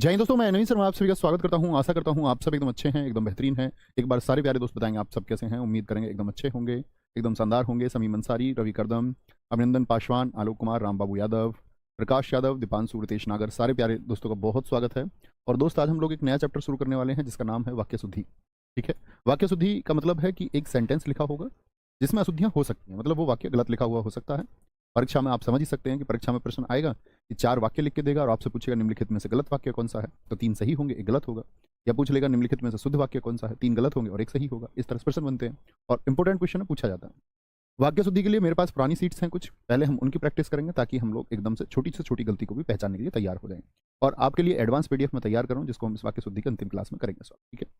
जय हिंद दोस्तों, मैं नवीन शर्मा आप सभी का स्वागत करता हूं। आशा करता हूं आप सब एकदम अच्छे हैं, एकदम बेहतरीन हैं। एक बार सारे प्यारे दोस्त बताएंगे आप सब कैसे हैं। उम्मीद करेंगे एकदम अच्छे होंगे, एकदम शानदार होंगे। समीम अंसारी, रवि करदम, अभिनंदन पासवान, आलोक कुमार, रामबाबू यादव, प्रकाश यादव, दीपांशु, रितेश नागर, सारे प्यारे दोस्तों का बहुत स्वागत है। और दोस्त आज हम लोग एक नया चैप्टर शुरू करने वाले हैं जिसका नाम है वाक्य शुद्धि। ठीक है, वाक्य शुद्धि का मतलब है कि एक सेंटेंस लिखा होगा जिसमें अशुद्धियां हो सकती हैं, मतलब वो वाक्य गलत लिखा हुआ हो सकता है। परीक्षा में आप समझ ही सकते हैं कि परीक्षा में प्रश्न आएगा कि 4 वाक्य लिख के देगा और आपसे पूछेगा निम्नलिखित में से गलत वाक्य कौन सा है, तो 3 सही होंगे, एक गलत होगा। या पूछ लेगा निम्नलिखित में से शुद्ध वाक्य कौन सा है, 3 गलत होंगे और एक सही होगा। इस तरह से प्रश्न बनते हैं और इंपॉर्टेंट क्वेश्चन पूछा जाता है। वाक्य शुद्धि के लिए मेरे पास पुरानी सीट्स हैं कुछ, पहले हम उनकी प्रैक्टिस करेंगे ताकि हम लोग एकदम से छोटी गलती को भी पहचानने के लिए तैयार हो जाएं। और आपके लिए एडवांस पीडीएफ में तैयार करूँ जिसको हम इस वाक्य शुद्धि के अंतिम क्लास में करेंगे सॉल्व। ठीक है,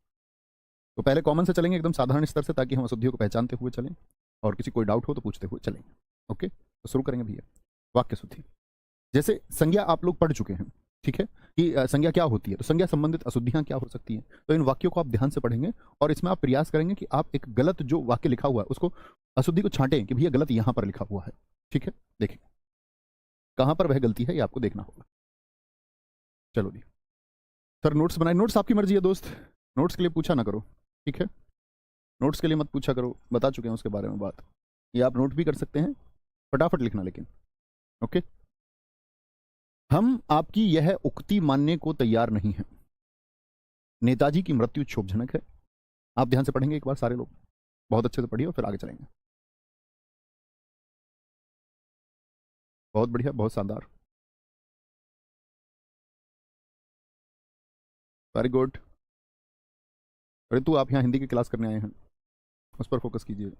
तो पहले कॉमन से चलेंगे, एकदम साधारण स्तर से, ताकि हम अशुद्धियों को पहचानते हुए चलें और किसी कोई डाउट हो तो पूछते हुए चलेंगे। ओके, तो शुरू करेंगे भैया। वाक्य शुद्धि, जैसे संज्ञा आप लोग पढ़ चुके हैं, ठीक है, कि संज्ञा क्या होती है, तो संज्ञा संबंधित अशुद्धियां क्या हो सकती हैं। तो इन वाक्यों को आप ध्यान से पढ़ेंगे और इसमें आप प्रयास करेंगे कि आप एक गलत जो वाक्य लिखा हुआ है उसको, अशुद्धि को छांटें कि भैया गलत यहां पर लिखा हुआ है। ठीक है, देखिए कहां पर वह गलती है ये आपको देखना होगा। चलो जी सर, नोट्स बनाए। नोट्स आपकी मर्जी है दोस्त, नोट्स के लिए पूछा ना करो। ठीक है, नोट्स के लिए मत पूछा करो, बता चुके हैं उसके बारे में बात। ये आप नोट भी कर सकते हैं, फटाफट लिखना लेकिन। ओके, हम आपकी यह उक्ति मानने को तैयार नहीं हैं। नेताजी की मृत्यु क्षोभजनक है। आप ध्यान से पढ़ेंगे एक बार सारे लोग, बहुत अच्छे से पढ़िए और फिर आगे चलेंगे। बहुत बढ़िया, बहुत शानदार, वेरी गुड। अरे तू, आप यहाँ हिंदी की क्लास करने आए हैं, उस पर फोकस कीजिए।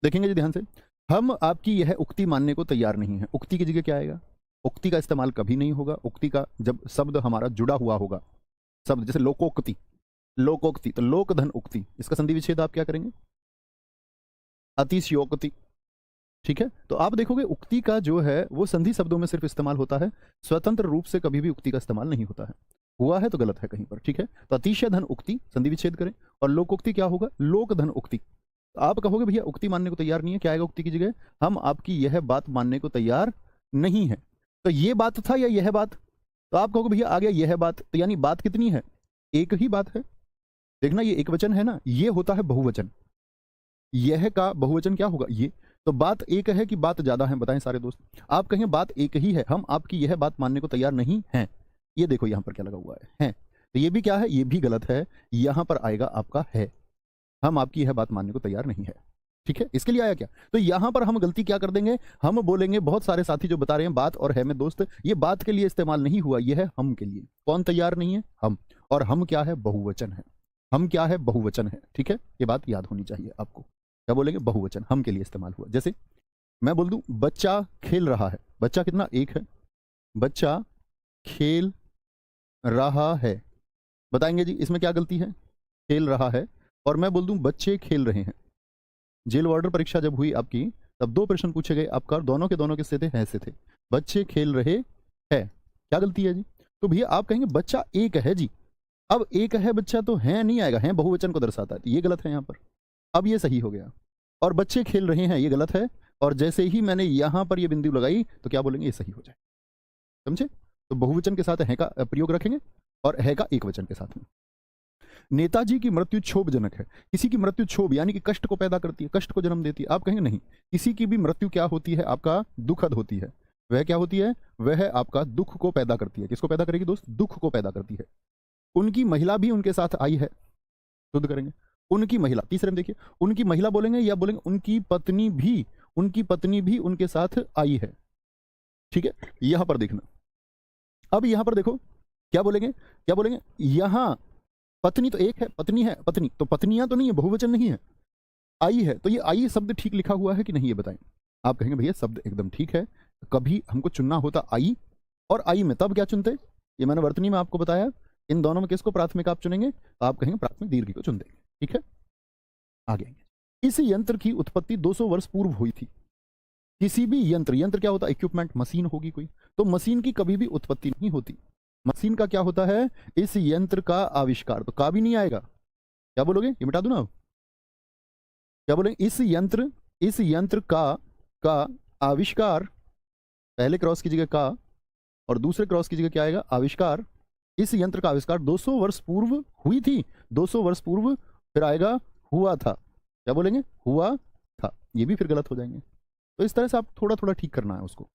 देखेंगे जी ध्यान से, हम आपकी यह उक्ति मानने को तैयार नहीं है। उक्ति की जगह क्या आएगा? उक्ति का इस्तेमाल कभी नहीं होगा। उक्ति का जब शब्द हमारा जुड़ा हुआ होगा, शब्द जैसे लोकोक्ति, लोकोक्ति तो लोक धन उक्ति, इसका संधि विच्छेद आप क्या करेंगे? अतिशयोक्ति। ठीक है, तो आप देखोगे उक्ति का जो है वो संधि शब्दों में सिर्फ इस्तेमाल होता है, स्वतंत्र रूप से कभी भी उक्ति का इस्तेमाल नहीं होता है। हुआ है तो गलत है कहीं पर। ठीक है, तो अतिशय धन उक्ति संधि विच्छेद करें, और लोकोक्ति क्या होगा? लोक धन उक्ति। तो आप कहोगे भैया उक्ति मानने को तैयार नहीं है, क्या आएगा उक्ति की जगह? हम आपकी यह बात मानने को तैयार नहीं है। तो ये बात था या यह बात? तो आप कहोगे भैया आ गया यह बात, तो यानी बात कितनी है? एक ही बात है। देखना ये एक वचन है ना, ये होता है बहुवचन। यह का बहुवचन क्या होगा? ये। तो बात एक है कि बात ज्यादा है? बताएं सारे दोस्त। आप कहें बात एक ही है, हम आपकी यह बात मानने को तैयार नहीं हैं। ये देखो यहां पर क्या लगा हुआ है। तो ये भी क्या है? ये भी गलत है। यहां पर आएगा आपका है, हम आपकी यह बात मानने को तैयार नहीं है। ठीक है, इसके लिए आया क्या? तो यहां पर हम गलती क्या कर देंगे? हम बोलेंगे, बहुत सारे साथी जो बता रहे हैं बात और है में दोस्त, ये बात के लिए इस्तेमाल नहीं हुआ, यह है हम के लिए। कौन तैयार नहीं है? हम। और हम क्या है? बहुवचन है। हम क्या है? बहुवचन है। ठीक है, ये बात याद होनी चाहिए आपको। क्या बोलेंगे? बहुवचन हम के लिए इस्तेमाल हुआ। जैसे मैं बोल दूं बच्चा खेल रहा है, बच्चा कितना? एक है। बच्चा खेल रहा है, बताएंगे जी इसमें क्या गलती है? खेल रहा है। और मैं बोल दूं बच्चे खेल रहे हैं। जेल वार्डर परीक्षा जब हुई आपकी, तब 2 प्रश्न पूछे गए आपका, दोनों के दोनों किससे थे? हैं से थे। बच्चे खेल रहे हैं, क्या गलती है जी? तो भैया आप कहेंगे बच्चा एक है जी। अब एक है बच्चा तो है नहीं आएगा, है बहुवचन को दर्शाता है, तो ये गलत है यहाँ पर। अब ये सही हो गया। और बच्चे खेल रहे हैं ये गलत है, और जैसे ही मैंने यहां पर ये बिंदु लगाई तो क्या बोलेंगे? ये सही हो जाए। समझे? तो बहुवचन के साथ है का प्रयोग रखेंगे और है का एक वचन के साथ में। नेताजी की मृत्यु क्षोभजनक है। किसी की मृत्यु क्षोभ यानी कि कष्ट को पैदा करती है, कष्ट को जन्म देती है। आप कहेंगे नहीं, किसी की भी मृत्यु क्या होती है? आपका दुखद होती है। वह क्या होती है? वह आपका दुख को पैदा करती है। किसको पैदा करेगी दोस्त? दुख को पैदा करती है। उनकी महिला भी उनके साथ आई है, शुद्ध करेंगे उनकी महिला। तीसरे में देखिए, उनकी महिला बोलेंगे या बोलेंगे उनकी पत्नी भी, उनकी पत्नी भी उनके साथ आई है। ठीक है, यहां पर देखना। अब यहां पर देखो क्या बोलेंगे? क्या बोलेंगे? यहां पत्नी तो एक है, पत्नी है, पत्नी तो पत्नियां तो नहीं है, बहुवचन नहीं है। आई है, तो ये आई शब्द ठीक लिखा हुआ है कि नहीं, ये बताएं। आप कहेंगे भैया शब्द एकदम ठीक है, कभी हमको चुनना होता आई और आई में, तब क्या चुनते? ये मैंने वर्तनी में आपको बताया। इन दोनों में किसको प्राथमिक आप चुनेंगे? तो आप कहेंगे प्राथमिक दीर्घ को चुन देंगे। ठीक है, आगे आएंगे। इस यंत्र की उत्पत्ति 200 वर्ष पूर्व हुई थी। किसी भी यंत्र, यंत्र क्या होता है? इक्विपमेंट, मशीन होगी कोई, तो मशीन की कभी भी उत्पत्ति नहीं होती। मशीन का क्या होता है? इस यंत्र का आविष्कार। तो का भी नहीं आएगा, क्या बोलोगे? ये मिटा दूं ना? क्या बोलेंगे? इस यंत्र का आविष्कार, पहले क्रॉस की जगह का और दूसरे क्रॉस की जगह क्या आएगा? आविष्कार। इस यंत्र का आविष्कार 200 वर्ष पूर्व हुई थी, 200 वर्ष पूर्व, फिर आएगा हुआ था, क्या बोलेंगे, हुआ था, ये भी फिर गलत हो जाएंगे। तो इस तरह से आप थोड़ा थोड़ा ठीक करना है, उसको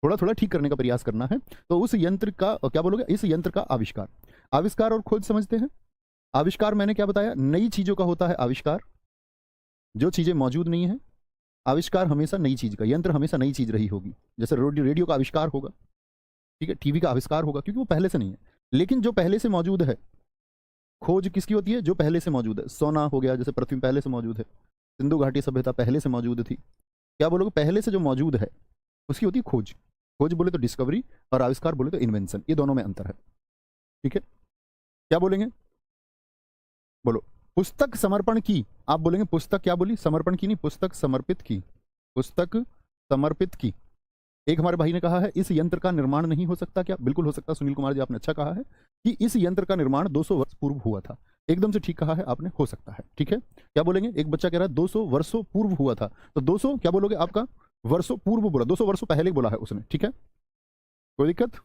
थोड़ा थोड़ा ठीक करने का प्रयास करना है। तो उस यंत्र का क्या बोलोगे, इस यंत्र का आविष्कार, आविष्कार और खोज समझते हैं। आविष्कार मैंने क्या बताया, नई चीजों का होता है आविष्कार, जो चीजें मौजूद नहीं है। आविष्कार हमेशा नई चीज का, यंत्र हमेशा नई चीज रही होगी। जैसे रेडियो का आविष्कार होगा, ठीक है, टीवी का आविष्कार होगा, क्योंकि वो पहले से नहीं है। लेकिन जो पहले से मौजूद है, खोज किसकी होती है, जो पहले से मौजूद है। सोना हो गया, जैसे पृथ्वी पहले से मौजूद है, सिंधु घाटी सभ्यता पहले से मौजूद थी, क्या बोलोगे, पहले से जो मौजूद है उसकी होती है खोज। खोज बोले तो डिस्कवरी, और आविष्कार बोले तो इन्वेंशन, ये दोनों में अंतर है, ठीक है। क्या बोलेंगे, बोलो। पुस्तक समर्पण की, आप बोलेंगे पुस्तक, क्या बोली, समर्पण की नहीं, पुस्तक समर्पित की, पुस्तक समर्पित की। एक हमारे भाई ने कहा है इस यंत्र का निर्माण नहीं हो सकता क्या, बिल्कुल हो सकता, सुनील कुमार जी आपने अच्छा कहा है कि इस यंत्र का निर्माण 200 वर्ष पूर्व हुआ था, एकदम से ठीक कहा है आपने, हो सकता है, ठीक है। क्या बोलेंगे, एक बच्चा कह रहा है 200 वर्षों पूर्व हुआ था, तो 200 क्या बोलोगे, आपका वर्षों पूर्व बोला, 200 वर्षों पहले बोला है उसने, ठीक है। कोई दिक्कत,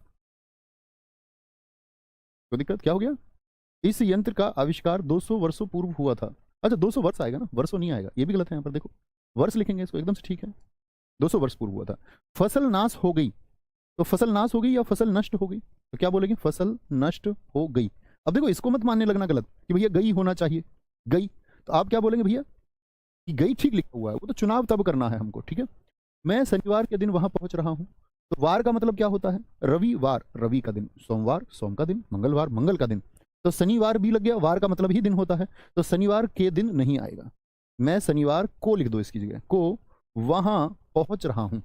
कोई दिक्कत, क्या हो गया, इस यंत्र का आविष्कार 200 वर्षों पूर्व हुआ था। अच्छा 200 वर्ष आएगा ना, वर्षों नहीं आएगा, ये भी गलत है, यहाँ पर देखो वर्ष लिखेंगे इसको, एकदम से ठीक है, 200 वर्ष पूर्व हुआ था। फसल नाश हो गई, तो फसल नाश हो गई या फसल नष्ट हो गई, तो क्या बोलेंगे, फसल नष्ट हो गई। अब देखो इसको मत मानने लगना गलत कि भैया गई होना चाहिए, गई, तो आप क्या बोलेंगे भैया कि गई ठीक लिखा हुआ है, वो तो चुनाव तब करना है हमको, ठीक है। मैं शनिवार के दिन वहां पहुंच रहा हूं, तो वार का मतलब क्या होता है, रविवार, रवि का दिन, सोमवार, सोम का दिन, मंगलवार, मंगल का दिन, तो शनिवार भी लग गया, वार का मतलब ही दिन होता है, तो शनिवार के दिन नहीं आएगा। मैं शनिवार को लिख दो इसकी जगह, को वहां पहुंच रहा हूं,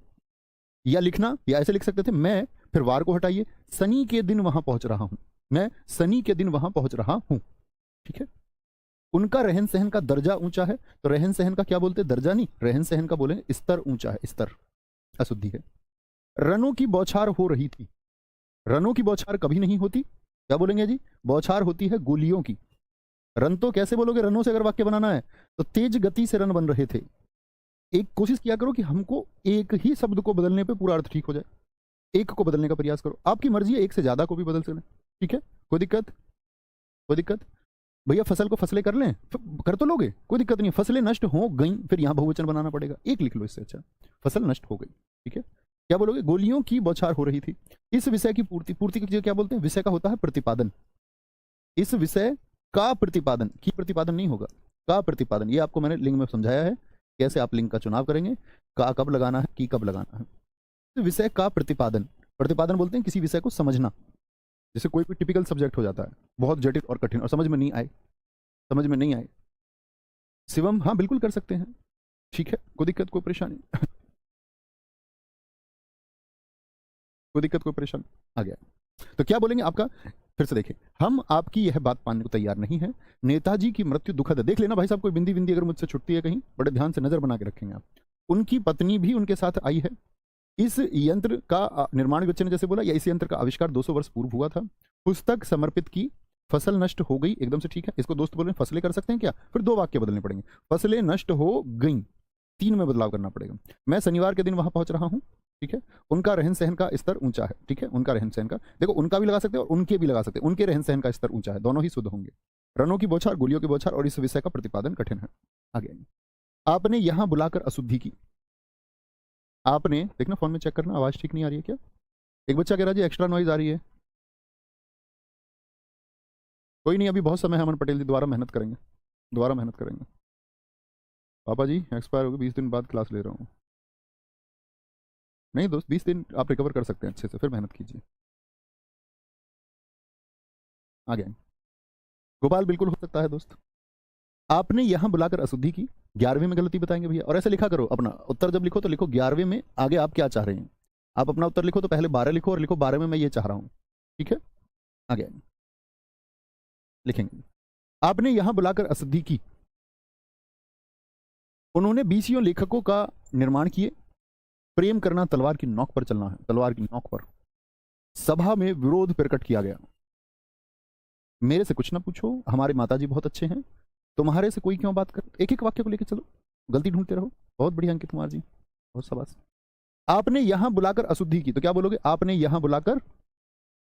या लिखना, या ऐसे लिख सकते थे, मैं, फिर वार को हटाइए, शनि के दिन वहां पहुंच रहा हूं, मैं शनि के दिन वहां पहुंच रहा हूं, ठीक है। उनका रहन सहन का दर्जा ऊंचा है, तो रहन सहन का क्या बोलते हैं, दर्जा नहीं, रहन सहन का बोले स्तर ऊंचा है, स्तर, अशुद्धि है। रनों की बौछार हो रही थी, रनों की बौछार कभी नहीं होती, क्या बोलेंगे जी, बौछार होती है गोलियों की। रन तो कैसे बोलोगे, रनों से अगर वाक्य बनाना है तो तेज गति से रन बन रहे थे। एक कोशिश किया करो कि हमको एक ही शब्द को बदलने पे पूरा अर्थ ठीक हो जाए, एक को बदलने का प्रयास करो, आपकी मर्जी है, एक से ज्यादा को भी बदल सकते, ठीक है, कोई दिक्कत, कोई दिक्कत। भैया फसल को फसलें कर लें, कर तो लोगे, कोई दिक्कत नहीं, फसलें नष्ट हो गई, फिर यहां बहुवचन बनाना पड़ेगा, एक लिख लो इससे अच्छा, फसल नष्ट हो गई, ठीक है। क्या बोलोगे, गोलियों की बौछार हो रही थी। इस विषय की पूर्ति, पूर्ति की क्या बोलते हैं, विषय का होता है प्रतिपादन, इस विषय का प्रतिपादन, की प्रतिपादन नहीं होगा, का प्रतिपादन, ये आपको मैंने लिंग में समझाया है कैसे आप लिंग का चुनाव करेंगे, का कब लगाना है, की कब लगाना है। इस विषय का प्रतिपादन, प्रतिपादन बोलते हैं किसी विषय को समझना, जैसे कोई भी टिपिकल सब्जेक्ट हो जाता है बहुत जटिल और कठिन और समझ में नहीं आए, समझ में नहीं आए, शिवम हाँ बिल्कुल कर सकते हैं, ठीक है, कोई दिक्कत, कोई परेशानी कोई दिक्कत, कोई परेशानी, आ गया। तो क्या बोलेंगे आपका, फिर से देखें, हम आपकी यह बात मानने को तैयार नहीं है, नेताजी की मृत्यु दुखद है। देख लेना भाई साहब, कोई बिंदी बिंदी अगर मुझसे छुटती है कहीं, बड़े ध्यान से नजर बना के रखेंगे आप। उनकी पत्नी भी उनके साथ आई है। इस यंत्र का निर्माण बच्चे ने जैसे बोला, या इस यंत्र का आविष्कार 200 वर्ष पूर्व हुआ था। पुस्तक समर्पित की, फसल नष्ट हो गई, एकदम से ठीक है, इसको दोस्त बोले फसलें कर सकते हैं क्या, फिर दो वाक्य बदलने पड़ेंगे, फसलें नष्ट हो गई, तीन में बदलाव करना पड़ेगा। मैं शनिवार के दिन वहां पहुंच रहा हूं, ठीक है। उनका रहन सहन का स्तर ऊंचा है, ठीक है, उनका रहन सहन का, देखो उनका भी लगा सकते हैं और उनके भी लगा सकते हैं, उनके रहन सहन का स्तर ऊंचा है, दोनों ही शुद्ध होंगे। रनों की बौछार, गोलियों की बौछार, और इस विषय का प्रतिपादन कठिन है। आगे आपने यहां बुलाकर अशुद्धि की, आपने देखना फोन में चेक करना आवाज ठीक नहीं आ रही है क्या। एक बच्चा कह रहा है जी एक्स्ट्रा नॉइज आ रही है, कोई नहीं, अभी बहुत समय है, अमन पटेल जी दोबारा मेहनत करेंगे, दोबारा मेहनत करेंगे। पापा जी एक्सपायर हो गए, 20 दिन बाद क्लास ले रहा हूँ। नहीं दोस्त, 20 दिन आप रिकवर कर सकते हैं अच्छे से, फिर मेहनत कीजिए। आ गया गोपाल, बिल्कुल हो सकता है दोस्त। आपने यहां बुलाकर अशुद्धि की, 11वें में गलती बताएंगे भैया, और ऐसे लिखा करो अपना उत्तर, जब लिखो तो लिखो 11वें में आगे आप क्या चाह रहे हैं। आप अपना उत्तर लिखो तो पहले 12 लिखो, और लिखो 12 में मैं ये चाह रहा हूं, ठीक है। आ गया, लिखेंगे आपने यहां बुलाकर अशुद्धि की। उन्होंने 20 लेखकों का निर्माण किए। प्रेम करना तलवार की नोक पर चलना है, तलवार की नोक पर। सभा में विरोध प्रकट किया गया। मेरे से कुछ ना पूछो, हमारे माताजी बहुत अच्छे हैं, तुम्हारे से कोई क्यों बात कर, एक एक वाक्य को लेकर चलो, गलती ढूंढते रहो। बहुत बढ़िया अंकित कुमार जी, बहुत शाबाश। आपने यहां बुलाकर अशुद्धि की, तो क्या बोलोगे, आपने यहां बुलाकर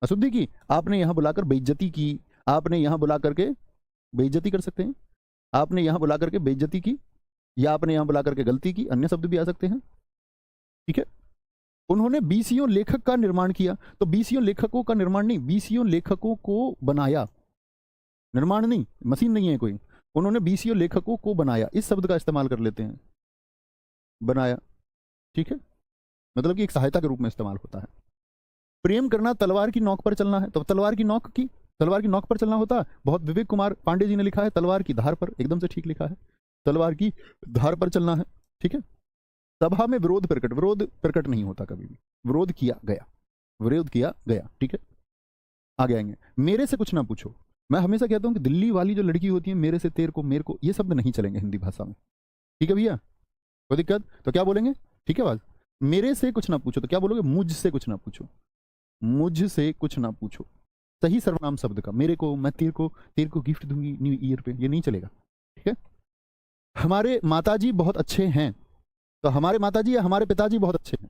अशुद्धि की, आपने यहां बुलाकर बेइज्जती की, आपने यहां बुला करके बेइज्जती कर सकते हैं, आपने यहां बुला करके बेइज्जती की, या आपने यहां बुला करके गलती की, अन्य शब्द भी आ सकते हैं। ठीक है। उन्होंने बीसियों लेखक का निर्माण किया, तो बीसियों लेखकों का निर्माण नहीं, बीसियों लेखकों को बनाया, निर्माण नहीं, मशीन नहीं है कोई, उन्होंने बीसियों लेखकों को बनाया, इस शब्द का इस्तेमाल कर लेते हैं, बनाया। ठीक है, मतलब कि एक सहायता के रूप में इस्तेमाल होता है। प्रेम करना तलवार की नोक पर चलना है, तो तलवार की नोक की, तलवार की नोक पर चलना होता है। बहुत विवेक कुमार पांडे जी ने लिखा है तलवार की धार पर, एकदम से ठीक लिखा है, तलवार की धार पर चलना है। ठीक है। सभा में विरोध प्रकट, विरोध प्रकट नहीं होता कभी भी, विरोध किया गया, विरोध किया गया। ठीक है, आगे आएंगे। मेरे से कुछ ना पूछो, मैं हमेशा कहता हूं कि दिल्ली वाली जो लड़की होती है, मेरे से, तेरे को, मेरे को, ये शब्द नहीं चलेंगे हिंदी भाषा में। ठीक है भैया, कोई दिक्कत? तो क्या बोलेंगे? ठीक है बात, मेरे से कुछ ना पूछो, तो क्या बोलोगे? मुझसे कुछ ना पूछो, मुझसे कुछ ना पूछो। सही सर्वनाम शब्द का, मेरे को, मैं तेरे को गिफ्ट दूंगी न्यू ईयर पे, ये नहीं चलेगा। ठीक है। हमारे माताजी बहुत अच्छे हैं, तो हमारे माताजी या हमारे पिताजी बहुत अच्छे हैं,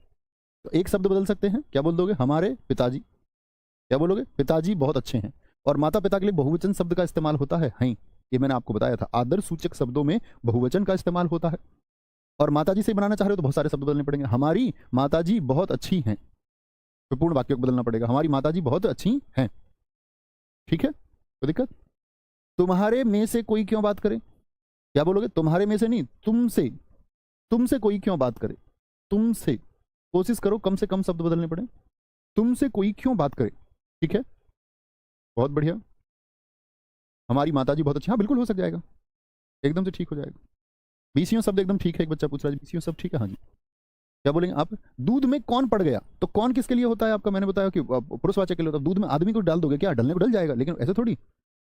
तो एक शब्द बदल सकते हैं, क्या बोल दोगे? हमारे पिताजी, क्या बोलोगे? पिताजी बहुत अच्छे हैं। और माता पिता के लिए बहुवचन शब्द का इस्तेमाल होता है, हैं, ये मैंने आपको बताया था, आदर सूचक शब्दों में बहुवचन का इस्तेमाल होता है। और माताजी से बनाना चाह रहे हो तो बहुत सारे शब्द बदलने पड़ेंगे। हमारी माताजी बहुत अच्छी हैं, तो पूर्ण वाक्य को बदलना पड़ेगा, हमारी माताजी बहुत अच्छी हैं। ठीक है, कोई दिक्कत? तुम्हारे में से कोई क्यों बात करे, क्या बोलोगे? तुम्हारे में से नहीं, तुमसे, तुमसे कोई क्यों बात करे, तुमसे, कोशिश करो कम से कम शब्द बदलने पड़े, तुमसे कोई क्यों बात करे। ठीक है, बहुत बढ़िया। हमारी माताजी बहुत अच्छी, हाँ बिल्कुल हो सक जाएगा, एकदम से ठीक हो जाएगा। बीसियों शब्द एकदम ठीक है, एक बच्चा पूछ रहा है बीसियों शब्द ठीक है, हाँ जी। क्या बोलेंगे आप? दूध में कौन पड़ गया, तो कौन किसके लिए होता है आपका? मैंने बताया कि पुरुषवाचक के लिए होता है। दूध में आदमी को डाल दोगे क्या, डलने को डल जाएगा, लेकिन ऐसे थोड़ी।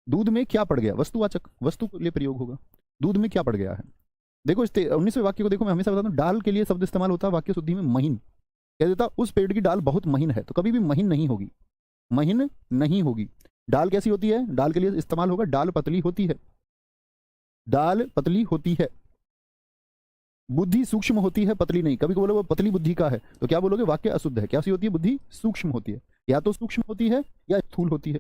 दूध में क्या पड़ गया, वस्तुवाचक, वस्तु के लिए प्रयोग होगा, दूध में क्या पड़ गया है। देखो इस 19वें वाक्य को देखो, मैं हमेशा बताता हूँ डाल के लिए शब्द इस्तेमाल होता है वाक्य शुद्धि में, महीन। कह देता उस पेड़ की डाल बहुत महीन है, तो कभी भी महीन नहीं होगी, महीन नहीं होगी। डाल कैसी होती है? डाल के लिए इस्तेमाल होगा, डाल पतली होती है, डाल पतली होती है। बुद्धि सूक्ष्म होती है, पतली नहीं। कभी बोलोगे वो पतली बुद्धि का है, तो क्या बोलोगे? वाक्य अशुद्ध है। कैसी होती है? बुद्धि सूक्ष्म होती है, या तो सूक्ष्म होती है या स्थूल होती है,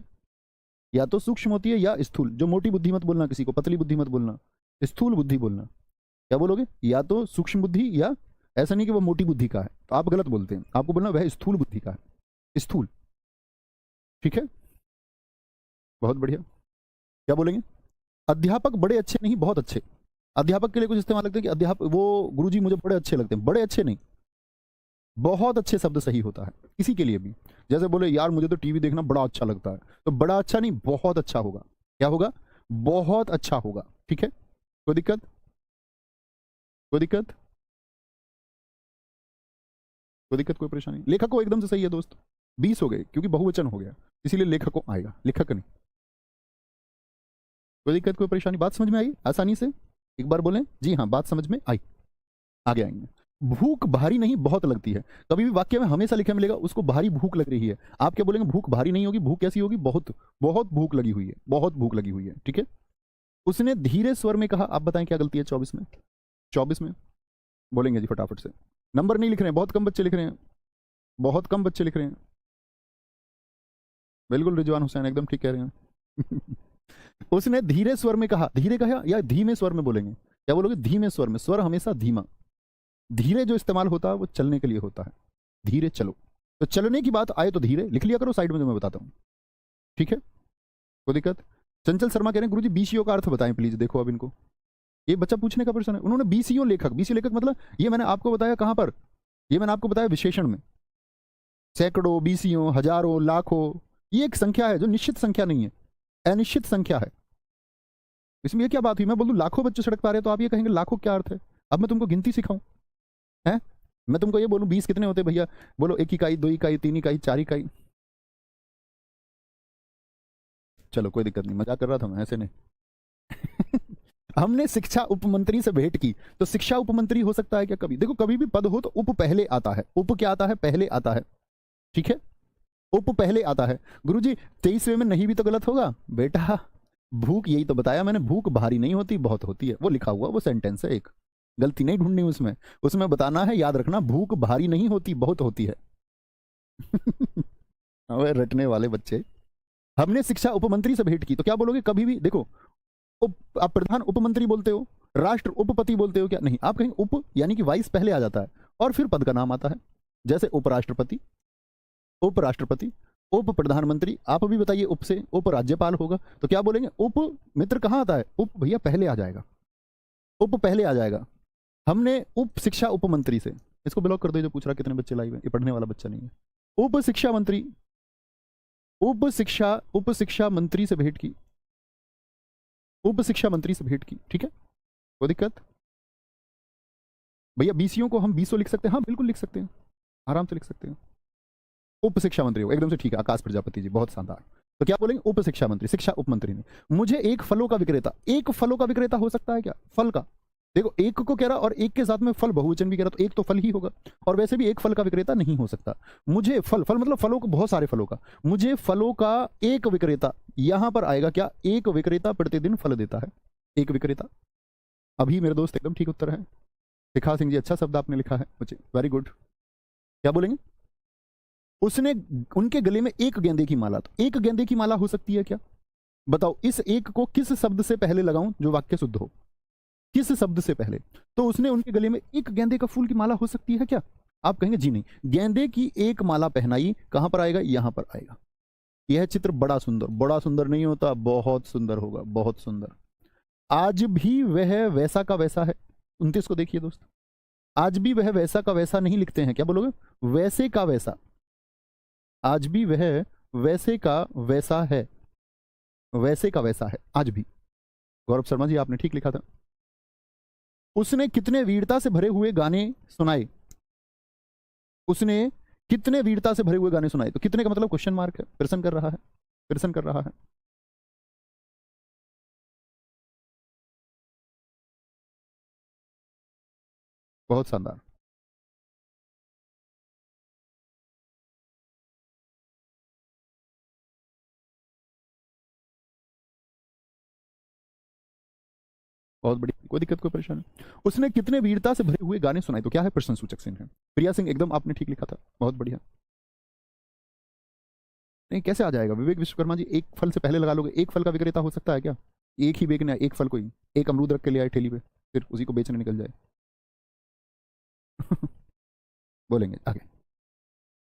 या तो सूक्ष्म होती है या स्थूल। जो मोटी बुद्धि मत बोलना किसी को, पतली बुद्धि मत बोलना, स्थूल बुद्धि बोलना। क्या बोलोगे? या तो सूक्ष्म बुद्धि, या ऐसा नहीं कि वो मोटी बुद्धि का है, तो आप गलत बोलते हैं, आपको बोलना वह स्थूल बुद्धि का है, स्थूल। ठीक है, बहुत बढ़िया। क्या बोलेंगे? अध्यापक बड़े अच्छे नहीं, बहुत अच्छे। अध्यापक के लिए कुछ इस्तेमाल लगते हैं कि अध्यापक, वो गुरुजी मुझे बड़े अच्छे लगते हैं, बड़े अच्छे नहीं, बहुत अच्छे शब्द सही होता है किसी के लिए भी। जैसे बोले यार मुझे तो टीवी देखना बड़ा अच्छा लगता है, तो बड़ा अच्छा नहीं, बहुत अच्छा होगा। क्या होगा? बहुत अच्छा होगा। ठीक है, कोई दिक्कत? कोई दिक्कत? कोई दिक्कत, कोई परेशानी? लेखक को एकदम से सही है दोस्त, 20 हो गए क्योंकि बहुवचन हो गया, इसीलिए लेखक को आएगा, लेखक नहीं। कोई दिक्कत, कोई परेशानी? बात समझ में आई आसानी से? एक बार बोलें जी हाँ, बात समझ में आई। आगे आएंगे। भूख भारी नहीं, बहुत लगती है। कभी भी वाक्य में हमेशा लिखा मिलेगा उसको भारी भूख लग रही है, आप क्या बोलेंगे? भूख भारी नहीं होगी, भूख कैसी होगी? बहुत, बहुत भूख लगी हुई है, बहुत भूख लगी हुई है। ठीक है। उसने धीरे स्वर में कहा, आप बताएं क्या गलती है 24 में? 24 में बोलेंगे जी फटाफट से, नंबर नहीं लिख रहे हैं, बहुत कम बच्चे लिख रहे हैं, बहुत कम बच्चे लिख रहे हैं। बिल्कुल रिजवान हुसैन एकदम ठीक कह रहे हैं। उसने धीरे स्वर में कहा, धीरे कहा या धीमे स्वर में बोलेंगे? क्या बोलोगे? धीमे स्वर में, स्वर हमेशा धीमा। धीरे जो इस्तेमाल होता है वो चलने के लिए होता है, धीरे चलो। तो चलने की बात आए तो धीरे लिख लिया करो साइड में, जो मैं बताता हूं। ठीक है, कोई दिक्कत? चंचल शर्मा कह रहे हैं गुरुजी बीसीओ का अर्थ बताएं प्लीज। देखो अब इनको, ये बच्चा पूछने का प्रश्न है। उन्होंने बीसीओ लेखक, बीसीओ लेखक मतलब ये मैंने आपको बताया कहां पर, ये मैंने आपको बताया विशेषण में। सैकड़ों, बीसीओ, हजारों, लाखों, ये एक संख्या है जो निश्चित संख्या नहीं है, अनिश्चित संख्या है। इसमें ये क्या बात हुई? मैं बोलूं लाखों बच्चे सड़क पर आ रहे हैं, तो आप ये कहेंगे लाखों क्या अर्थ है? अब मैं तुमको गिनती सिखाऊं है? मैं तुमको ये बोलूं 20 कितने होते भैया? बोलो 1 इकाई, 2 इकाई, 3 इकाई, 4 इकाई। चलो कोई दिक्कत नहीं, मजाक कर रहा था मैं, ऐसे नहीं। हमने शिक्षा उपमंत्री से भेंट की, तो शिक्षा उपमंत्री हो सकता है क्या कभी? देखो कभी भी पद हो तो उप पहले आता है, उप क्या आता है? पहले आता है। ठीक है, उप पहले आता है। गुरुजी 23वें में नहीं भी तो गलत होगा बेटा। भूख, यही तो बताया मैंने, भूख भारी नहीं होती, बहुत होती है, वो लिखा हुआ, वो सेंटेंस है, एक गलती नहीं ढूंढनी उसमें, उसमें बताना है, याद रखना, भूख भारी नहीं होती, बहुत होती है। अबे रटने वाले बच्चे। हमने शिक्षा उपमंत्री से भेंट की, तो क्या बोलोगे? कभी भी देखो, आप प्रधान उपमंत्री बोलते हो, राष्ट्र उपपति बोलते हो क्या? नहीं, आप कहेंगे उप यानी कि वाइस पहले आ जाता है और फिर पद का नाम आता है। जैसे उपराष्ट्रपति, उपराष्ट्रपति, उप प्रधानमंत्री। आप अभी बताइए, उप से उप राज्यपाल होगा तो क्या बोलेंगे? उप। मित्र कहाँ आता है? उप भैया पहले आ जाएगा, उप पहले आ जाएगा। हमने उप शिक्षा उपमंत्री से, इसको ब्लॉक कर दो, जो पूछ रहा कितने बच्चे लाइव है, ये पढ़ने वाला बच्चा नहीं है। उप शिक्षा मंत्री, उप शिक्षा मंत्री से भेंट की, उप शिक्षा मंत्री से भेंट की, ठीक है, कोई दिक्कत? भैया बीसीओ को हम बीसो लिख सकते हैं, हाँ बिल्कुल लिख सकते हैं, आराम से लिख सकते हैं। उप शिक्षा मंत्री हो, एकदम से ठीक है, आकाश प्रजापति जी, बहुत शानदार। तो क्या बोलेंगे? उप शिक्षा मंत्री, शिक्षा उप मंत्री ने। मुझे एक फलों का विक्रेता, एक फलों का विक्रेता हो सकता है क्या? फल का, देखो एक को कह रहा और एक के साथ में फल बहुवचन भी कह रहा, तो एक तो फल ही होगा, और वैसे भी एक फल का विक्रेता नहीं हो सकता। मुझे फल, फल मतलब फलों को, बहुत सारे फलों का, मुझे फलों का एक विक्रेता, यहां पर आएगा क्या? एक विक्रेता प्रतिदिन फल देता है, एक विक्रेता। अभी मेरे दोस्त एकदम ठीक उत्तर है, शिखा सिंह जी, अच्छा शब्द आपने लिखा है मुझे, वेरी गुड। क्या बोलेंगे? उसने, उनके गले में एक गेंदे की माला, तो एक गेंदे की माला हो सकती है क्या? बताओ, इस एक को किस शब्द से पहले लगाऊं जो वाक्य शुद्ध हो? किस शब्द से पहले? तो उसने उनके गले में एक गेंदे का फूल की माला हो सकती है क्या? आप कहेंगे जी नहीं, गेंदे की एक माला पहनाई, कहां पर आएगा? यहां पर आएगा। यह चित्र बड़ा सुंदर, बड़ा सुंदर नहीं होता, बहुत सुंदर होगा, बहुत सुंदर। आज भी वह वैसा का वैसा है। 29 को देखिए दोस्त, आज भी वह वैसा का वैसा नहीं लिखते हैं, क्या बोलोगे? वैसे का वैसा, आज भी वह वैसे का वैसा है, वैसे का वैसा है आज भी। गौरव शर्मा जी, आपने ठीक लिखा था। उसने कितने वीरता से भरे हुए गाने सुनाए, उसने कितने वीरता से भरे हुए गाने सुनाए, तो कितने का मतलब क्वेश्चन मार्क है, प्रश्न कर रहा है, प्रश्न कर रहा है। बहुत शानदार, बहुत बड़ी, कोई दिक्कत कोई परेशानी। उसने कितने वीरता से भरे हुए गाने सुनाए, तो क्या है? प्रश्न सूचक चिन्ह है। प्रिया सिंह, एकदम आपने ठीक लिखा था, बहुत बढ़िया। नहीं, कैसे आ जाएगा? विवेक विश्वकर्मा जी, एक फल से पहले लगा लोगे, एक फल का विक्रेता हो सकता है क्या? एक ही बेचना, एक फल को ही, एक अमरूद रख के ले आए ठेली पे, फिर उसी को बेचने निकल जाए। बोलेंगे आगे।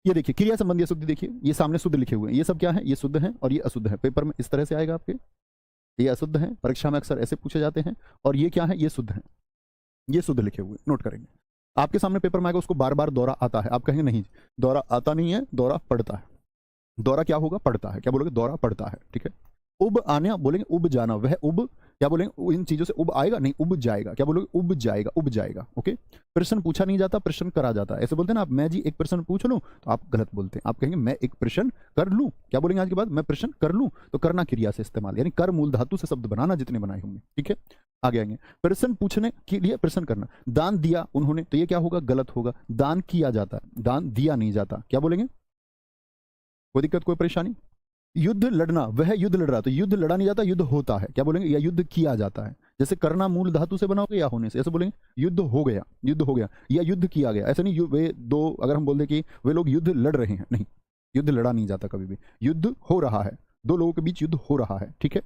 ये देखिए, क्रिया संबंधी अशुद्धि, देखिए ये सामने शुद्ध लिखे हुए हैं, ये सब क्या है? ये शुद्ध है और ये अशुद्ध है। पेपर में इस तरह से आएगा आपके, ये अशुद्ध है, परीक्षा में अक्सर ऐसे पूछे जाते हैं, और ये क्या है? ये शुद्ध है, ये शुद्ध लिखे हुए, नोट करेंगे। आपके सामने पेपर में आएगा, उसको बार बार दौरा आता है, आप कहेंगे नहीं दौरा आता नहीं है, दौरा पड़ता है। दौरा क्या होगा? पड़ता है, क्या बोलोगे? दौरा पड़ता है, ठीक है। उब आने बोलेंगे, उब जाना, वह उब, क्या बोलेंगे? इन चीजों से उब आएगा नहीं, उब जाएगा, क्या बोलोगे? उब जाएगा, उब जाएगा, ओके। प्रश्न पूछा नहीं जाता, प्रश्न करा जाता है। ऐसे बोलते हैं ना आप, मैं जी एक प्रश्न पूछ लूं, तो आप गलत बोलते हैं, आप कहेंगे मैं एक प्रश्न कर लूं, क्या बोलेंगे आज के बाद? मैं प्रश्न कर लूं, तो करना क्रिया से इस्तेमाल, यानी कर मूल धातु से शब्द बनाना, जितने बनाए होंगे, ठीक है। आगे आएंगे, प्रश्न पूछने के लिए प्रश्न करना। दान दिया उन्होंने, तो ये क्या होगा? गलत होगा, दान किया जाता है, दान दिया नहीं जाता, क्या बोलेंगे? कोई दिक्कत कोई परेशानी? युद्ध लड़ना, वह युद्ध लड़ रहा, तो युद्ध लड़ा नहीं जाता, युद्ध होता है, क्या बोलेंगे? या युद्ध किया जाता है। जैसे करना मूल धातु से बनाओगे या होने से, ऐसे बोलेंगे युद्ध हो गया, युद्ध हो गया, या युद्ध किया गया। ऐसा नहीं वे दो, अगर हम बोल दें कि वे लोग युद्ध लड़ रहे हैं, नहीं, युद्ध लड़ा नहीं जाता कभी भी, युद्ध हो रहा है, दो लोगों के बीच युद्ध हो रहा है, ठीक है।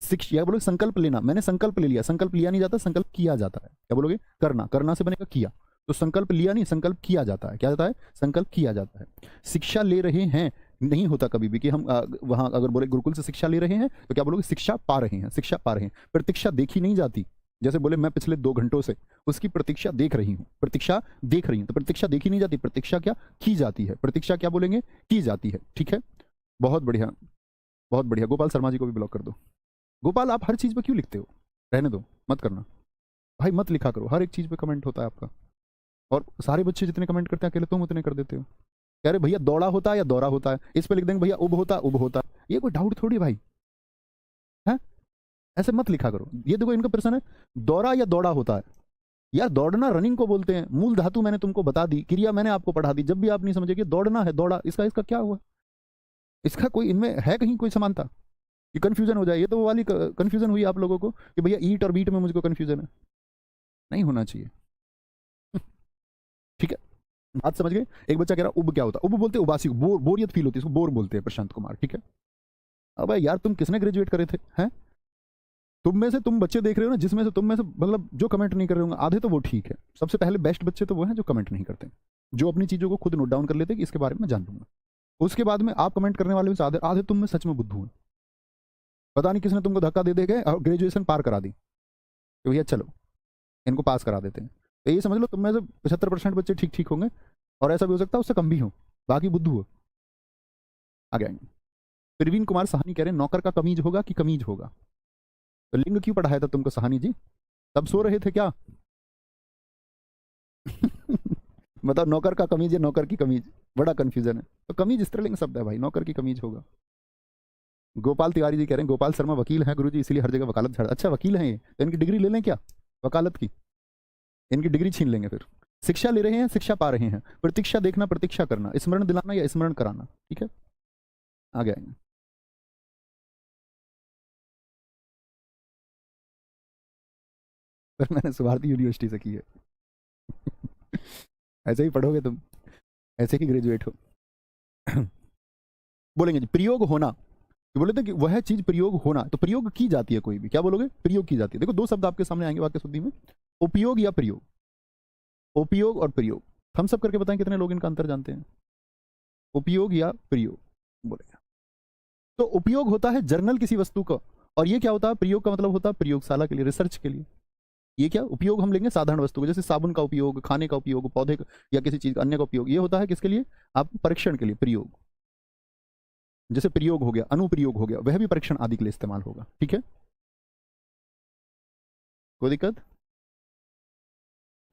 शिक्षा, या बोलोगे संकल्प लेना, मैंने संकल्प ले लिया, संकल्प लिया नहीं जाता, संकल्प किया जाता है, क्या बोलोगे? करना, करना से बनेगा किया, तो संकल्प लिया नहीं, संकल्प किया जाता है, क्या जाता है? संकल्प किया जाता है। शिक्षा ले रहे हैं नहीं होता कभी भी कि हम वहां अगर बोले गुरुकुल से शिक्षा ले रहे हैं, तो क्या बोलोगे? शिक्षा पा रहे हैं, शिक्षा पा रहे हैं। प्रतीक्षा देखी नहीं जाती, जैसे बोले मैं पिछले 2 घंटों से उसकी प्रतीक्षा देख रही हूँ, प्रतीक्षा देख रही हूँ, तो प्रतीक्षा देखी नहीं जाती, प्रतीक्षा क्या की जाती है, प्रतीक्षा क्या बोलेंगे? की जाती है, ठीक है। बहुत बढ़िया, बहुत बढ़िया। गोपाल शर्मा जी को भी ब्लॉक कर दो। गोपाल, आप हर चीज पे क्यों लिखते हो? रहने दो, मत करना भाई, मत लिखा करो, हर एक चीज पे कमेंट होता है आपका, और सारे बच्चे जितने कमेंट करते हैं अकेले तुम उतने कर देते हो। कह रहे भैया दौड़ा होता है या दौरा होता है, इस पे लिख देंगे भैया उब होता है, उब होता है, ये कोई डाउट थोड़ी भाई है। ऐसे मत लिखा करो। ये देखो इनका प्रश्न है, दौरा या दौड़ा होता है। यार दौड़ना रनिंग को बोलते हैं, मूल धातु मैंने तुमको बता दी, क्रिया मैंने आपको पढ़ा दी, जब भी आप नहीं समझे कि दौड़ना है, दौड़ा, इसका इसका क्या हुआ? इसका कोई इनमें है कहीं कोई समानता? ये कंफ्यूजन हो जाए, ये तो वो वाली कंफ्यूजन हुई आप लोगों को कि भैया ईट और बीट में मुझको कंफ्यूजन है, नहीं होना चाहिए। ठीक है, बात समझ गए? एक बच्चा कह रहा उब क्या होता है? उब बोलते हैं उबासी को, बोरियत फील होती है, इसको बोर बोलते हैं, प्रशांत कुमार, ठीक है? अब यार तुम किसने ग्रेजुएट करे थे हैं? तुम में से तुम बच्चे देख रहे हो ना, जिसमें से तुम में से मतलब जो कमेंट नहीं कर रहे होंगे आधे, तो वो ठीक है। सबसे पहले बेस्ट बच्चे तो वो हैं जो कमेंट नहीं करते, जो अपनी चीज़ों को खुद नोट डाउन कर लेते हैं कि इसके बारे में जान लूंगा। उसके बाद में आप कमेंट करने वाले में से आधे आधे तुम में सच में बुद्धू हैं। पता नहीं किसने तुमको धक्का दे गए और ग्रेजुएशन पार करा दी कि भैया चलो इनको पास करा देते हैं। तो ये समझ लो तुम में से 75% बच्चे ठीक ठीक होंगे, और ऐसा भी हो सकता है उससे कम भी हो, बाकी बुद्धू हो। आगे आएंगे। प्रवीण कुमार साहनी कह रहे हैं नौकर का कमीज होगा कि कमीज होगा? तो लिंग क्यों पढ़ाया था तुमको साहनी जी? तब सो रहे थे क्या? मतलब नौकर का कमीज या नौकर की कमीज, बड़ा कंफ्यूजन है। तो कमीज स्त्रीलिंग शब्द है भाई, नौकर की कमीज होगा। गोपाल तिवारी जी कह रहे हैं गोपाल शर्मा वकील हैं गुरुजी, इसलिए हर जगह वकालत झाड़। अच्छा वकील हैं ये, तो इनकी डिग्री ले लें क्या वकालत की? इनकी डिग्री छीन लेंगे फिर। शिक्षा ले रहे हैं, शिक्षा पा रहे हैं, प्रतीक्षा देखना, प्रतीक्षा करना, स्मरण दिलाना या स्मरण कराना, ठीक है? आगे आएंगे। पर मैंने सुभारती यूनिवर्सिटी से की है। ऐसे ही पढ़ोगे तुम, ऐसे ही ग्रेजुएट हो। बोलेंगे जी प्रयोग होना, तो बोले थे कि वह चीज प्रयोग होना, तो प्रयोग की जाती है कोई भी, क्या बोलोगे? प्रयोग की जाती है। देखो दो शब्द आपके सामने आएंगे वाक्य शुद्धि में, उपयोग या प्रयोग। उपयोग और प्रयोग, हम सब करके बताएं कितने लोग इनका अंतर जानते हैं? उपयोग या प्रयोग बोलेंगे। तो उपयोग होता है जर्नल किसी वस्तु का, और ये क्या होता है? प्रयोग का मतलब होता है प्रयोगशाला के लिए, रिसर्च के लिए। ये क्या उपयोग हम लेंगे? साधारण वस्तु का, जैसे साबुन का उपयोग, खाने का उपयोग, पौधे का या किसी चीज अन्य का उपयोग। ये होता है किसके लिए? आप परीक्षण के लिए प्रयोग। जैसे प्रयोग हो गया, अनुप्रयोग हो गया, वह भी परीक्षण आदि के लिए इस्तेमाल होगा, ठीक है? कोई दिक्कत?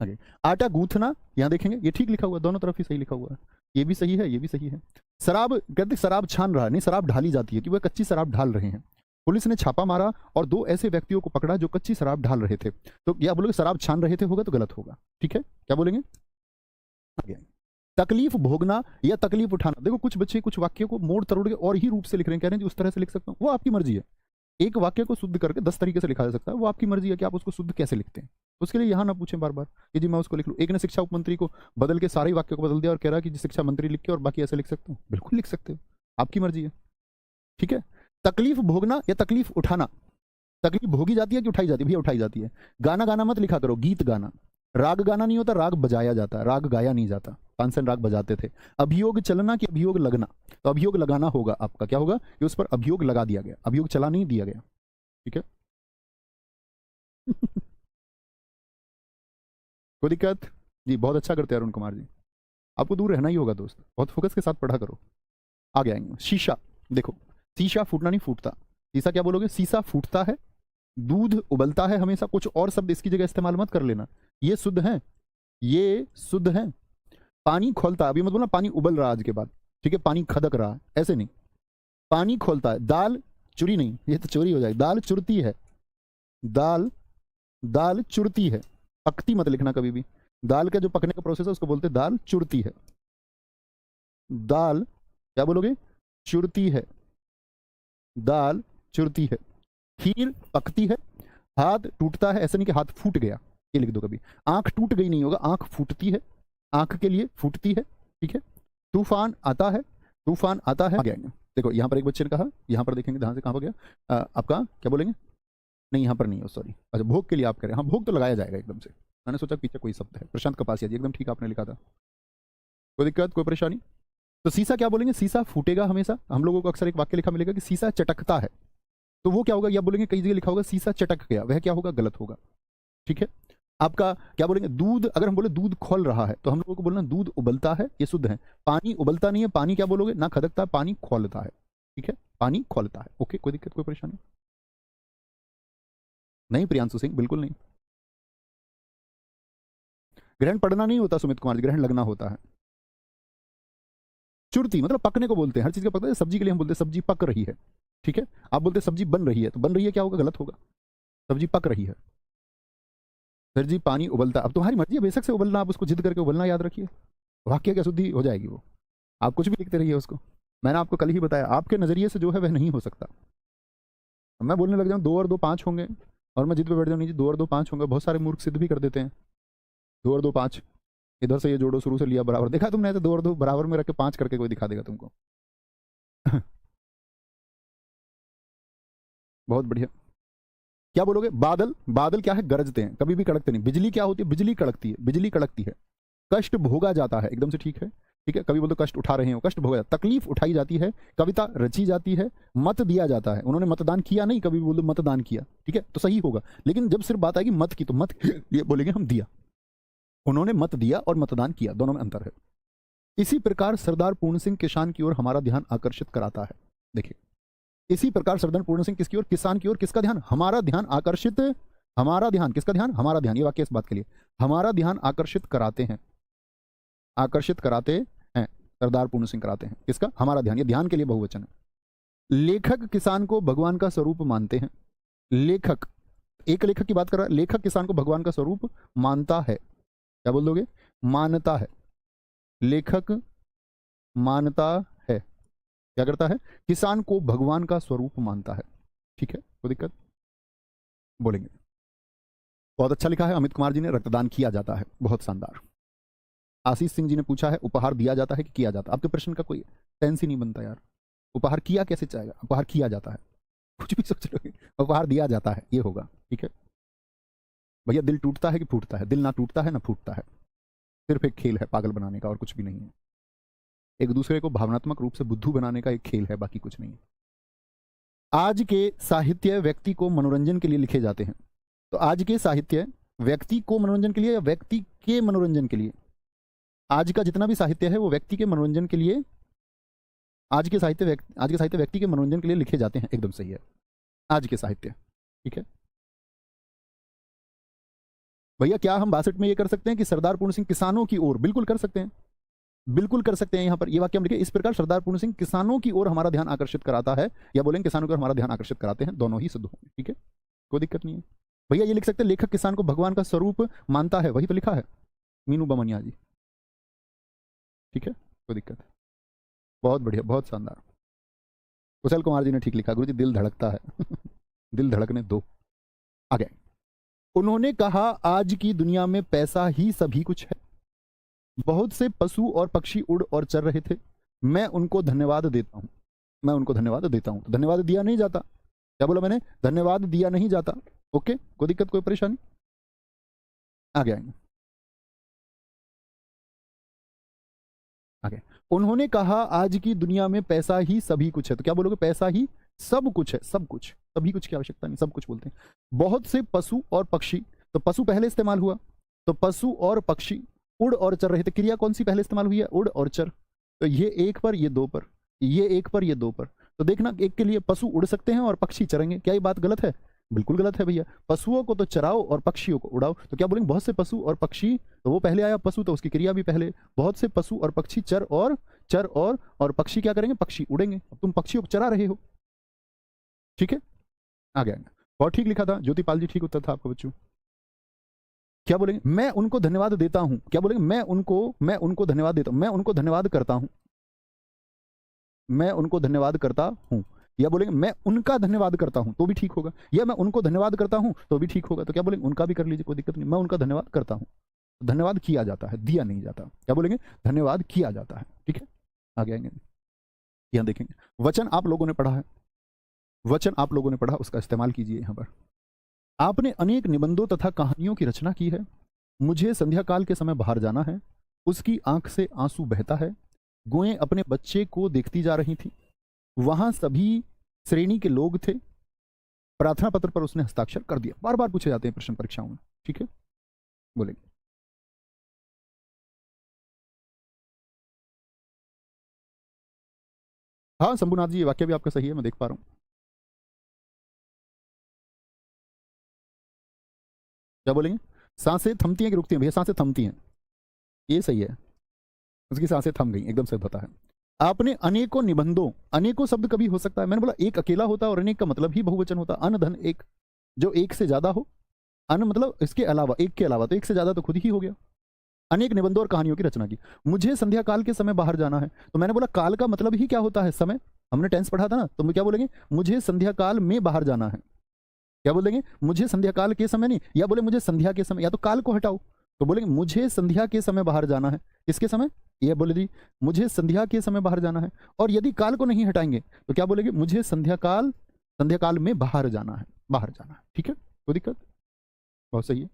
आगे आटा गूंथना, यहां देखेंगे ये ठीक लिखा हुआ, दोनों तरफ ही सही लिखा हुआ है, ये भी सही है, ये भी सही है। शराब, कहते शराब छान रहा है, नहीं शराब ढाली जाती है कि वह कच्ची शराब ढाल रहे हैं। पुलिस ने छापा मारा और दो ऐसे व्यक्तियों को पकड़ा जो कच्ची शराब ढाल रहे थे। तो क्या बोलोगे? शराब छान रहे थे होगा तो गलत होगा, ठीक है? क्या बोलेंगे? आगे तकलीफ भोगना या तकलीफ उठाना। देखो कुछ बच्चे कुछ वाक्य को मोड़ तरोड़ के और ही रूप से लिख रहे हैं, कह रहे हैं जी उस तरह से लिख सकता हूँ, वो आपकी मर्जी है। एक वाक्य को शुद्ध करके 10 तरीके से लिखा जा सकता है, वो आपकी मर्जी है कि आप उसको शुद्ध कैसे लिखते हैं। उसके लिए यहाँ ना पूछें बार बार कि जी मैं उसको लिख लूँ। एक ने शिक्षा उपमंत्री को बदल के सारे वाक्य को बदल दिया और कह रहा कि जी शिक्षा मंत्री लिख के और बाकी ऐसे लिख सकते हो, बिल्कुल लिख सकते हो, आपकी मर्जी है, ठीक है? तकलीफ भोगना या तकलीफ उठाना, तकलीफ भोगी जाती है कि उठाई जाती है? भैया उठाई जाती है। गाना गाना मत लिखा करो, गीत गाना। राग गाना नहीं होता, राग बजाया जाता है, राग गाया नहीं जाता। तानसेन राग बजाते थे। अभियोग चलना कि अभियोग लगना? तो अभियोग लगाना होगा आपका, क्या होगा कि उस पर अभियोग लगा दिया गया, अभियोग चला नहीं दिया गया, ठीक है? कोई दिक्कत? जी बहुत अच्छा करते हैं अरुण कुमार जी, आपको दूर रहना ही होगा दोस्त, बहुत फोकस के साथ पढ़ा करो। आगे आएंगे। शीशा, देखो शीशा फूटना नहीं फूटता, शीशा क्या बोलोगे? शीशा फूटता है, दूध उबलता है हमेशा। कुछ और शब्द इसकी जगह इस्तेमाल मत कर लेना, ये शुद्ध है, ये शुद्ध है। पानी खोलता है, अभी मत बोलना पानी उबल रहा आज के बाद, ठीक है? पानी खदक रहा है, ऐसे नहीं, पानी खोलता है। दाल चुरी नहीं, ये तो चोरी हो जाएगी। दाल चुरती है, दाल दाल चुरती है, पकती मत लिखना कभी भी। दाल का जो पकने का प्रोसेस है उसको बोलते हैं दाल चुरती है। दाल क्या बोलोगे? चुरती है, दाल चुरती है। खीर पकती है, हाथ टूटता है, ऐसा नहीं कि हाथ फूट गया, ये लिख दो कभी। आंख टूट गई नहीं होगा, आंख फूटती है, आंख के लिए फूटती है, ठीक है? तूफान आता है, तूफान आता है। आगे आएंगे। देखो यहाँ पर एक बच्चे ने कहा, यहाँ पर देखेंगे ध्यान से, कहाँ पर गया आपका, क्या बोलेंगे? नहीं यहाँ पर नहीं हो, सॉरी। अच्छा भोग के लिए आप कह रहे हैं, हाँ भोग तो लगाया जाएगा एकदम से। मैंने सोचा पीछे कोई शब्द है। प्रशांत कपासिया जी एकदम ठीक आपने लिखा था, कोई दिक्कत कोई परेशानी? तो सीसा क्या बोलेंगे? सीसा फूटेगा हमेशा। हम लोगों को अक्सर एक वाक्य लिखा मिलेगा कि सीसा चटकता है, तो वो क्या होगा? या बोलेंगे कई जगह लिखा होगा सीसा चटक गया, वह क्या होगा? गलत होगा, ठीक है? आपका क्या बोलेंगे? दूध, अगर हम बोले दूध खोल रहा है तो हम लोगों को बोलना दूध उबलता है, ये शुद्ध है। पानी उबलता नहीं है, पानी क्या बोलोगे? ना खदकता है, पानी खोलता है, ठीक है? पानी खोलता है, ओके कोई दिक्कत कोई परेशानी? नहीं प्रियांशु सिंह बिल्कुल नहीं। ग्रहण पड़ना नहीं होता सुमित कुमार जी, ग्रहण लगना होता है। चुरती मतलब पकने को बोलते हैं, हर चीज का पकता है। सब्जी के लिए हम बोलते हैं सब्जी पक रही है, ठीक है? आप बोलते हैं सब्जी बन रही है, तो बन रही है क्या होगा? गलत होगा, सब्जी पक रही है। फिर जी पानी उबलता, अब तुम्हारी मर्जी है बेशक से उबलना, आप उसको जिद करके उबलना याद रखिए, वाक्य क्या शुद्धि हो जाएगी वो, आप कुछ भी लिखते रहिए उसको। मैंने आपको कल ही बताया, आपके नजरिए से जो है वह नहीं हो सकता। अब मैं बोलने लग जाऊँ 2 और 2 5 होंगे और मैं जिद पे बैठ जाऊँ नहीं जी 2 और 2 5 होंगे, बहुत सारे मूर्ख सिद्ध भी कर देते हैं 2 और 2 5, इधर से ये जोड़ो, शुरू से लिया बराबर, देखा तुमने, ऐसे 2 और 2 बराबर में रख के 5 करके कोई दिखा देगा तुमको। बहुत बढ़िया। क्या बोलोगे? बादल, बादल क्या है? गरजते हैं, कभी भी कड़कते नहीं। बिजली क्या होती है? बिजली कड़कती है, बिजली कड़कती है। कष्ट भोगा जाता है, एकदम से ठीक है, ठीक है। कभी बोलते कष्ट उठा रहे हो, कष्ट भोगा जाता, तकलीफ उठाई जाती है, कविता रची जाती है, मत दिया जाता है। उन्होंने मतदान किया नहीं, कभी बोल दो मतदान किया, ठीक है, तो सही होगा। लेकिन जब सिर्फ बात आएगी मत की, तो मत ये बोलेंगे हम दिया। उन्होंने मत दिया और मतदान किया, दोनों में अंतर है। इसी प्रकार सरदार पूर्ण सिंह किसान की ओर हमारा ध्यान आकर्षित कराता है। देखिए, इसी प्रकार सरदार पूर्ण सिंह किसकी ओर? किसान की ओर। किसका ध्यान? हमारा ध्यान आकर्षित, हमारा ध्यान, किसका ध्यान? हमारा ध्यान। ये वाक्य इस बात के लिए, हमारा ध्यान आकर्षित कराते हैं, आकर्षित कराते हैं, सरदार पूर्ण सिंह कराते हैं। किसका? हमारा ध्यान। ये ध्यान के लिए बहुवचन है। लेखक किसान को भगवान का स्वरूप मानते हैं। लेखक, एक लेखक की बात कर रहा है, लेखक किसान को भगवान का स्वरूप मानता है। क्या बोल दोगे? मानता है। लेखक मानता है, क्या करता है? किसान को भगवान का स्वरूप मानता है, ठीक है, कोई दिक्कत? बोलेंगे। बहुत अच्छा लिखा है अमित कुमार जी ने, रक्तदान किया जाता है, बहुत शानदार। आशीष सिंह जी ने पूछा है उपहार दिया जाता है कि किया जाता है? आपके प्रश्न का कोई सेंस ही नहीं बनता यार। उपहार किया कैसे जाएगा? उपहार किया जाता है, कुछ भी सोच लो, उपहार दिया जाता है, ये होगा, ठीक है भैया। दिल टूटता है कि फूटता है? दिल ना टूटता है ना फूटता है, सिर्फ एक खेल है पागल बनाने का, और कुछ भी नहीं है। एक दूसरे को भावनात्मक रूप से बुद्धू बनाने का एक खेल है, बाकी कुछ नहीं है। आज के साहित्य व्यक्ति को मनोरंजन के लिए लिखे जाते हैं। तो आज के साहित्य व्यक्ति को मनोरंजन के लिए या व्यक्ति के मनोरंजन के लिए? आज का जितना भी साहित्य है वो व्यक्ति के मनोरंजन के लिए, आज के साहित्य व्यक्ति के मनोरंजन के लिए लिखे जाते हैं, एकदम सही है, आज के साहित्य, ठीक है भैया। क्या हम 62 में ये कर सकते हैं कि सरदार पूर्ण सिंह किसानों की ओर? बिल्कुल कर सकते हैं, बिल्कुल कर सकते हैं। यहां पर ये वाक्य हम लिखे, इस प्रकार सरदार पूर्ण सिंह किसानों की ओर हमारा ध्यान आकर्षित कराता है, या बोलेंगे किसानों की ओर हमारा ध्यान आकर्षित कराते हैं, दोनों ही सिद्ध होंगे, ठीक है, कोई दिक्कत नहीं है भैया। ये लिख सकते हैं लेखक किसान को भगवान का स्वरूप मानता है, वही तो लिखा है मीनू बमनिया जी, ठीक है, कोई दिक्कत है। बहुत बढ़िया, बहुत शानदार। कुशल कुमार जी ने ठीक लिखा, गुरुजी दिल धड़कता है दिल धड़कने दो। आगे, उन्होंने कहा आज की दुनिया में पैसा ही सभी कुछ है। बहुत से पशु और पक्षी उड़ और चल रहे थे, मैं उनको धन्यवाद देता हूं, मैं उनको धन्यवाद देता हूं। तो धन्यवाद दिया नहीं जाता, क्या बोला मैंने? धन्यवाद दिया नहीं जाता, ओके, कोई दिक्कत, कोई परेशानी? आगे आएंगे, आगे। उन्होंने कहा आज की दुनिया में पैसा ही सभी कुछ है। तो क्या बोलोगे? पैसा ही सब कुछ है, सब कुछ, सभी कुछ की आवश्यकता नहीं, सब कुछ बोलते हैं। बहुत से पशु और पक्षी, तो पशु पहले इस्तेमाल हुआ, तो पशु और पक्षी उड़ और चर रहे थे। क्रिया कौन सी पहले इस्तेमाल हुई है? उड़ और चर। तो ये एक पर, ये दो पर, ये एक पर, ये दो पर। तो देखना, एक के लिए पशु उड़ सकते हैं और पक्षी चरेंगे, क्या ये बात गलत है? बिल्कुल गलत है भैया। पशुओं को तो चराओ और पक्षियों को उड़ाओ। तो क्या बोलेंगे? बहुत से पशु और पक्षी, तो वो पहले आया पशु, तो उसकी क्रिया भी पहले। बहुत से पशु और पक्षी चर और पक्षी क्या करेंगे? पक्षी उड़ेंगे। अब तुम पक्षियों को चरा रहे हो, ठीक है, आ गया। बहुत ठीक लिखा था ज्योतिपाल जी, ठीक उत्तर था आपका बच्चों। क्या बोलेंगे? मैं उनको धन्यवाद देता हूं। क्या बोलेंगे? मैं उनको धन्यवाद देता हूं, मैं उनको धन्यवाद करता हूं, मैं उनको धन्यवाद करता हूं। या बोलेंगे मैं उनका धन्यवाद करता हूं, तो भी ठीक होगा। या मैं उनको धन्यवाद करता हूं, तो भी ठीक होगा। तो क्या बोलेंगे? उनका भी कर लीजिए, कोई दिक्कत नहीं। मैं उनका धन्यवाद करता हूं, धन्यवाद किया जाता है, दिया नहीं जाता। क्या बोलेंगे? धन्यवाद किया जाता है, ठीक है, आगे आएंगे। यहां देखेंगे, वचन आप लोगों ने पढ़ा है, वचन आप लोगों ने पढ़ा, उसका इस्तेमाल कीजिए। यहां पर आपने अनेक निबंधों तथा कहानियों की रचना की है। मुझे संध्या काल के समय बाहर जाना है, उसकी आंख से आंसू बहता है। गोएं अपने बच्चे को देखती जा रही थी, वहां सभी श्रेणी के लोग थे। प्रार्थना पत्र पर उसने हस्ताक्षर कर दिया। बार बार पूछे जाते हैं प्रश्न परीक्षाओं में, ठीक है, बोलेंगे। हाँ शंभुनाथ जी, ये वाक्य भी आपका सही है, मैं देख पा रहा हूं। क्या बोलेंगे? सांसें थमती हैं कि रुकती हैं? भैया सांसें थमती हैं, ये सही है, उसकी सांसें थम गई, एकदम सही होता है। आपने अनेकों निबंधों, अनेकों शब्द कभी हो सकता है, मैंने बोला एक अकेला होता है और अनेक का मतलब ही बहुवचन होता है। अन धन एक, जो एक से ज्यादा हो, अन मतलब इसके अलावा, एक के अलावा, तो एक से ज्यादा तो खुद ही हो गया। अनेक निबंधों और कहानियों की रचना की। मुझे संध्या काल के समय बाहर जाना है, तो मैंने बोला काल का मतलब ही क्या होता है? समय, हमने टेंस पढ़ा था ना, तो मैं क्या बोलेंगे? मुझे संध्या काल में बाहर जाना है। क्या बोलेंगे? मुझे संध्या काल के समय नहीं, या बोले मुझे संध्या के समय, या तो काल को हटाओ, तो बोलेंगे मुझे संध्या के समय बाहर जाना है। किसके समय? ये बोले जी मुझे संध्या के समय बाहर जाना है। और यदि काल को नहीं हटाएंगे तो क्या बोलेंगे? मुझे संध्या काल में बाहर जाना है, बाहर जाना है। ठीक है, कोई दिक्कत? बहुत सही है।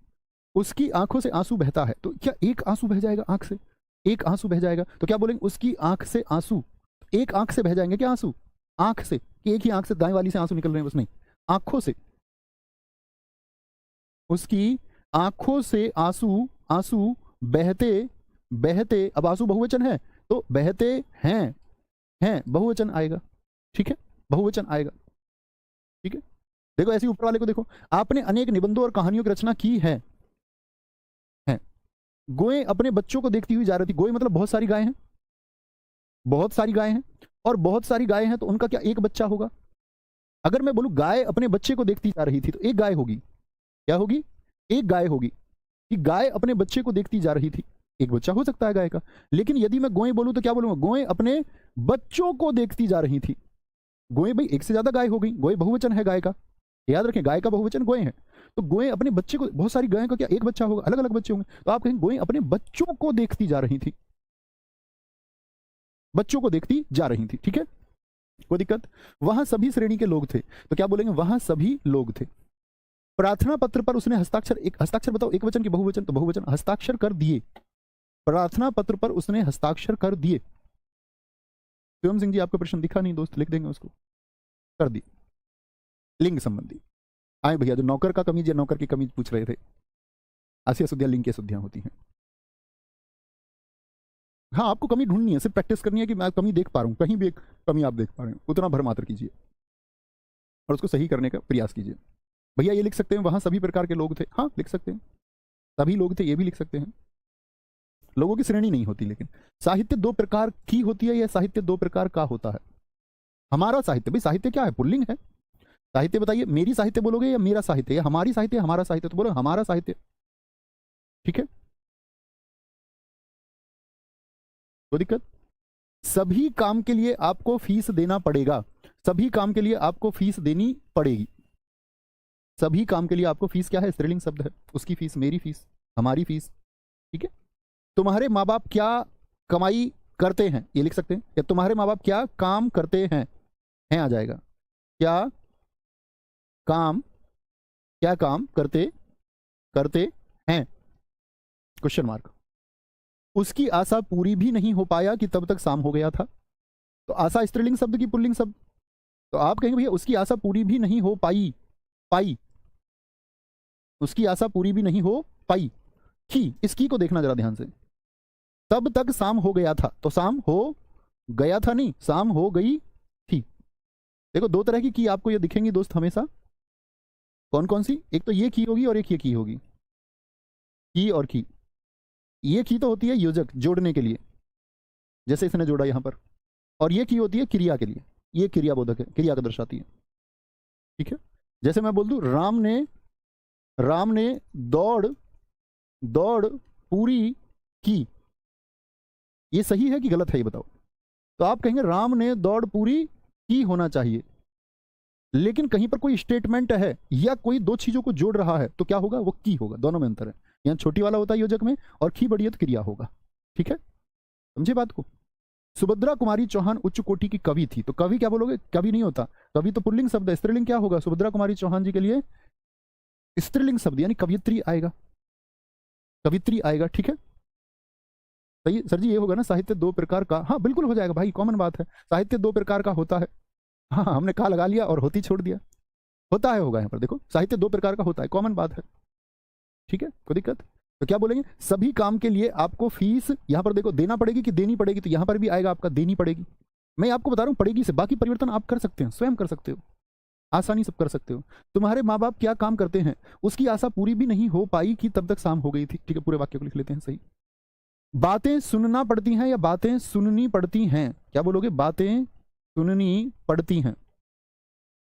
उसकी आंखों से आंसू बहता है, तो क्या एक आंसू बह जाएगा आंख से? एक आंसू बह जाएगा, तो क्या बोलेंगे? उसकी आंख से आंसू, एक आंख से बह जाएंगे क्या आंसू? आंख से, कि एक ही आंख से दाएं वाली से आंसू निकल रहे हैं? बस नहीं, आंखों से, उसकी आंखों से आंसू, आंसू बहते बहते, अब आंसू बहुवचन है तो बहते हैं बहुवचन आएगा। ठीक है, बहुवचन आएगा। ठीक है, देखो ऐसे ऊपर वाले को देखो, आपने अनेक निबंधों और कहानियों की रचना की है। गोएं अपने बच्चों को देखती हुई जा रही थी। गोएं मतलब बहुत सारी गायें हैं, बहुत सारी गायें हैं, और बहुत सारी गायें हैं तो उनका क्या एक बच्चा होगा? अगर मैं बोलूं गाय अपने बच्चे को देखती जा रही थी तो एक गाय होगी। क्या होगी? एक गाय होगी, कि गाय अपने बच्चे को देखती जा रही थी, एक बच्चा हो सकता है गाय का। लेकिन यदि मैं गोएं बोलूं तो क्या बोलूंगा? गोएं अपने बच्चों को देखती जा रही थी। गोएं भाई एक से ज्यादा गाय हो गई, गोएं बहुवचन है गाय का, याद रखें गाय का बहुवचन गोएं है। तो गोएं अपने बच्चे को, बहुत सारी गायों का क्या एक बच्चा होगा? अलग अलग बच्चे होंगे, तो आप कहेंगे गोएं अपने बच्चों को देखती जा रही थी, बच्चों को देखती जा रही थी। ठीक है, कोई दिक्कत? वहां सभी श्रेणी के लोग थे, तो क्या बोलेंगे? वहां सभी लोग थे। प्रार्थना पत्र पर उसने हस्ताक्षर, एक हस्ताक्षर बताओ, एक वचन की बहुवचन? तो बहुवचन, हस्ताक्षर कर दिए। प्रार्थना पत्र पर उसने हस्ताक्षर कर दिए। शिवम सिंह जी आपका प्रश्न दिखा नहीं दोस्त, लिख देंगे उसको, कर दिए। लिंग संबंधी आए भैया, जो नौकर का कमीज या नौकर की कमीज पूछ रहे थे, ऐसी अशुद्धियां लिंग की अशुद्धियां होती हैं। हाँ, आपको कमी ढूंढनी है, सिर्फ प्रैक्टिस करनी है कि मैं कमी देख पा रहा हूँ, कहीं भी एक कमी आप देख पा रहे हो उतना भर मात्र कीजिए और उसको सही करने का प्रयास कीजिए। भैया ये लिख सकते हैं वहां सभी प्रकार के लोग थे, हाँ लिख सकते हैं, सभी लोग थे, ये भी लिख सकते हैं। लोगों की श्रेणी नहीं होती, लेकिन साहित्य दो प्रकार की होती है, या साहित्य दो प्रकार का होता है। हमारा साहित्य, भाई साहित्य क्या है? पुल्लिंग है। साहित्य बताइए, मेरी साहित्य बोलोगे या मेरा साहित्य, या हमारी साहित्य, हमारा साहित्य? तो बोलो हमारा साहित्य। ठीक है, कोई दिक्कत? सभी काम के लिए आपको फीस देना पड़ेगा, सभी काम के लिए आपको फीस देनी पड़ेगी। सभी काम के लिए आपको फीस क्या है? स्त्रीलिंग शब्द है, उसकी फीस, मेरी फीस, हमारी फीस। ठीक है, तुम्हारे माँ बाप क्या कमाई करते हैं, ये लिख सकते हैं, या तुम्हारे माँ बाप क्या काम करते हैं आ जाएगा। क्या काम, क्या काम करते करते हैं, क्वेश्चन मार्क। उसकी आशा पूरी भी नहीं हो पाया कि तब तक शाम हो गया था। तो आशा स्त्रीलिंग शब्द की पुल्लिंग शब्द, तो आप कहेंगे भैया उसकी आशा पूरी भी नहीं हो पाई, पाई, उसकी आशा पूरी भी नहीं हो पाई। की, इस की को देखना जरा ध्यान से। तब तक शाम हो गया था, तो शाम हो गया था नहीं, शाम हो गई थी। देखो दो तरह की आपको ये दिखेंगी दोस्त हमेशा। कौन कौन सी? एक तो ये की होगी और एक ये की होगी, की और की। ये की तो होती है योजक, जोड़ने के लिए, जैसे इसने जोड़ा यहां पर, और ये की होती है क्रिया के लिए, ये क्रिया बोधक है, क्रिया को दर्शाती है। ठीक है, जैसे मैं बोल दूं राम ने दौड़ दौड़ पूरी की, ये सही है कि गलत है ये बताओ? तो आप कहेंगे राम ने दौड़ पूरी की होना चाहिए, लेकिन कहीं पर कोई स्टेटमेंट है या कोई दो चीजों को जोड़ रहा है तो क्या होगा? वो की होगा, दोनों में अंतर है। यहाँ छोटी वाला होता है योजक में, और की बड़ी है तो क्रिया होगा। ठीक है, समझे बात को? सुभद्रा कुमारी चौहान उच्च कोटि की कवि थी, तो कवि क्या बोलोगे? कवि नहीं होता, कवि तो पुल्लिंग शब्द है, स्त्रीलिंग क्या होगा? सुभद्रा कुमारी चौहान जी के लिए स्त्रीलिंग शब्द यानी कवियत्री आएगा, कवित्री आएगा। ठीक है, सही सर जी, ये होगा ना, साहित्य दो प्रकार का, हाँ बिल्कुल हो जाएगा भाई, कॉमन बात है, साहित्य दो प्रकार का होता है। हाँ हमने का लगा लिया और होती छोड़ दिया, होता है होगा यहाँ पर, देखो साहित्य दो प्रकार का होता है, कॉमन बात है। ठीक है, कोई दिक्कत? तो क्या बोलेंगे? सभी काम के लिए आपको फीस यहां पर देखो देना पड़ेगी कि देनी पड़ेगी, तो यहां पर भी आएगा आपका देनी पड़ेगी। मैं आपको बता रहा हूं पड़ेगी से, बाकी परिवर्तन आप कर सकते हैं, स्वयं कर सकते हो, आसानी से कर सकते हो। तुम्हारे माँ बाप क्या काम करते हैं, उसकी आशा पूरी भी नहीं हो पाई कि तब तक शाम हो गई थी। ठीक है, पूरे वाक्य को लिख लेते हैं सही। बातें सुनना पड़ती हैं या बातें सुननी पड़ती हैं? क्या बोलोगे? बातें सुननी पड़ती हैं।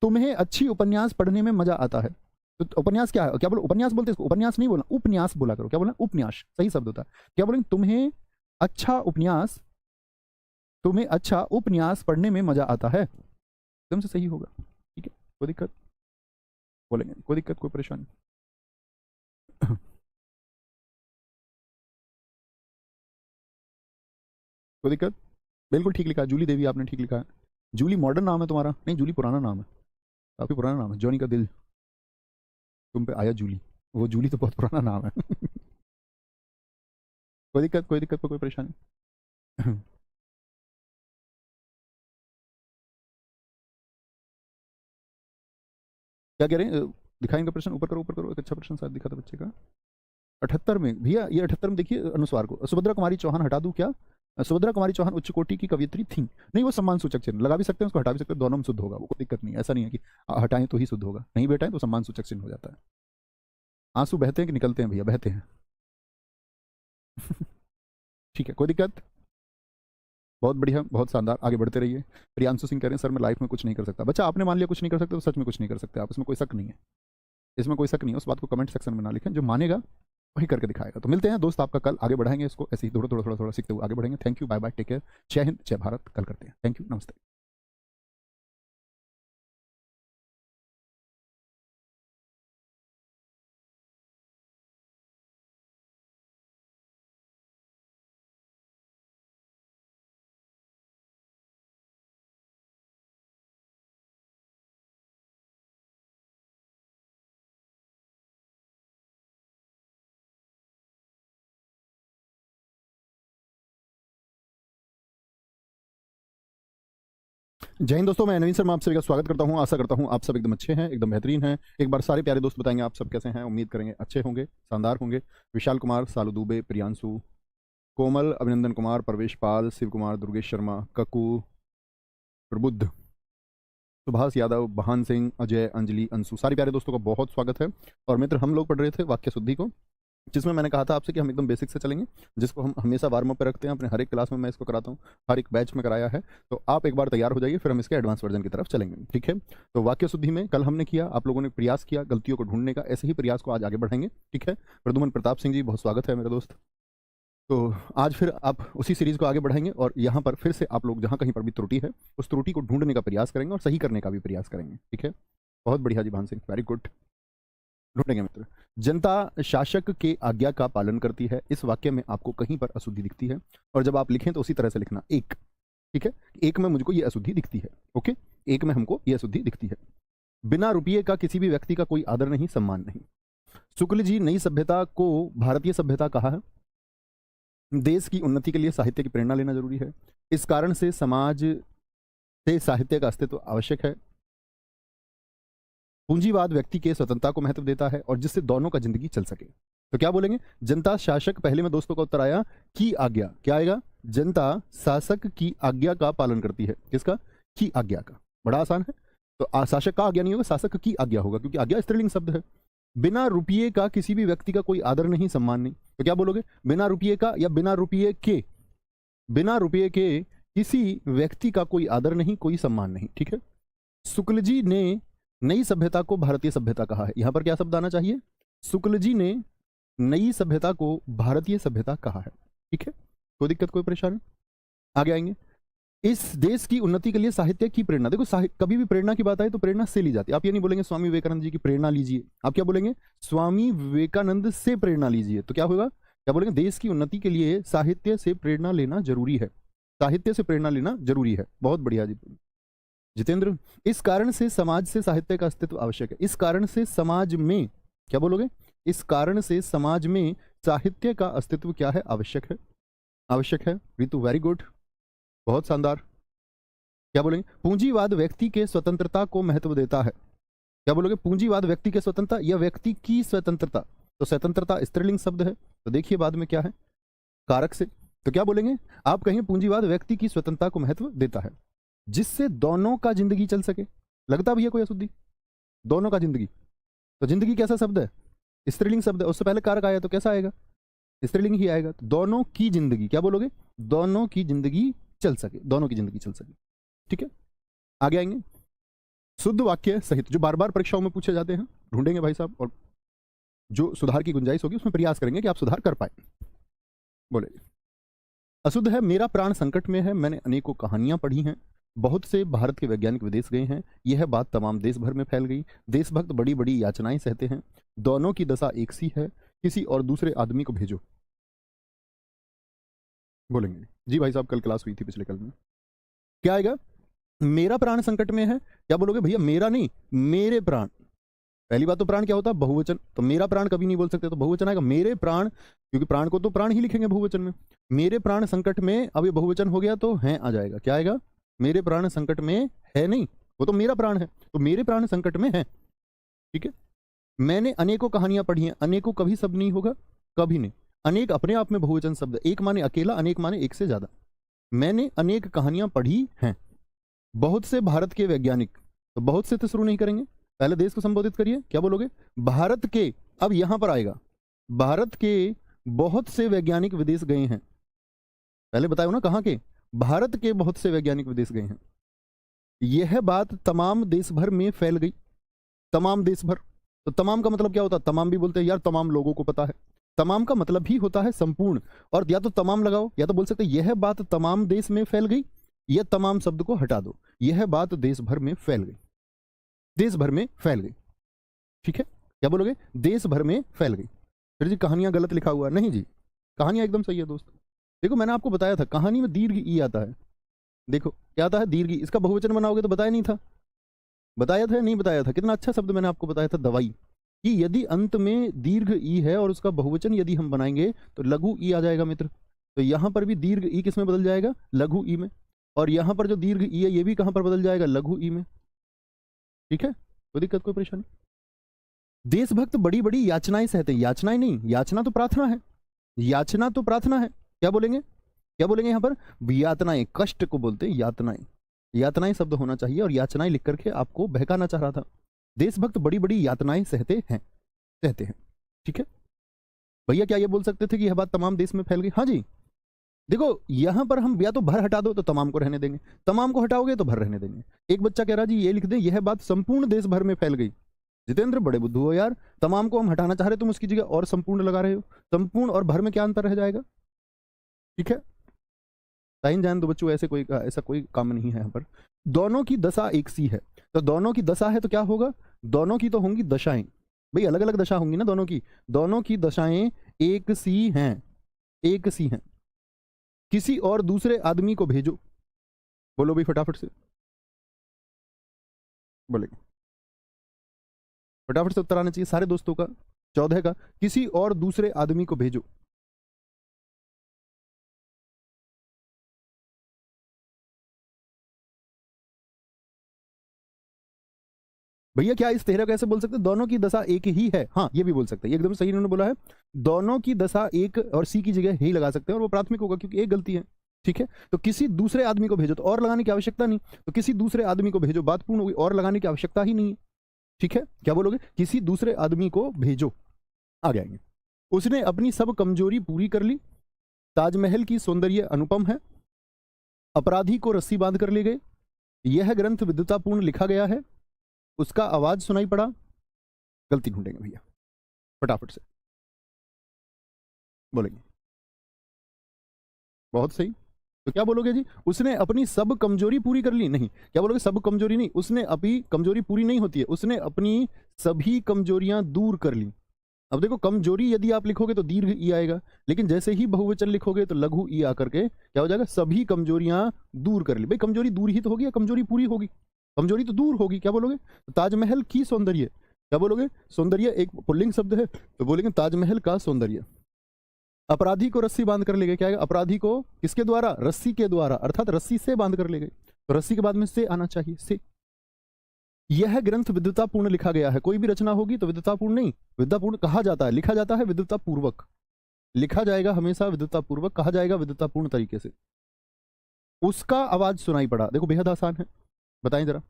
तुम्हें अच्छी उपन्यास पढ़ने में मजा आता है, तो उपन्यास क्या है? क्या बोलो? उपन्यास बोलते हैं इसको, उपन्यास नहीं बोलना, उपन्यास बोला करो। क्या बोलना? उपन्यास सही शब्द होता है। क्या बोलेंगे? तुम्हें अच्छा उपन्यास, तुम्हें अच्छा उपन्यास पढ़ने में मजा आता है, एकदम से सही होगा। ठीक है, कोई दिक्कत? बोलेंगे कोई दिक्कत, कोई परेशानी? कोई दिक्कत? बिल्कुल ठीक लिखा है, जूली देवी आपने ठीक लिखा है। जूली मॉडर्न नाम है तुम्हारा? नहीं, जूली पुराना नाम है, काफी पुराना नाम है। जॉनी का दिल तुम पे आया जूली, वो जूली तो बहुत पुराना नाम है। कोई दिक्कत, कोई दिक्कत, कोई परेशानी? क्या कह रहे हैं? दिखाएंगे प्रश्न, ऊपर करो ऊपर करो, एक अच्छा प्रश्न शायद दिखा था बच्चे का। 78 में भैया, ये 78 में देखिए अनुस्वार को, सुभद्रा कुमारी चौहान हटा दूं क्या? सुभद्रा कुमारी चौहान उच्च कोटि की कवियत्री थी। नहीं, वो सम्मान सूचक चिन्ह लगा भी सकते हैं, उसको हटा भी सकते हैं, दोनों में शुद्ध होगा, वो कोई दिक्कत नहीं है। ऐसा नहीं है कि हटाएं तो ही शुद्ध होगा, नहीं भी हटाएं तो सम्मान सूचक चिन्ह हो जाता है। आंसू बहते हैं कि निकलते हैं भैया? बहते हैं। ठीक है, कोई दिक्कत? बहुत बढ़िया, बहुत शानदार, आगे बढ़ते रहिए। प्रियांशु सिंह कह रहे हैं सर मैं लाइफ में कुछ नहीं कर सकता। बच्चा आपने मान लिया कुछ नहीं कर सकते, तो सच में कुछ नहीं कर सकते आप, इसमें कोई शक नहीं है, इसमें कोई शक नहीं है। उस बात को कमेंट सेक्शन में ना लिखें, जो मानेगा वही करके दिखाएगा। तो मिलते हैं दोस्त आपका कल, आगे बढ़ाएंगे इसको ऐसे ही थोड़ा थोड़ा थोड़ा थोड़ा सीखते हुए आगे बढ़ेंगे। Thank you, bye bye, take care, Jai Hind जय भारत। कल करते हैं, थैंक यू, नमस्ते। जय हिंद दोस्तों, मैं नवीन शर्मा आप सभी का स्वागत करता हूं। आशा करता हूं आप सब एकदम अच्छे हैं, एकदम बेहतरीन हैं। एक बार सारे प्यारे दोस्त बताएंगे आप सब कैसे हैं। उम्मीद करेंगे अच्छे होंगे, शानदार होंगे। विशाल कुमार, सालू दुबे, प्रियांशु, कोमल, अभिनंदन कुमार, परवेश पाल, शिव कुमार, दुर्गेश शर्मा, ककू, प्रबुद्ध, सुभाष यादव, बहान सिंह, अजय, अंजलि, अंशु, सारे प्यारे दोस्तों का बहुत स्वागत है। और मित्र, हम लोग पढ़ रहे थे वाक्य शुद्धि को, जिसमें मैंने कहा था आपसे कि हम एकदम बेसिक से चलेंगे, जिसको हम हमेशा वार्म अप पे रखते हैं। अपने हर एक क्लास में मैं इसको कराता हूँ, हर एक बैच में कराया है। तो आप एक बार तैयार हो जाइए, फिर हम इसके एडवांस वर्जन की तरफ चलेंगे, ठीक है? तो वाक्य शुद्धि में कल हमने किया, आप लोगों ने प्रयास किया गलतियों को ढूंढने का, ऐसे ही प्रयास को आज आगे बढ़ाएंगे, ठीक है? प्रदुमन प्रताप सिंह जी, बहुत स्वागत है मेरे दोस्त। तो आज फिर आप उसी सीरीज को आगे बढ़ाएंगे, और यहाँ पर फिर से आप लोग जहाँ कहीं पर भी त्रुटि है, उस त्रुटि को ढूंढने का प्रयास करेंगे और सही करने का भी प्रयास करेंगे, ठीक है? बहुत बढ़िया जी भान सिंह, वेरी गुड। ढूंढेंगे मित्र। जनता शासक के आज्ञा का पालन करती है, इस वाक्य में आपको कहीं पर अशुद्धि दिखती है, और जब आप लिखें तो उसी तरह से लिखना, एक, ठीक है? एक में मुझको ये अशुद्धि दिखती है, ओके? एक में हमको ये अशुद्धि दिखती है। बिना रुपये का किसी भी व्यक्ति का कोई आदर नहीं, सम्मान नहीं। शुक्ल जी नई सभ्यता को भारतीय सभ्यता कहा है। देश की उन्नति के लिए साहित्य की प्रेरणा लेना जरूरी है, इस कारण से समाज से साहित्य का अस्तित्व आवश्यक है। पूंजीवाद व्यक्ति के स्वतंत्रता को महत्व देता है और जिससे दोनों का जिंदगी चल सके। तो क्या बोलेंगे? जनता शासक, पहले में दोस्तों का उत्तर आया की आज्ञा, क्या आएगा? जनता शासक की आज्ञा का पालन करती है, किसका? की आज्ञा का। बड़ा आसान है। तो शासक का आज्ञा नहीं होगा, शासक की आज्ञा होगा, क्योंकि आज्ञा स्त्रीलिंग शब्द है। बिना रुपये का किसी भी व्यक्ति का कोई आदर नहीं, सम्मान नहीं। तो क्या बोलोगे? बिना रुपये का या बिना रुपये के? बिना रुपये के किसी व्यक्ति का कोई आदर नहीं, कोई सम्मान नहीं, ठीक है? शुक्ल जी ने नई सभ्यता को भारतीय सभ्यता कहा है। यहां पर क्या शब्द आना चाहिए? शुक्ल जी ने नई सभ्यता को भारतीय सभ्यता कहा है, ठीक है? कोई दिक्कत, कोई परेशानी? आगे आएंगे। इस देश की उन्नति के लिए साहित्य की प्रेरणा, देखो कभी भी प्रेरणा की बात आए तो प्रेरणा से ली जाती है। आप ये नहीं बोलेंगे स्वामी विवेकानंद जी की प्रेरणा लीजिए, आप क्या बोलेंगे? स्वामी विवेकानंद से प्रेरणा लीजिए। तो क्या होगा? क्या बोलेंगे? देश की उन्नति के लिए साहित्य से प्रेरणा लेना जरूरी है, साहित्य से प्रेरणा लेना जरूरी है। बहुत बढ़िया जी जितेंद्र। इस कारण से समाज से साहित्य का अस्तित्व आवश्यक है, इस कारण से समाज में, क्या बोलोगे? इस कारण से समाज में साहित्य का अस्तित्व क्या है? आवश्यक है, आवश्यक है। रितु, वेरी गुड, बहुत शानदार। क्या बोलेंगे? पूंजीवाद व्यक्ति के स्वतंत्रता को महत्व देता है। क्या बोलोगे? पूंजीवाद व्यक्ति के स्वतंत्रता या व्यक्ति की स्वतंत्रता? तो स्वतंत्रता स्त्रीलिंग शब्द है, तो देखिए बाद में क्या है, कारक से। तो क्या बोलेंगे? आप कहेंगे पूंजीवाद व्यक्ति की स्वतंत्रता को महत्व देता है, जिससे दोनों का जिंदगी चल सके। लगता भैया कोई अशुद्धि? दोनों का जिंदगी, तो जिंदगी कैसा शब्द है? स्त्रीलिंग शब्द है, उससे पहले कारक आया तो कैसा आएगा? स्त्रीलिंग ही आएगा। तो दोनों की जिंदगी, क्या बोलोगे? दोनों की जिंदगी चल सके, दोनों की जिंदगी चल सके, ठीक है? आगे आएंगे। शुद्ध वाक्य सहित, जो बार बार परीक्षाओं में पूछे जाते हैं, ढूंढेंगे भाई साहब, और जो सुधार की गुंजाइश होगी उसमें प्रयास करेंगे कि आप सुधार कर पाए। बोले, अशुद्ध है, मेरा प्राण संकट में है, मैंने अनेकों कहानियां पढ़ी हैं, बहुत से भारत के वैज्ञानिक विदेश गए हैं, यह बात तमाम देश भर में फैल गई, देशभक्त बड़ी बड़ी याचनाएं सहते हैं, दोनों की दशा एक सी है, किसी और दूसरे आदमी को भेजो। बोलेंगे जी भाई साहब, कल क्लास हुई थी पिछले कल में। क्या आएगा? मेरा प्राण संकट में है। क्या बोलोगे भैया? मेरा नहीं, मेरे प्राण। पहली बात तो प्राण क्या होता है? बहुवचन। तो मेरा प्राण कभी नहीं बोल सकते, तो बहुवचन आएगा मेरे प्राण, क्योंकि प्राण को तो प्राण ही लिखेंगे बहुवचन में। मेरे प्राण संकट में, अब ये बहुवचन हो गया तो हैं आ जाएगा। क्या आएगा? मेरे प्राण संकट में है नहीं, वो तो मेरा प्राण है, तो मेरे प्राण संकट में है। ठीक है। मैंने अनेकों कहानियां पढ़ी हैं। अनेकों कभी शब्द नहीं होगा, कभी नहीं। अनेक अपने आप में बहुवचन शब्द है। एक माने अकेला, अनेक माने एक से ज्यादा। मैंने अनेक कहानियां पढ़ी हैं। बहुत से भारत के वैज्ञानिक, तो बहुत से तो शुरू नहीं करेंगे, पहले देश को संबोधित करिए। क्या बोलोगे? भारत के, अब यहां पर आएगा भारत के बहुत से वैज्ञानिक विदेश गए हैं। पहले बताओ ना कहां के? भारत के बहुत से वैज्ञानिक विदेश गए हैं। यह बात तमाम देश भर में फैल गई। तमाम देश भर, तो तमाम का मतलब क्या होता है? तमाम भी बोलते हैं यार, तमाम लोगों को पता है। तमाम का मतलब ही होता है संपूर्ण, और या तो तमाम लगाओ या तो बोल सकते यह बात तमाम देश में फैल गई। यह तमाम शब्द को हटा दो, यह बात देश भर में फैल गई। देश भर में फैल गई। ठीक है। क्या बोलोगे? देश भर में फैल गई। फिर जी कहानियां गलत लिखा हुआ है। नहीं जी, कहानियां एकदम सही है दोस्त। देखो मैंने आपको बताया था कहानी में दीर्घ ई आता है। देखो क्या आता है? दीर्घ ई। इसका बहुवचन बनाओगे तो बताया नहीं था? बताया था या नहीं बताया था? कितना अच्छा शब्द मैंने आपको बताया था, दवाई, कि यदि अंत में दीर्घ ई है और उसका बहुवचन यदि हम बनाएंगे तो लघु ई आ जाएगा मित्र। तो यहां पर भी दीर्घ ई किस में बदल जाएगा? लघु ई में। और यहां पर जो दीर्घ ई है ये भी कहां पर बदल जाएगा? लघु ई में। ठीक है, कोई दिक्कत कोई परेशानी? देशभक्त बड़ी बड़ी याचनाएं सहते हैं। याचनाएं नहीं, याचना तो प्रार्थना है। याचना तो प्रार्थना है। क्या बोलेंगे? क्या बोलेंगे यहां पर? यातनाएं, कष्ट को बोलते हैं यातनाएं। यातनाएं शब्द होना चाहिए, और याचनाएं लिख करके आपको बहकाना चाह रहा था। देशभक्त बड़ी बड़ी यातनाएं सहते हैं, सहते हैं। ठीक है भैया, क्या ये बोल सकते थे कि यह बात तमाम देश में फैल गई? हाँ जी। देखो यहां पर हम या तो भर हटा दो तो तमाम को रहने देंगे, तमाम को हटाओगे तो भर रहने देंगे। एक बच्चा कह रहा जी ये लिख दे, यह बात संपूर्ण देश भर में फैल गई। जितेंद्र बड़े बुद्धू हो यार, तमाम को हम हटाना चाह रहे, तुम उसकी जगह और संपूर्ण लगा रहे हो। संपूर्ण और भर में क्या अंतर रह जाएगा? ठीक है, साइन जान दो बच्चों, ऐसा कोई काम नहीं है यहाँ पर। दोनों की दशा एक सी है, तो दोनों की दशा है तो क्या होगा? दोनों की तो होंगी दशाएं। भाई अलग अलग दशा होंगी ना दोनों की। दोनों की दशाएं एक सी हैं, एक सी हैं। किसी और दूसरे आदमी को भेजो। बोलो भाई फटाफट से, बोलेंगे फटाफट से उत्तर आना चाहिए सारे दोस्तों का। 14 का, किसी और दूसरे आदमी को भेजो। भैया क्या इस 13 कैसे बोल सकते हैं? दोनों की दशा एक ही है। हाँ ये भी बोल सकते हैं, एकदम सही इन्होंने बोला है। दोनों की दशा एक, और सी की जगह ही लगा सकते हैं, और वो प्राथमिक होगा क्योंकि एक गलती है। ठीक है, तो किसी दूसरे आदमी को भेजो, तो और लगाने की आवश्यकता नहीं, तो किसी दूसरे आदमी को भेजो, बात पूर्ण होगी, और लगाने की आवश्यकता ही नहीं है। ठीक है, क्या बोलोगे? किसी दूसरे आदमी को भेजो। आ जाएंगे। उसने अपनी सब कमजोरी पूरी कर ली। ताजमहल की सौंदर्य अनुपम है। अपराधी को रस्सी बांध कर ले गए। यह ग्रंथ विद्वतापूर्ण लिखा गया है। उसका आवाज सुनाई पड़ा। गलती ढूंढेंगे भैया फटाफट से, बोलेंगे बहुत सही। तो क्या बोलोगे जी? उसने अपनी सब कमजोरी पूरी कर ली? नहीं। क्या बोलोगे? सब कमजोरी नहीं, उसने अपनी कमजोरी पूरी नहीं होती है, उसने अपनी सभी कमजोरियां दूर कर ली। अब देखो कमजोरी यदि आप लिखोगे तो दीर्घ ई आएगा, लेकिन जैसे ही बहुवचन लिखोगे तो लघु ई आकर के क्या हो जाएगा? सभी कमजोरियां दूर कर ली। भाई कमजोरी दूर ही तो होगी या कमजोरी पूरी होगी? कमजोरी तो दूर होगी। क्या बोलोगे? ताजमहल की सौंदर्य। क्या बोलोगे? सौंदर्य एक पुल्लिंग शब्द है, तो बोलेंगे ताजमहल का सौंदर्य। अपराधी को रस्सी बांध कर ले गए। क्या है? अपराधी को किसके द्वारा? रस्सी के द्वारा, अर्थात रस्सी से बांध कर ले गए, तो रस्सी के बाद में से आना चाहिए, से। यह ग्रंथ विद्वतापूर्ण लिखा गया है। कोई भी रचना होगी तो विद्वतापूर्ण नहीं, विद्वतापूर्ण कहा जाता है, लिखा जाता है विद्वतापूर्वक, लिखा जाएगा हमेशा विद्वतापूर्वक, कहा जाएगा विद्वतापूर्ण तरीके से। उसका आवाज सुनाई पड़ा। देखो बेहद आसान है, बताएं जरा।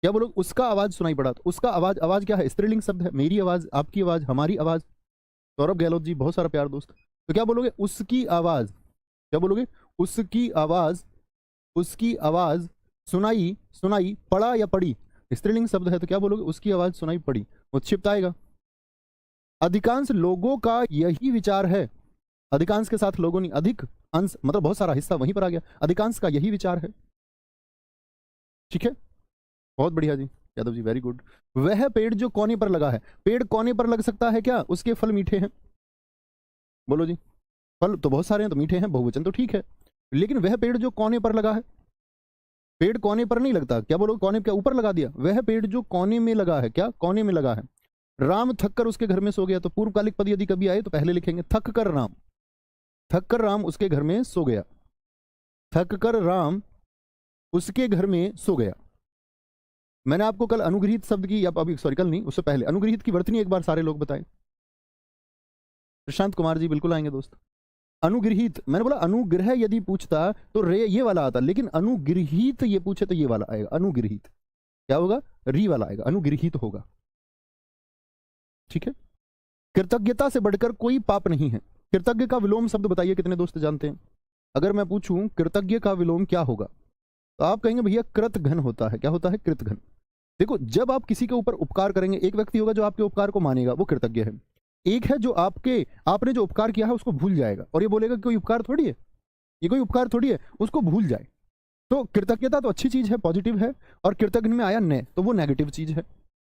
क्या बोलो? उसका आवाज सुनाई पड़ा, तो उसका आवाज, आवाज क्या है? स्त्रीलिंग शब्द है। मेरी आवाज, आपकी आवाज, हमारी आवाज। सौरभ गहलोत जी बहुत सारा प्यार दोस्त। तो क्या बोलोगे? उसकी आवाज। क्या बोलोगे? उसकी आवाज, उसकी आवाज सुनाई, सुनाई पड़ा या पड़ी? स्त्रीलिंग शब्द है, तो क्या बोलोगे? उसकी आवाज सुनाई पड़ी, उत्क्षिप्त आएगा। अधिकांश लोगों का यही विचार है। अधिकांश के साथ लोगों नहीं, अधिक अंश मतलब बहुत सारा हिस्सा वहीं पर आ गया। अधिकांश का यही विचार है। ठीक है, बहुत बढ़िया जी यादव जी, वेरी गुड। वह पेड़ जो कोने पर लगा है। पेड़ कोने पर लग सकता है क्या? उसके फल मीठे हैं। बोलो जी। फल तो बहुत सारे हैं, तो मीठे हैं, बहुवचन तो ठीक है, लेकिन वह पेड़ जो कोने पर लगा है, पेड़ कोने पर नहीं लगता, क्या बोलो, कोने क्या ऊपर लगा दिया, वह पेड़ जो कोने में लगा है, क्या कोने में लगा है। राम थक कर उसके घर में सो गया, तो पूर्वकालिक पद यदि कभी आए तो पहले लिखेंगे थक कर राम, थक कर राम उसके घर में सो गया, थक कर राम उसके घर में सो गया। मैंने आपको कल अनुग्रहित शब्द की, या अभी सॉरी कल नहीं, उससे पहले अनुग्रहित की वर्तनी एक बार सारे लोग बताएं। प्रशांत कुमार जी बिल्कुल आएंगे दोस्त। अनुग्रहित, मैंने बोला अनुग्रह यदि पूछता तो रे ये वाला आता, लेकिन अनुग्रहित ये पूछे तो ये वाला आएगा, अनुग्रहित क्या होगा, री वाला आएगा, अनुग्रहित होगा, ठीक है। कृतज्ञता से बढ़कर कोई पाप नहीं है। कृतज्ञ का विलोम शब्द बताइए, कितने दोस्त जानते हैं। अगर मैं पूछूं कृतज्ञ का विलोम क्या होगा, तो आप कहेंगे भैया कृतघ्न होता है। क्या होता है, कृतघ्न। देखो, जब आप किसी के ऊपर उपकार करेंगे, एक व्यक्ति होगा जो आपके उपकार को मानेगा, वो कृतज्ञ है। एक है जो आपने जो उपकार किया है उसको भूल जाएगा और ये बोलेगा कोई उपकार थोड़ी है, ये कोई उपकार थोड़ी है, उसको भूल जाए। तो कृतज्ञता तो अच्छी चीज है, पॉजिटिव है, और कृतज्ञ में आया न, तो वो नेगेटिव चीज है,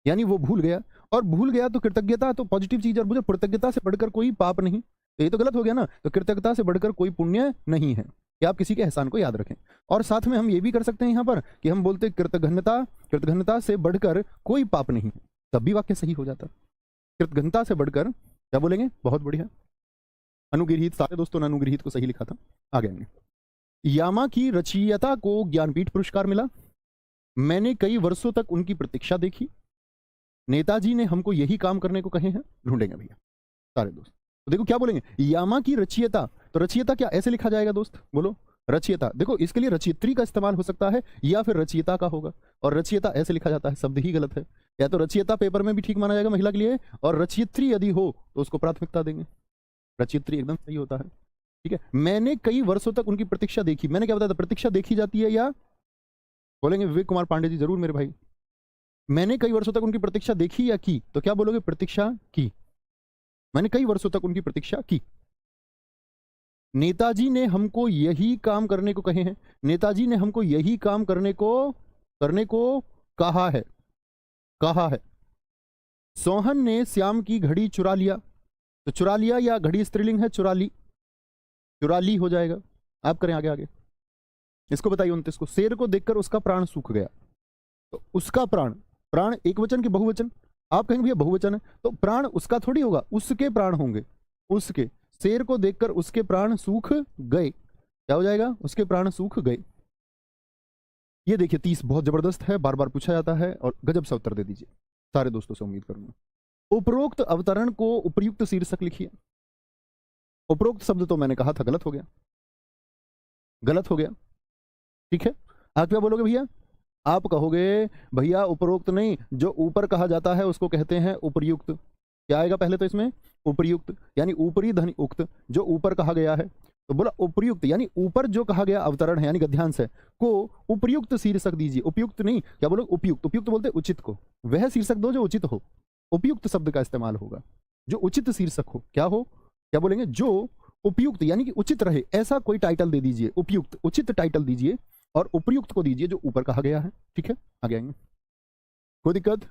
यानी वो भूल गया, और भूल गया तो कृतज्ञता तो पॉजिटिव चीज है, और मुझे कृतज्ञता से बढ़कर कोई पाप नहीं, तो ये तो गलत हो गया ना। तो कृतज्ञता से बढ़कर कोई पुण्य नहीं है, कि आप किसी के एहसान को याद रखें। और साथ में हम ये भी कर सकते हैं यहाँ पर कि हम बोलते कृतघ्नता से बढ़कर कोई पाप नहीं है, तब भी वाक्य सही हो जाता। कृतघ्नता से बढ़कर क्या बोलेंगे, बहुत बढ़िया। अनुगृहीत, सारे दोस्तों ने अनुगृहीत को सही लिखा था। आगे आएंगे। यामा की रचयिता को ज्ञानपीठ पुरस्कार मिला। मैंने कई वर्षों तक उनकी प्रतीक्षा देखी। नेताजी ने हमको यही काम करने को कहे हैं। ढूंढेंगे भैया सारे दोस्त। तो देखो क्या बोलेंगे, यामा की रचयिता, तो रचयिता क्या ऐसे लिखा जाएगा दोस्त, बोलो रचयिता। देखो इसके लिए रचयित्री का इस्तेमाल हो सकता है या फिर रचयिता का होगा, और रचयिता ऐसे लिखा जाता है, शब्द ही गलत है। या तो रचयिता पेपर में भी ठीक माना जाएगा महिला के लिए, और रचयित्री यदि हो तो उसको प्राथमिकता देंगे, रचयित्री एकदम सही होता है, ठीक है। मैंने कई वर्षों तक उनकी प्रतीक्षा देखी। मैंने क्या बताया था, प्रतीक्षा देखी जाती है, या बोलेंगे विवेक कुमार पांडे जी जरूर मेरे भाई। मैंने कई वर्षों तक उनकी प्रतीक्षा देखी या की, तो क्या बोलोगे, प्रतीक्षा की। मैंने कई वर्षों तक उनकी प्रतीक्षा की। नेताजी ने हमको यही काम करने को कहे हैं। नेताजी ने हमको यही काम करने को कहा है, कहा है। सोहन ने श्याम की घड़ी चुरा लिया, तो चुरा लिया या घड़ी स्त्रीलिंग है, चुरा ली, चुरा ली हो जाएगा। आप करें आगे आगे, इसको बताइए 29 को। शेर को देखकर उसका प्राण सूख गया, तो उसका प्राण, प्राण एक वचन की बहुवचन, आप कहेंगे भैया बहुवचन है, तो प्राण उसका थोड़ी होगा, उसके प्राण होंगे, उसके। शेर को देखकर उसके प्राण सूख गए, क्या हो जाएगा, उसके प्राण सूख गए। ये देखिए 30 बहुत जबरदस्त है, बार बार पूछा जाता है, और गजब सा उत्तर दे दीजिए सारे दोस्तों से, उम्मीद करूंगा। उपरोक्त अवतरण को उपयुक्त शीर्षक लिखिए। उपरोक्त शब्द तो मैंने कहा था गलत हो गया, गलत हो गया, ठीक है। आप क्या बोलोगे भैया, आप कहोगे भैया उपरोक्त नहीं, जो ऊपर कहा जाता है उसको कहते हैं उपयुक्त। क्या आएगा पहले तो इसमें, उपयुक्त, यानी ऊपरी धन उक्त, जो ऊपर कहा गया है। तो बोला उपयुक्त, यानी ऊपर जो कहा गया अवतरण है, यानी गद्यांश है, को उपयुक्त शीर्षक दीजिए। उपयुक्त नहीं, क्या बोलो, उपयुक्त। उपयुक्त बोलते उचित को, वह शीर्षक दो जो उचित हो। उपयुक्त शब्द का इस्तेमाल होगा, जो उचित शीर्षक हो। क्या हो, क्या बोलेंगे, जो उपयुक्त यानी कि उचित रहे, ऐसा कोई टाइटल दे दीजिए। उपयुक्त, उचित टाइटल दीजिए, और उपयुक्त को दीजिए जो ऊपर कहा गया है, ठीक है। आगे आएंगे, कोई दिक्कत।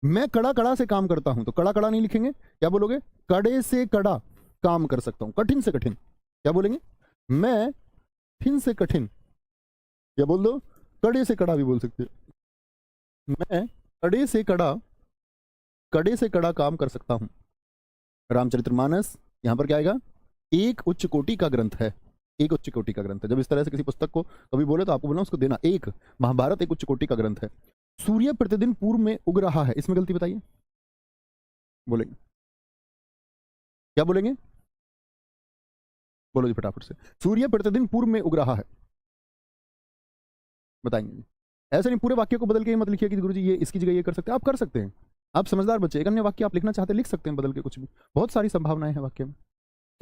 मैं कड़ा कड़ा से काम करता हूं, तो कड़ा कड़ा नहीं लिखेंगे, क्या बोलोगे, कड़े से कड़ा काम कर सकता हूं। कठिन से कठिन, क्या बोलेंगे, मैं कठिन से कठिन, क्या बोल दो, कड़े से कड़ा भी बोल सकते हैं। मैं कड़े से कड़ा काम कर सकता हूं। रामचरितमानस यहां पर क्या आएगा, एक उच्च कोटि का ग्रंथ है, एक उच्च कोटि का ग्रंथ है। जब इस तरह से किसी पुस्तक को कभी बोले तो आपको बोलना उसको देना एक। महाभारत एक उच्च कोटि का ग्रंथ है। सूर्य प्रतिदिन पूर्व में उग रहा है, इसमें गलती बताइए, बोलेंगे, क्या बोलेंगे, बोलो जी फटाफट से। सूर्य प्रतिदिन पूर्व में उग रहा है, बताएंगे। ऐसे नहीं पूरे वाक्य को बदल के मत लिखिए कि गुरुजी ये इसकी जगह ये कर सकते हैं। आप कर सकते हैं, आप समझदार बच्चे, एक अन्य वाक्य आप लिखना चाहते हैं लिख सकते हैं बदल के, कुछ भी, बहुत सारी संभावनाएं हैं वाक्य में।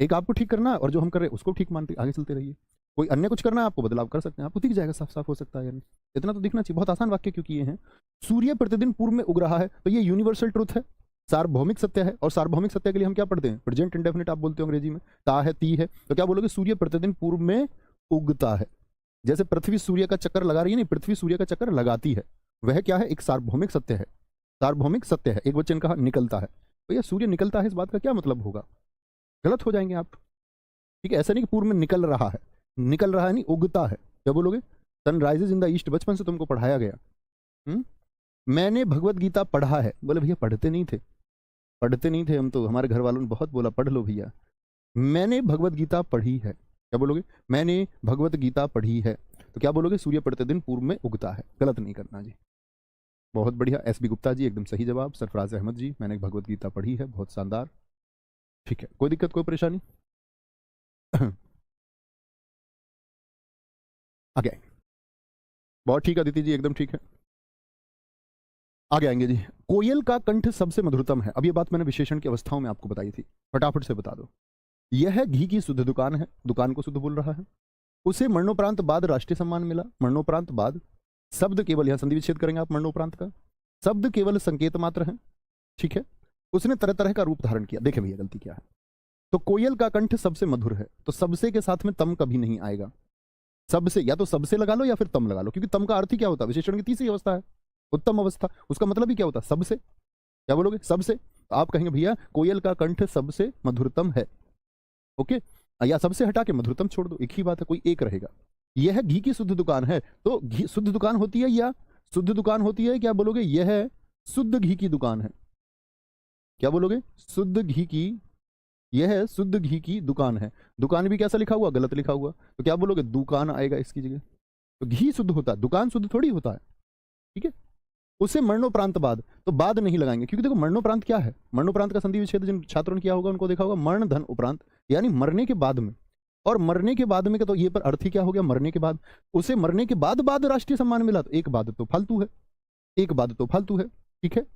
एक आपको ठीक करना है, और जो हम कर रहे हैं उसको ठीक मानते आगे चलते रहिए। कोई अन्य कुछ करना है आपको, बदलाव कर सकते हैं, आपको दिख जाएगा, साफ साफ हो सकता है, यानी इतना तो दिखना चाहिए। बहुत आसान वाक्य क्योंकि ये हैं। सूर्य प्रतिदिन पूर्व में उग रहा है, तो ये यूनिवर्सल ट्रुथ है, सार्वभौमिक सत्य है। और सार्वभौमिक सत्य के लिए हम क्या पढ़ते हैं, प्रेजेंट इंडेफिनिट आप बोलते हो अंग्रेजी में, ता है, ती है, तो क्या बोलोगे, सूर्य प्रतिदिन पूर्व में उगता है। जैसे पृथ्वी सूर्य का चक्कर लगा रही है, नहीं, पृथ्वी सूर्य का चक्कर लगाती है, वह क्या है, एक सार्वभौमिक सत्य है, सार्वभौमिक सत्य है। एक वचन कहा निकलता है, तो यह सूर्य निकलता है, इस बात का क्या मतलब होगा, गलत हो जाएंगे आप। ठीक है, ऐसा नहीं कि पूर्व में निकल रहा है, निकल रहा है नहीं, उगता है। क्या बोलोगे? Sun rises in the east, बचपन से तुमको पढ़ाया गया। मैंने भगवत गीता पढ़ा है। बोले भैया पढ़ते नहीं थे, पढ़ते नहीं थे हम तो, हमारे घर वालों ने बहुत बोला पढ़ लो भैया। मैंने भगवत गीता पढ़ी है। क्या बोलोगे? मैंने भगवत गीता पढ़ी है। तो क्या बोलोगे? सूर्य प्रतिदिन पूर्व में उगता है। गलत नहीं करना जी। बहुत बढ़िया, एस बी गुप्ता जी एकदम सही जवाब। सरफराज अहमद जी, मैंने भगवत गीता पढ़ी है, बहुत शानदार। ठीक है, कोई दिक्कत कोई परेशानी? आगे आएंगे। बहुत ठीक अदिति जी, एकदम ठीक है। आगे आएंगे जी। कोयल का कंठ सबसे मधुरतम है। अब ये बात मैंने विशेषण की अवस्थाओं में आपको बताई थी, फटाफट से बता दो। यह घी की शुद्ध दुकान है, दुकान को शुद्ध बोल रहा है। उसे मरणोपरांत बाद राष्ट्रीय सम्मान मिला। मरणोपरांत बाद, शब्द केवल, यहां संधि विच्छेद करेंगे आप मरणोपरांत का, शब्द केवल संकेत मात्र है। ठीक है, उसने तरह तरह का रूप धारण किया। देखें भैया गलती क्या है। तो कोयल का कंठ सबसे मधुर है, तो सबसे के साथ में तम कभी नहीं आएगा। सबसे, या तो सबसे लगा लो या फिर तम लगा लो, क्योंकि तम का अर्थ ही क्या होता है? विशेषण की तीसरी अवस्था है, उत्तम अवस्था। उसका मतलब ही क्या होता है? सबसे। क्या बोलोगे? सबसे। तो आप कहेंगे भैया कोयल का कंठ सबसे मधुरतम है। ओके, या सबसे हटा के मधुरतम छोड़ दो, एक ही बात है, कोई एक रहेगा। यह घी की शुद्ध दुकान है, तो घी शुद्ध दुकान होती है या शुद्ध दुकान होती है? क्या बोलोगे? यह शुद्ध घी की दुकान है। क्या बोलोगे? शुद्ध घी की, यह शुद्ध घी की दुकान है। दुकान भी कैसा लिखा हुआ? गलत लिखा हुआ, तो क्या बोलोगे? दुकान आएगा इसकी जगह। तो घी शुद्ध होता है, दुकान शुद्ध थोड़ी होता है। ठीक है, उसे मरणोपरांत बाद, तो बाद नहीं लगाएंगे, क्योंकि देखो मरणोपरांत क्या है? मरणोपरांत का संधि विच्छेद जिन छात्रों ने किया होगा उनको देखा होगा, मरण धन उपरांत, यानी मरने के बाद में। और मरने के बाद में का तो ये पर अर्थ ही क्या हो गया? मरने के बाद। उसे मरने के बाद राष्ट्रीय सम्मान मिला, तो एक बाद तो फालतू है, एक बाद तो फालतू है। ठीक है,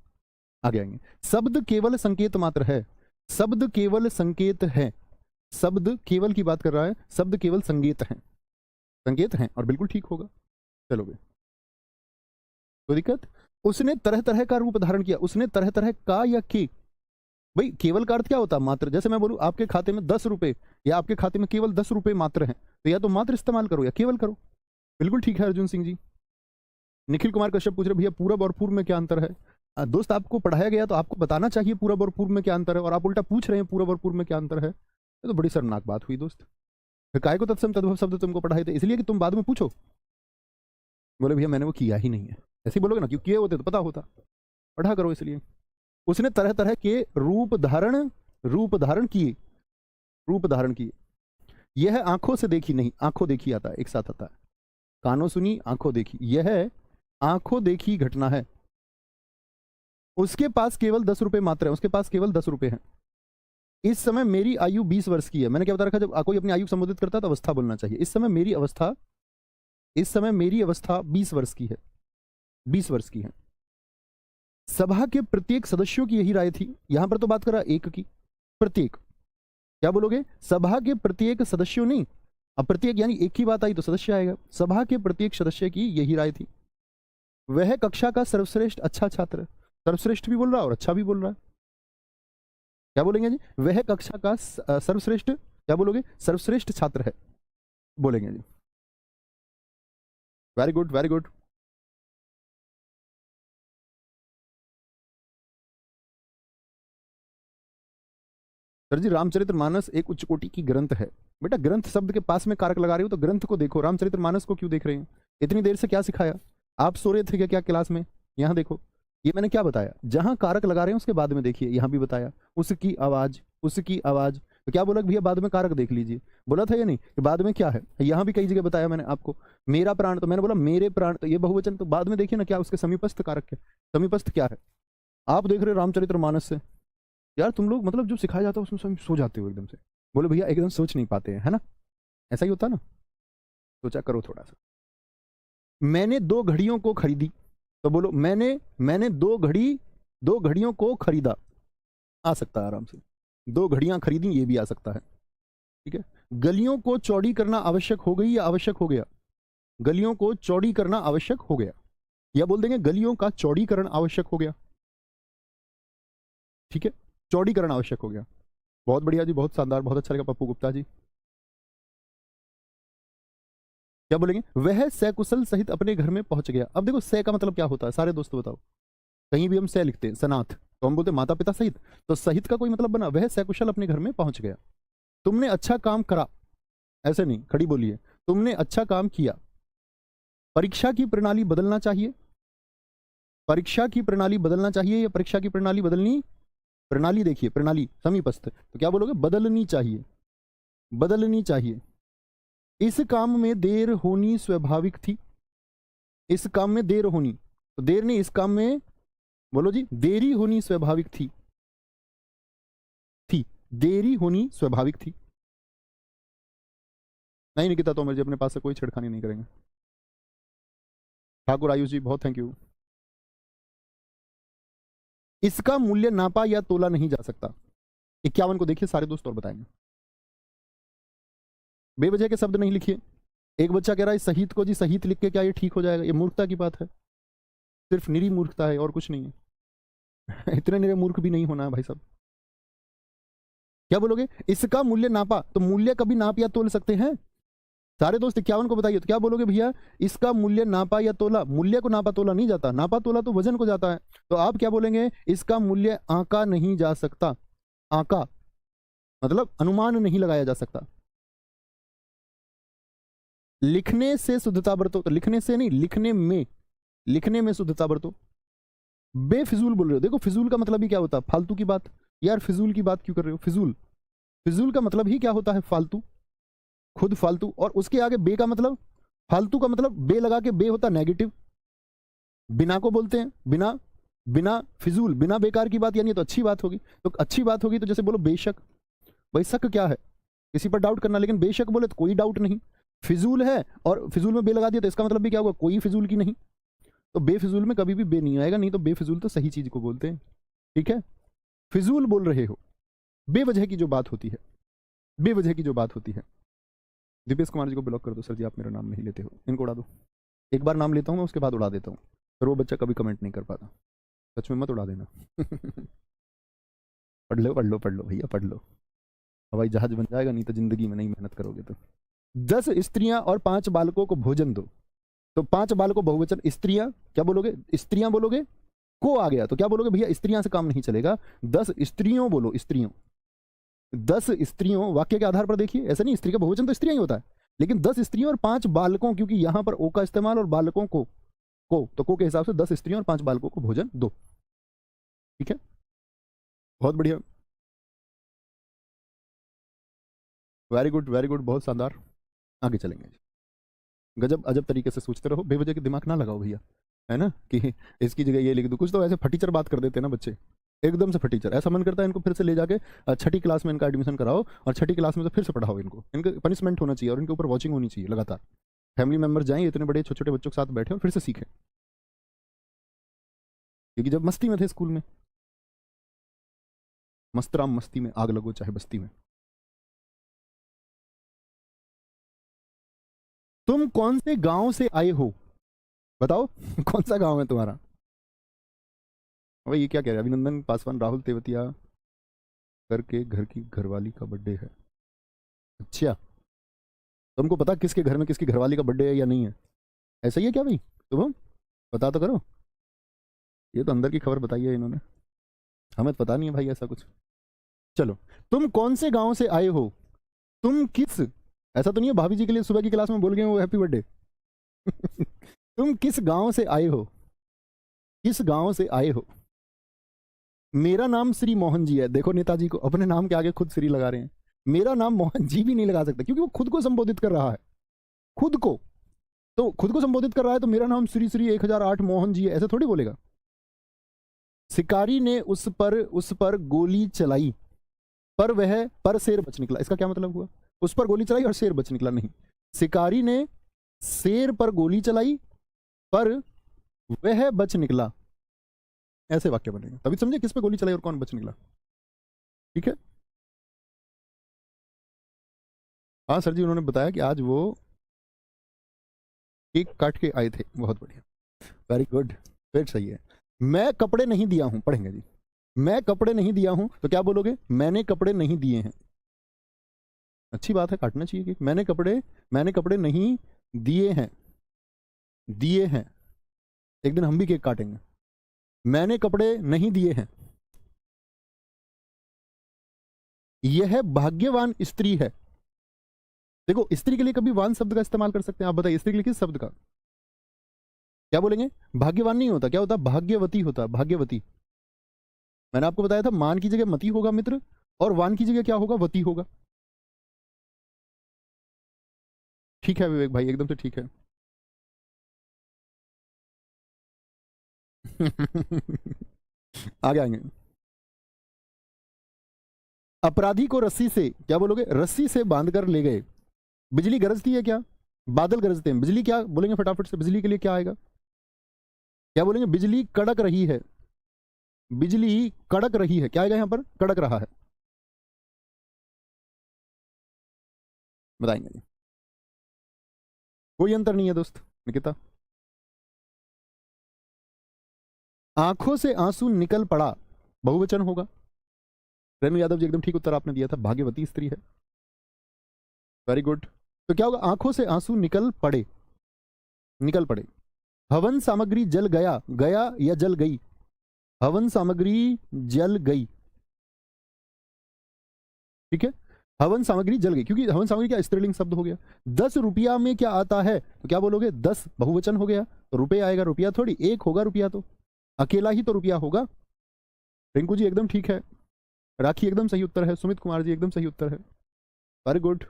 आगे आएंगे। शब्द केवल संकेत मात्र है। शब्द केवल संकेत है, शब्द केवल की बात कर रहा है, शब्द केवल संकेत है, संकेत है, और बिल्कुल ठीक होगा। चलोगे, कोई दिक्कत? उसने तरह तरह का रूप धारण किया। उसने तरह तरह का या के, भाई केवल का अर्थ क्या होता है? मात्र। जैसे मैं बोलूं आपके खाते में 10 रुपए, या आपके खाते में केवल 10 रुपए मात्र हैं, तो या तो मात्र इस्तेमाल करो या केवल करो। बिल्कुल ठीक है अर्जुन सिंह जी। निखिल कुमार कश्यप पूछ रहे भैया पूरब और पूर्व में क्या अंतर है? दोस्त आपको पढ़ाया गया तो आपको बताना चाहिए पूरब और पूर्व में क्या अंतर है, और आप उल्टा पूछ रहे हैं पूरब और पूर्व में क्या अंतर है। ये तो बड़ी शर्मनाक बात हुई दोस्त। फिर काय को तत्सम तद्भव शब्द तुमको पढ़ाए थे इसलिए कि तुम बाद में पूछो। बोले भैया मैंने वो किया ही नहीं है, ऐसे ही बोलोगे ना, क्यों किए होते तो पता होता, पढ़ा करो इसलिए। उसने तरह तरह के रूप धारण किए, रूप धारण किए। यह आंखों से देखी नहीं, आंखों देखी आता है, एक साथ आता है, कानों सुनी आंखों देखी, यह आंखों देखी घटना है। उसके पास केवल 10 रुपए मात्र है, उसके पास केवल 10 रुपए हैं। इस समय मेरी आयु 20 वर्ष की है। मैंने क्या बता रखा, जब कोई अपनी आयु संबोधित करता है तो अवस्था बोलना चाहिए। इस समय मेरी अवस्था 20 वर्ष की है, 20 वर्ष की है। सभा के प्रत्येक सदस्यों की यही राय थी। यहां पर तो बात कर रहा एक की, प्रत्येक। क्या बोलोगे? सभा के प्रत्येक सदस्यों नहीं, अब प्रत्येक यानी एक ही बात आई तो सदस्य आएगा। सभा के प्रत्येक सदस्य की यही राय थी। वह कक्षा का सर्वश्रेष्ठ अच्छा छात्र है। सर्वश्रेष्ठ भी बोल रहा है और अच्छा भी बोल रहा है। क्या बोलेंगे जी? वह कक्षा का सर्वश्रेष्ठ, क्या बोलोगे? सर्वश्रेष्ठ छात्र है, बोलेंगे जी। Very good, very good. Sir जी रामचरितमानस एक उच्च कोटि की ग्रंथ है। बेटा ग्रंथ शब्द के पास में कारक लगा रही हो तो ग्रंथ को देखो, रामचरितमानस को क्यों देख रहे हैं? इतनी देर से क्या सिखाया? आप सो रहे थे क्या क्लास में? यहाँ देखो, ये मैंने क्या बताया, जहां कारक लगा रहे हैं उसके बाद में देखिए, यहां भी बताया उसकी आवाज, उसकी आवाज। तो क्या बोला भैया बाद में कारक देख लीजिए, बोला था या नहीं कि बाद में क्या है? यहाँ भी कई जगह बताया मैंने आपको। मेरा प्राण, तो मैंने बोला मेरे प्राण, तो ये बहुवचन, तो बाद में देखिए ना क्या उसके समीपस्थ कारक है, समीपस्थ क्या है। आप देख रहे हो रामचरितमानस से, यार तुम लोग मतलब जो सिखाया जाता है उसमें सो जाते हो एकदम से। बोले भैया एकदम सोच नहीं पाते हैं, है ना? ऐसा ही होता ना, सोचा करो थोड़ा सा। मैंने 2 घड़ियों को खरीदी, तो बोलो मैंने 2 घड़ियों को खरीदा। आ सकता है आराम से, 2 घड़ियां खरीदी, ये भी आ सकता है। ठीक है, गलियों को चौड़ी करना आवश्यक हो गई या आवश्यक हो गया? गलियों को चौड़ी करना आवश्यक हो गया, या बोल देंगे गलियों का चौड़ीकरण आवश्यक हो गया। ठीक है, चौड़ीकरण आवश्यक हो गया। बहुत बढ़िया जी, बहुत शानदार, बहुत अच्छा लगा पप्पू गुप्ता जी। क्या बोलेंगे? वह सकुशल सहित अपने घर में पहुंच गया। अब देखो सै का मतलब क्या होता है, सारे दोस्त बताओ। कहीं भी हम सह लिखते हैं, सनाथ, तो हम बोलते हैं माता पिता सहित, तो सहित का कोई मतलब बना, वह सकुशल अपने घर में पहुंच गया। तुमने अच्छा काम करा, ऐसे नहीं, खड़ी बोलिए, तुमने अच्छा काम किया। परीक्षा की प्रणाली बदलना चाहिए, परीक्षा की प्रणाली बदलना चाहिए या परीक्षा की प्रणाली बदलनी, प्रणाली देखिए, प्रणाली समीपस्थ, तो क्या बोलोगे, बदलनी चाहिए, बदलनी चाहिए। इस काम में देर होनी स्वाभाविक थी, इस काम में देर होनी, तो देर नहीं, इस काम में बोलो जी, देरी होनी स्वाभाविक थी, थी, देरी होनी स्वाभाविक थी। नहीं निकिता तोमर जी, अपने पास से कोई छेड़खानी नहीं करेंगे। ठाकुर आयुष जी, बहुत थैंक यू। इसका मूल्य नापा या तोला नहीं जा सकता। 51 को देखिए सारे दोस्त और बताएंगे। बेवजह के शब्द नहीं लिखिए। एक बच्चा कह रहा है शहीद को जी शहीद लिख के क्या ये ठीक हो जाएगा, ये मूर्खता की बात है, सिर्फ निरी मूर्खता है और कुछ नहीं है। इतने निरे मूर्ख भी नहीं होना है भाई साहब। क्या बोलोगे, इसका मूल्य नापा, तो मूल्य कभी नाप या तोल सकते हैं? सारे दोस्त 51 को बताइए, तो क्या बोलोगे भैया, इसका मूल्य नापा या तोला? मूल्य को नापा तोला नहीं जाता, नापा तोला तो वजन को जाता है, तो आप क्या बोलेंगे, इसका मूल्य आंका नहीं जा सकता। आंका मतलब अनुमान नहीं लगाया जा सकता। लिखने से शुद्धता बरतो, तो लिखने से नहीं, लिखने में शुद्धता बरतो। बेफिजूल बोल रहे हो, देखो फिजूल का मतलब ही क्या होता है, फालतू की बात। यार फिजूल की बात क्यों कर रहे हो, फिजूल, फिजूल का मतलब ही क्या होता है, फालतू, खुद फालतू, और उसके आगे बे का मतलब, फालतू का मतलब बे लगा के, बे होता नेगेटिव, बिना को बोलते हैं, बिना, बिना फिजूल, बिना बेकार की बात, यानी तो अच्छी बात होगी, तो अच्छी बात होगी तो जैसे बोलो बेशक, भाई शक क्या है, किसी पर डाउट करना, लेकिन बेशक बोले तो कोई डाउट नहीं। फिजूल है और फिजूल में बे लगा दिया तो इसका मतलब भी क्या होगा, कोई फिजूल की नहीं, तो बेफिजूल में कभी भी बे नहीं आएगा, नहीं तो बेफिजूल तो सही चीज को बोलते हैं, ठीक है। फिजूल बोल रहे हो, बेवजह की जो बात होती है, बेवजह की जो बात होती है। दीपेश कुमार जी को ब्लॉक कर दो सर जी, आप मेरा नाम नहीं लेते हो, इनको उड़ा दो। एक बार नाम लेता हूँ मैं, उसके बाद उड़ा देता हूँ, फिर वो बच्चा कभी कमेंट नहीं कर पाता, सच में मत उड़ा देना। पढ़ लो पढ़ लो पढ़ लो भैया, पढ़ लो, हवाई जहाज बन जाएगा, नहीं तो जिंदगी में नहीं मेहनत करोगे तो। 10 स्त्रियां और 5 बालकों को भोजन दो, तो 5 बालकों बहुवचन, स्त्रियां क्या बोलोगे, स्त्रियां बोलोगे, को आ गया तो क्या बोलोगे भैया, स्त्रियां से काम नहीं चलेगा, 10 स्त्रियों बोलो, स्त्रियों, 10 स्त्रियों, वाक्य के आधार पर देखिए, ऐसा नहीं, स्त्री का बहुवचन तो स्त्रियां ही होता है, लेकिन 10 स्त्रियों और 5 बालकों, क्योंकि यहां पर ओ का इस्तेमाल और बालकों को तो को के हिसाब से 10 स्त्रियों और 5 बालकों को भोजन दो, ठीक है, बहुत बढ़िया, वेरी गुड वेरी गुड, बहुत शानदार, आगे चलेंगे। गजब अजब तरीके से सोचते रहो, बेवजह के दिमाग ना लगाओ भैया, है ना, कि इसकी जगह ये लिख दो, कुछ तो ऐसे फटीचर बात कर देते हैं ना बच्चे, एकदम से फटीचर, ऐसा मन करता है इनको फिर से ले जाके 6ठी क्लास में इनका एडमिशन कराओ और 6ठी क्लास में से फिर से पढ़ाओ इनको, इनका पनिशमेंट होना चाहिए और इनके ऊपर वॉचिंग होनी चाहिए लगातार, फैमिली मेंबर जाएं इतने बड़े छोटे छोटे बच्चों के साथ बैठे और फिर से सीखें, क्योंकि जब मस्ती में थे स्कूल में, मस्तराम मस्ती में आग लगो चाहे बस्ती में। तुम कौन से गांव से आए हो, बताओ। कौन सा गांव है तुम्हारा? भाई ये क्या कह रहे हैं, अभिनंदन पासवान राहुल तेवतिया करके घर की घरवाली का बर्थडे है। अच्छा, तुमको पता किसके घर में किसकी घरवाली का बर्थडे है या नहीं है? ऐसा ही है क्या भाई, तुम पता तो करो, ये तो अंदर की खबर बताई है इन्होंने, हमें तो पता नहीं है भाई ऐसा कुछ। चलो, तुम कौन से गांव से आए हो, तुम किस, ऐसा तो नहीं है भाभी जी के लिए सुबह की क्लास में बोल गए वो हैप्पी बर्थडे। तुम किस गांव से आए हो, किस गांव से आए हो? मेरा नाम श्री मोहन जी है, देखो नेताजी को अपने नाम के आगे खुद श्री लगा रहे हैं, मेरा नाम मोहन जी भी नहीं लगा सकता क्योंकि वो खुद को संबोधित कर रहा है, खुद को, तो खुद को संबोधित कर रहा है, तो मेरा नाम श्री श्री 1008 मोहन जी है, ऐसे थोड़ी बोलेगा। शिकारी ने उस पर गोली चलाई, पर शेर बच निकला, इसका क्या मतलब हुआ? उस पर गोली चलाई और शेर बच निकला, नहीं, शिकारी ने शेर पर गोली चलाई पर वह बच निकला, ऐसे वाक्य बनेगा, तभी समझे किस पे गोली चलाई और कौन बच निकला, ठीक है। हाँ सर जी, उन्होंने बताया कि आज वो केक काट के आए थे, बहुत बढ़िया, वेरी गुड, फिर सही है। मैं कपड़े नहीं दिया हूं, पढ़ेंगे जी, मैं कपड़े नहीं दिया हूं, तो क्या बोलोगे, मैंने कपड़े नहीं दिए हैं, अच्छी बात है, काटना चाहिए कि मैंने कपड़े नहीं दिए हैं, दिए हैं, एक दिन हम भी केक काटेंगे, मैंने कपड़े नहीं दिए हैं, यह भाग्यवान स्त्री है। देखो स्त्री के लिए कभी वान शब्द का इस्तेमाल कर सकते हैं, आप बताइए स्त्री के लिए किस शब्द का क्या बोलेंगे? भाग्यवान नहीं होता, क्या होता? भाग्यवती होता, भाग्यवती। मैंने आपको बताया था मान की जगह मती होगा मित्र, और वान की जगह क्या होगा? वती होगा। ठीक है विवेक भाई, एकदम से ठीक है। आगे आएंगे। अपराधी को रस्सी से, क्या बोलोगे? रस्सी से बांधकर ले गए। बिजली गरजती है क्या? बादल गरजते हैं। बिजली क्या बोलेंगे फटाफट से? बिजली के लिए क्या आएगा? क्या बोलेंगे? बिजली कड़क रही है। बिजली कड़क रही है, क्या आएगा यहां पर? कड़क रहा है, बताएंगे। कोई अंतर नहीं है दोस्त। निकिता, आंखों से आंसू निकल पड़ा, बहुवचन होगा। रेणु यादव जी एकदम ठीक उत्तर आपने दिया था, भाग्यवती स्त्री है। Very good. तो क्या होगा? आंखों से आंसू निकल पड़े, निकल पड़े। हवन सामग्री जल गया, गया या जल गई? हवन सामग्री जल गई, ठीक है। हवन सामग्री जल गई, क्योंकि हवन सामग्री क्या स्त्रीलिंग शब्द हो गया। 10 रुपया में क्या आता है, तो क्या बोलोगे? 10 बहुवचन हो गया, तो रुपये आएगा। रुपया थोड़ी एक होगा, रुपया तो अकेला ही तो रुपया होगा। रिंकू जी एकदम ठीक है, राखी एकदम सही उत्तर है, सुमित कुमार जी एकदम सही उत्तर है, वेरी गुड।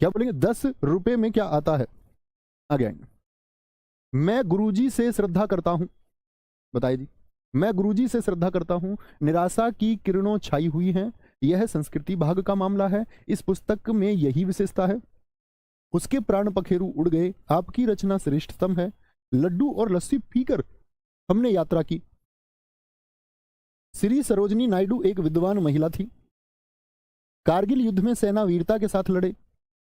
क्या बोलेंगे? 10 रुपये में क्या आता है? आगे आएंगे। मैं गुरुजी से श्रद्धा करता हूं, बताइए जी। मैं गुरुजी से श्रद्धा करता हूं, निराशा की किरणों छाई हुई हैं। यह संस्कृति भाग का मामला है, इस पुस्तक में यही विशेषता है। उसके प्राण पखेरु उड़ गए, आपकी रचना श्रेष्ठतम है। लड्डू और लस्सी पीकर हमने यात्रा की। श्री सरोजनी नायडू एक विद्वान महिला थी। कारगिल युद्ध में सेना वीरता के साथ लड़े।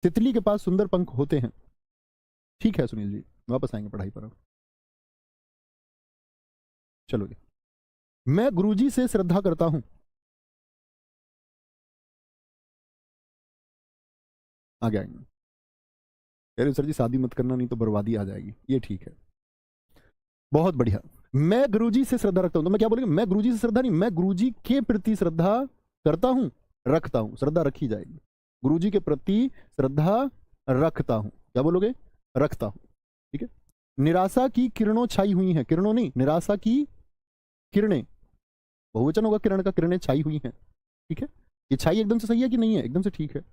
तितली के पास सुंदर पंख होते हैं। ठीक है सुनील जी, वापस आएंगे पढ़ाई पर अब। चलो जी। मैं गुरुजी से श्रद्धा करता हूं, आगे आएंगे। कह रहे सर जी शादी मत करना नहीं तो बर्बादी आ जाएगी, ये ठीक है, बहुत बढ़िया। मैं गुरुजी से श्रद्धा रखता हूं, तो मैं क्या बोलेंगे? मैं गुरुजी से श्रद्धा नहीं, मैं गुरुजी के प्रति श्रद्धा करता हूं, रखता हूं, श्रद्धा रखी जाएगी। गुरुजी के प्रति श्रद्धा रखता हूं, क्या बोलोगे? रखता हूं, ठीक है। निराशा की किरणों छाई हुई हैं, किरणों नहीं, निराशा की किरणें, बहुवचन होगा किरण का, किरणें छाई हुई हैं, ठीक है। ये छाई एकदम से सही है कि नहीं है? एकदम से ठीक है,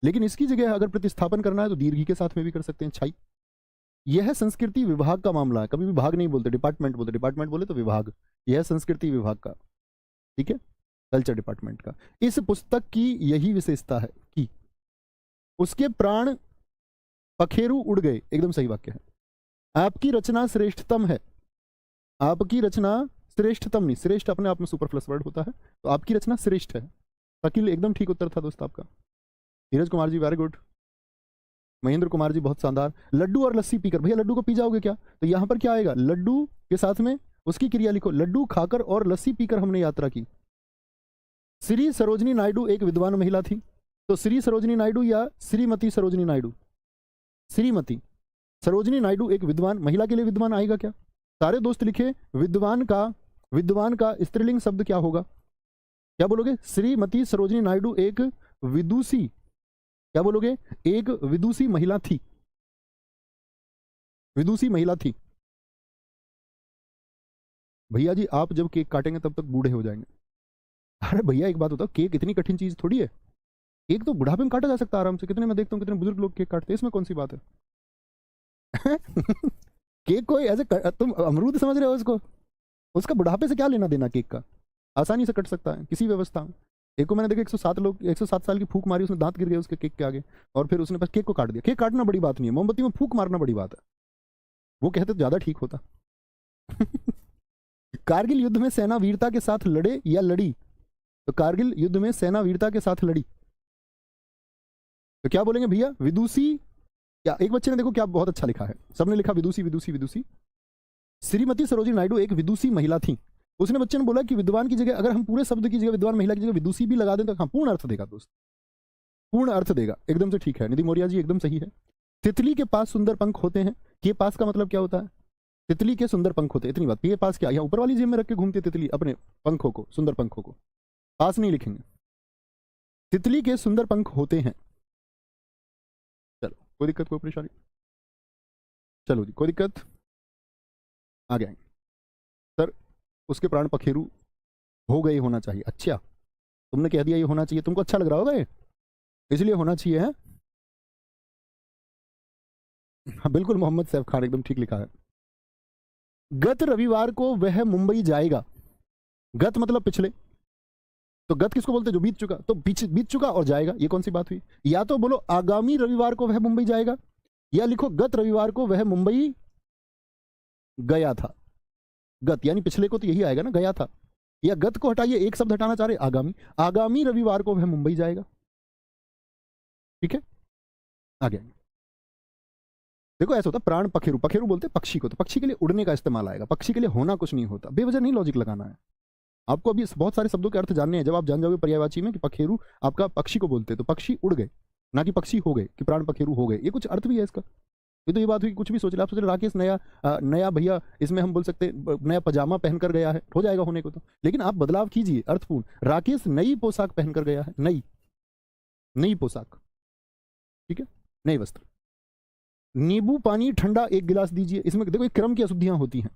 लेकिन इसकी जगह अगर प्रतिस्थापन करना है तो दीर्घी के साथ में भी कर सकते हैं, छाई। यह संस्कृति विभाग का मामला है, कभी विभाग नहीं बोलते, डिपार्टमेंट बोलते, डिपार्टमेंट बोले तो विभाग। यह संस्कृति विभाग का, ठीक है, कल्चर डिपार्टमेंट का। इस पुस्तक की यही विशेषता है कि उसके प्राण पखेरु उड़ गए, एकदम सही वाक्य है। आपकी रचना श्रेष्ठतम है, आपकी रचना श्रेष्ठतम नहीं, श्रेष्ठ अपने आप में सुपर प्लस वर्ड होता है, तो आपकी रचना श्रेष्ठ है। अकिल एकदम ठीक उत्तर था दोस्त आपका। धीरज कुमार जी वेरी गुड। महेंद्र कुमार जी बहुत शानदार। लड्डू और लस्सी पीकर, भैया लड्डू को पी जाओगे क्या? तो यहां पर क्या आएगा? लड्डू के साथ में उसकी क्रिया लिखो, लड्डू खाकर और लस्सी पीकर हमने यात्रा की। श्री सरोजनी नायडू एक विद्वान महिला थी, तो श्री सरोजनी नायडू या श्रीमती सरोजनी नायडू? श्रीमती सरोजनी नायडू एक विद्वान महिला, के लिए विद्वान आएगा क्या? सारे दोस्त लिखे विद्वान का, विद्वान का स्त्रीलिंग शब्द क्या होगा? क्या बोलोगे? श्रीमती सरोजनी नायडू एक विदुषी, क्या बोलोगे? एक विदुषी महिला थी, विदुषी महिला थी। भैया जी आप जब केक काटेंगे तब तक बूढ़े हो जाएंगे। अरे भैया एक बात बताओ, केक इतनी कठिन चीज थोड़ी है, केक तो बुढ़ापे में काटा जा सकता है आराम से। कितने मैं देखता हूँ कितने बुजुर्ग लोग केक काटते हैं, इसमें कौन सी बात है? केक कोई ऐसे तुम अमरूद समझ रहे हो उसको? उसका बुढ़ापे से क्या लेना देना? केक का आसानी से कट सकता है किसी व्यवस्था में। एक को मैंने देखा 107 लोग, 107 साल की फूक मारी, उसमें दांत गिर गए उसके केक के आगे, और फिर उसने बस केक को काट दिया। केक काटना बड़ी बात नहीं है, मोमबत्ती में फूक मारना बड़ी बात है। वो कहते तो ज्यादा ठीक होता। कारगिल युद्ध में सेना वीरता के साथ लड़े या लड़ी? तो कारगिल युद्ध में सेना वीरता के साथ लड़ी, तो क्या बोलेंगे भैया? विदुषी। या एक बच्चे ने देखो क्या बहुत अच्छा लिखा है, सबने लिखा विदुषी विदुषी विदुषी। श्रीमती सरोजिनी नायडू एक विदुषी महिला थी। उसने बच्चे ने बोला कि विद्वान की जगह अगर हम पूरे शब्द की जगह विद्वान महिला की जगह विदुषी भी लगा दें तो हाँ पूर्ण अर्थ देगा दोस्त, पूर्ण अर्थ देगा, एकदम से ठीक है। निधि मौर्य जी एकदम सही है। तितली के पास सुंदर पंख होते हैं, के पास का मतलब क्या होता है? तितली के सुंदर पंख होते, इतनी बात। ये पास क्या, यहाँ ऊपर वाली जेब में रख के घूमती है तितली अपने पंखों को, सुंदर पंखों को। पास नहीं लिखेंगे, तितली के सुंदर पंख होते हैं। चलो कोई दिक्कत, कोई परेशानी? चलो जी, कोई दिक्कत? आगे आएंगे। सर उसके प्राण पखेरु हो गए होना चाहिए। अच्छा, तुमने कह दिया ये होना चाहिए, तुमको अच्छा लग रहा होगा ये, इसलिए होना चाहिए है? हाँ बिल्कुल, मोहम्मद सैफ खान एकदम ठीक लिखा है। गत रविवार को वह मुंबई जाएगा। गत मतलब पिछले, तो गत किसको बोलते हैं, जो बीत चुका। तो बीत चुका और जाएगा, ये कौन सी बात हुई? या तो बोलो आगामी रविवार को वह मुंबई जाएगा, या लिखो गत रविवार को वह मुंबई गया था। गत यानी पिछले को तो यही आएगा ना, गया था। या गत को हटाइए, एक शब्द हटाना चाह रहे, आगामी। आगामी रविवार को वह मुंबई जाएगा। ठीक है, आगे आएंगे। देखो ऐसा होता है, प्राण पखेरु, पखेरु बोलते हैं पक्षी को, तो पक्षी के लिए उड़ने का इस्तेमाल आएगा, पक्षी के लिए होना कुछ नहीं होता। बेवजह नहीं लॉजिक लगाना है आपको। अभी बहुत सारे शब्दों के अर्थ जानने हैं, जब आप जान जाओगे पर्यायवाची में कि पखेरु आपका पक्षी को बोलते हैं, तो पक्षी उड़ गए, ना कि पक्षी हो गए, कि प्राण पखेरु हो गए। ये कुछ अर्थ भी है इसका। ये तो ये बात हुई, कुछ भी सोच रहे, आप सोच रहे राकेश नया भैया, इसमें हम बोल सकते हैं नया पजामा पहन कर गया है, हो जाएगा होने को तो। लेकिन आप बदलाव कीजिए अर्थपूर्ण। राकेश नई पोशाक पहन कर गया है, नई पोशाक, ठीक है, नए वस्त्र। नींबू पानी ठंडा एक गिलास दीजिए। इसमें देखो एक क्रम की अशुद्धियां होती हैं,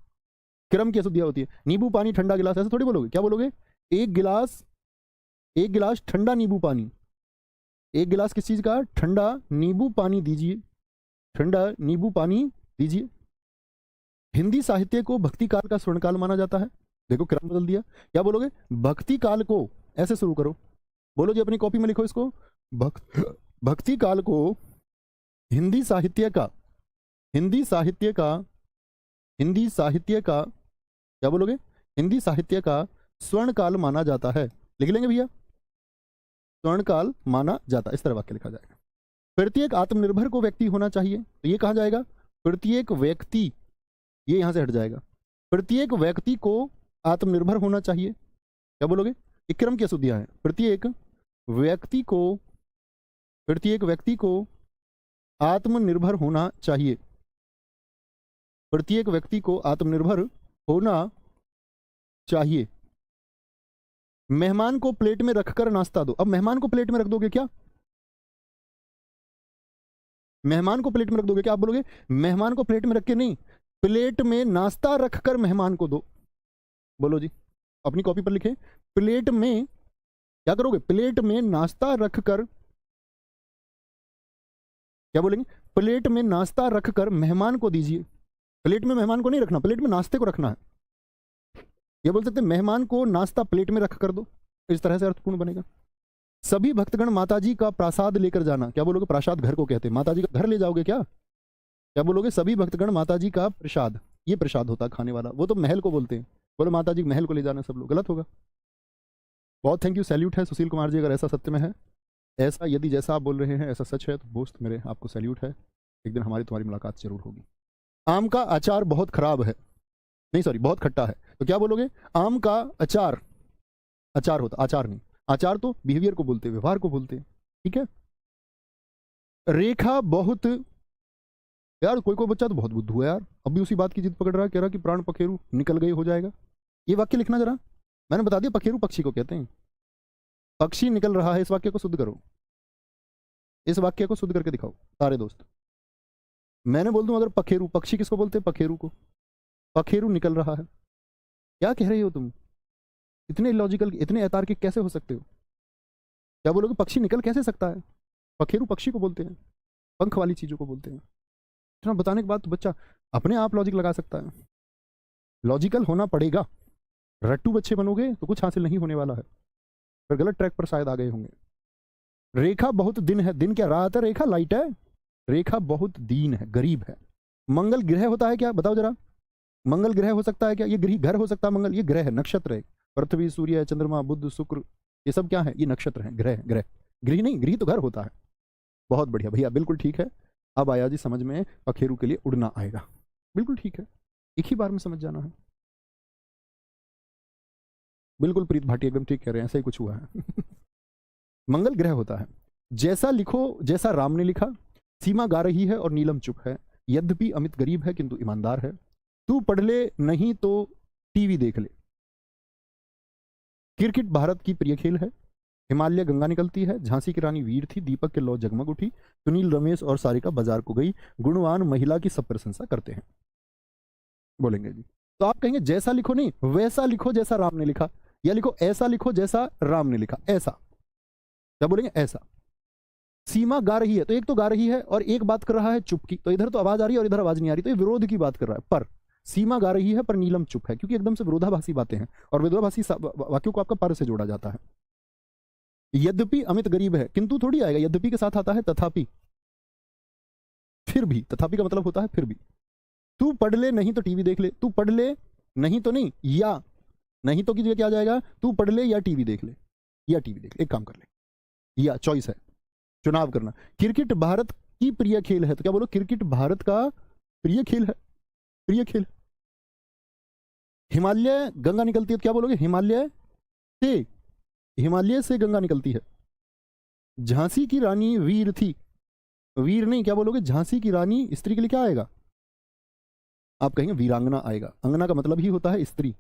क्रम की अशुद्धियां होती है। नींबू पानी ठंडा गिलास, ऐसे थोड़ी बोलोगे, क्या बोलोगे? एक गिलास ठंडा नींबू पानी। एक गिलास किस चीज का? ठंडा नींबू पानी दीजिए, ठंडा नींबू पानी दीजिए। हिंदी साहित्य को भक्ति काल का स्वर्णकाल माना जाता है। देखो क्रम बदल दिया, क्या बोलोगे? भक्ति काल को, ऐसे शुरू करो, बोलो जी, अपनी कॉपी में लिखो इसको। भक्ति काल को हिंदी साहित्य का क्या बोलोगे? हिंदी साहित्य का स्वर्ण काल माना जाता है। लिख लेंगे भैया, स्वर्ण काल माना जाता, इस तरह वाक्य लिखा जाएगा। प्रत्येक आत्मनिर्भर को व्यक्ति होना चाहिए, तो ये कहा जाएगा प्रत्येक व्यक्ति, ये यहां से हट जाएगा। प्रत्येक व्यक्ति को आत्मनिर्भर होना चाहिए, क्या बोलोगे? एक क्रम की अशुद्धियां हैं। प्रत्येक व्यक्ति को आत्मनिर्भर होना चाहिए, प्रत्येक व्यक्ति को आत्मनिर्भर होना चाहिए। मेहमान को प्लेट में रखकर नाश्ता दो। अब मेहमान को प्लेट में रख दोगे क्या? मेहमान को प्लेट में रख दोगे क्या? आप बोलोगे मेहमान को प्लेट में रख के नहीं, प्लेट में नाश्ता रखकर मेहमान को दो। बोलो जी, अपनी कॉपी पर लिखे, प्लेट में क्या करोगे? प्लेट में नाश्ता रखकर, क्या बोलेंगे? प्लेट में नाश्ता रखकर मेहमान को दीजिए। प्लेट में मेहमान को नहीं रखना, प्लेट में नाश्ते को रखना है। ये बोल सकते मेहमान को नाश्ता प्लेट में रख कर दो, इस तरह से अर्थपूर्ण बनेगा। सभी भक्तगण माताजी का प्रसाद लेकर जाना। क्या बोलोगे? प्रसाद घर को कहते हैं, माताजी का घर ले जाओगे क्या? क्या बोलोगे? सभी भक्तगण माताजी का प्रसाद, ये प्रसाद होता है खाने वाला, वो तो महल को बोलते हैं। बोलो माताजी महल को ले जाना सब लोग, गलत होगा। बहुत थैंक यू, सैल्यूट है सुशील कुमार जी, अगर ऐसा सत्य में है, ऐसा यदि जैसा आप बोल रहे हैं ऐसा सच है, तो दोस्त मेरे आपको सैल्यूट है। एक दिन हमारी तुम्हारी मुलाकात जरूर होगी। आम का अचार बहुत खराब है, नहीं सॉरी बहुत खट्टा है, तो क्या बोलोगे? आम का अचार, अचार होता, आचार नहीं, आचार तो बिहेवियर को बोलते हैं, व्यवहार को बोलते हैं, ठीक है। रेखा बहुत, यार कोई बच्चा तो बहुत बुद्धू है यार, अब भी उसी बात की जिद पकड़ रहा है, कह रहा कि प्राण पखेरु निकल गए हो जाएगा। ये वाक्य लिखना जरा, मैंने बता दिया पखेरु पक्षी को कहते हैं, पक्षी निकल रहा है, इस वाक्य को शुद्ध करो, इस वाक्य को शुद्ध करके दिखाओ सारे दोस्त। मैंने बोल दूं अगर पखेरु, पक्षी किसको बोलते हैं? पखेरु को। पखेरु निकल रहा है, क्या कह रहे हो तुम? इतने लॉजिकल, इतने अतार्किक कैसे हो सकते हो? क्या बोलोगे? पक्षी निकल कैसे सकता है? पखेरु पक्षी को बोलते हैं, पंख वाली चीजों को बोलते हैं। इतना बताने के बाद तो बच्चा अपने आप लॉजिक लगा सकता है। लॉजिकल होना पड़ेगा, रट्टू बच्चे बनोगे तो कुछ हासिल नहीं होने वाला है, फिर गलत ट्रैक पर शायद आ गए होंगे। रेखा बहुत दिन है, दिन क्या रात है? रेखा लाइट है, रेखा बहुत दीन है, गरीब है। मंगल ग्रह होता है क्या? बताओ जरा, मंगल ग्रह हो सकता है क्या? ये ग्रह घर हो सकता है, मंगल ये ग्रह है, नक्षत्र है। पृथ्वी, सूर्य, चंद्रमा, बुध, शुक्र, ये सब क्या है? ये नक्षत्र है, ग्रह, ग्रह, गृह नहीं, गृह तो घर होता है। बहुत बढ़िया भैया, बिल्कुल ठीक है। अब आया जी समझ में, पखेरु के लिए उड़ना आएगा, बिल्कुल ठीक है, एक ही बार में समझ जाना है। बिल्कुल प्रीत भाटी एकदम ठीक कह रहे हैं, ऐसा ही कुछ हुआ है। मंगल ग्रह होता है। जैसा लिखो जैसा राम ने लिखा, सीमा गा रही है और नीलम चुप है, यद्यपि अमित गरीब है किंतु ईमानदार है। तू पढ़ ले नहीं तो टीवी देख ले। क्रिकेट भारत की प्रिय खेल है। हिमालय गंगा निकलती है। झांसी की रानी वीर थी। दीपक के लौ जगमग उठी। सुनील रमेश और सारिका बाजार को गई। गुणवान महिला की सब प्रशंसा करते हैं। बोलेंगे जी। तो आप कहेंगे जैसा लिखो नहीं, वैसा लिखो जैसा राम ने लिखा, या लिखो ऐसा लिखो जैसा राम ने लिखा। ऐसा क्या बोलेंगे? ऐसा। सीमा गा रही है, तो एक तो गा रही है और एक बात कर रहा है चुप की, तो इधर तो आवाज आ रही है और इधर आवाज नहीं आ रही, तो ये विरोध की बात कर रहा है। पर सीमा गा रही है पर नीलम चुप है, क्योंकि एकदम से विरोधाभासी बातें हैं और विरोधाभासी वाक्यों को आपका पर से जोड़ा जाता है। यद्यपि अमित गरीब है, किंतु थोड़ी आएगा, यद्यपि के साथ आता है तथापि। फिर भी, तथापि का मतलब होता है फिर भी। तू पढ़ ले नहीं तो टीवी देख ले। तू पढ़ ले नहीं तो नहीं, या नहीं तो की जगह क्या आ जाएगा? तू पढ़ ले या टीवी देख ले, या टीवी देख ले, एक काम कर ले, या चॉइस है, चुनाव करना। क्रिकेट भारत की प्रिय खेल है, तो क्या बोलो? क्रिकेट भारत का प्रिय खेल है, प्रिय खेल। हिमालय गंगा निकलती है, तो क्या बोलोगे? से, हिमालय से गंगा निकलती है। झांसी की रानी वीर थी। वीर नहीं, क्या बोलोगे? झांसी की रानी स्त्री के लिए क्या आएगा? आप कहेंगे वीरांगना आएगा। अंगना का मतलब ही होता है स्त्री।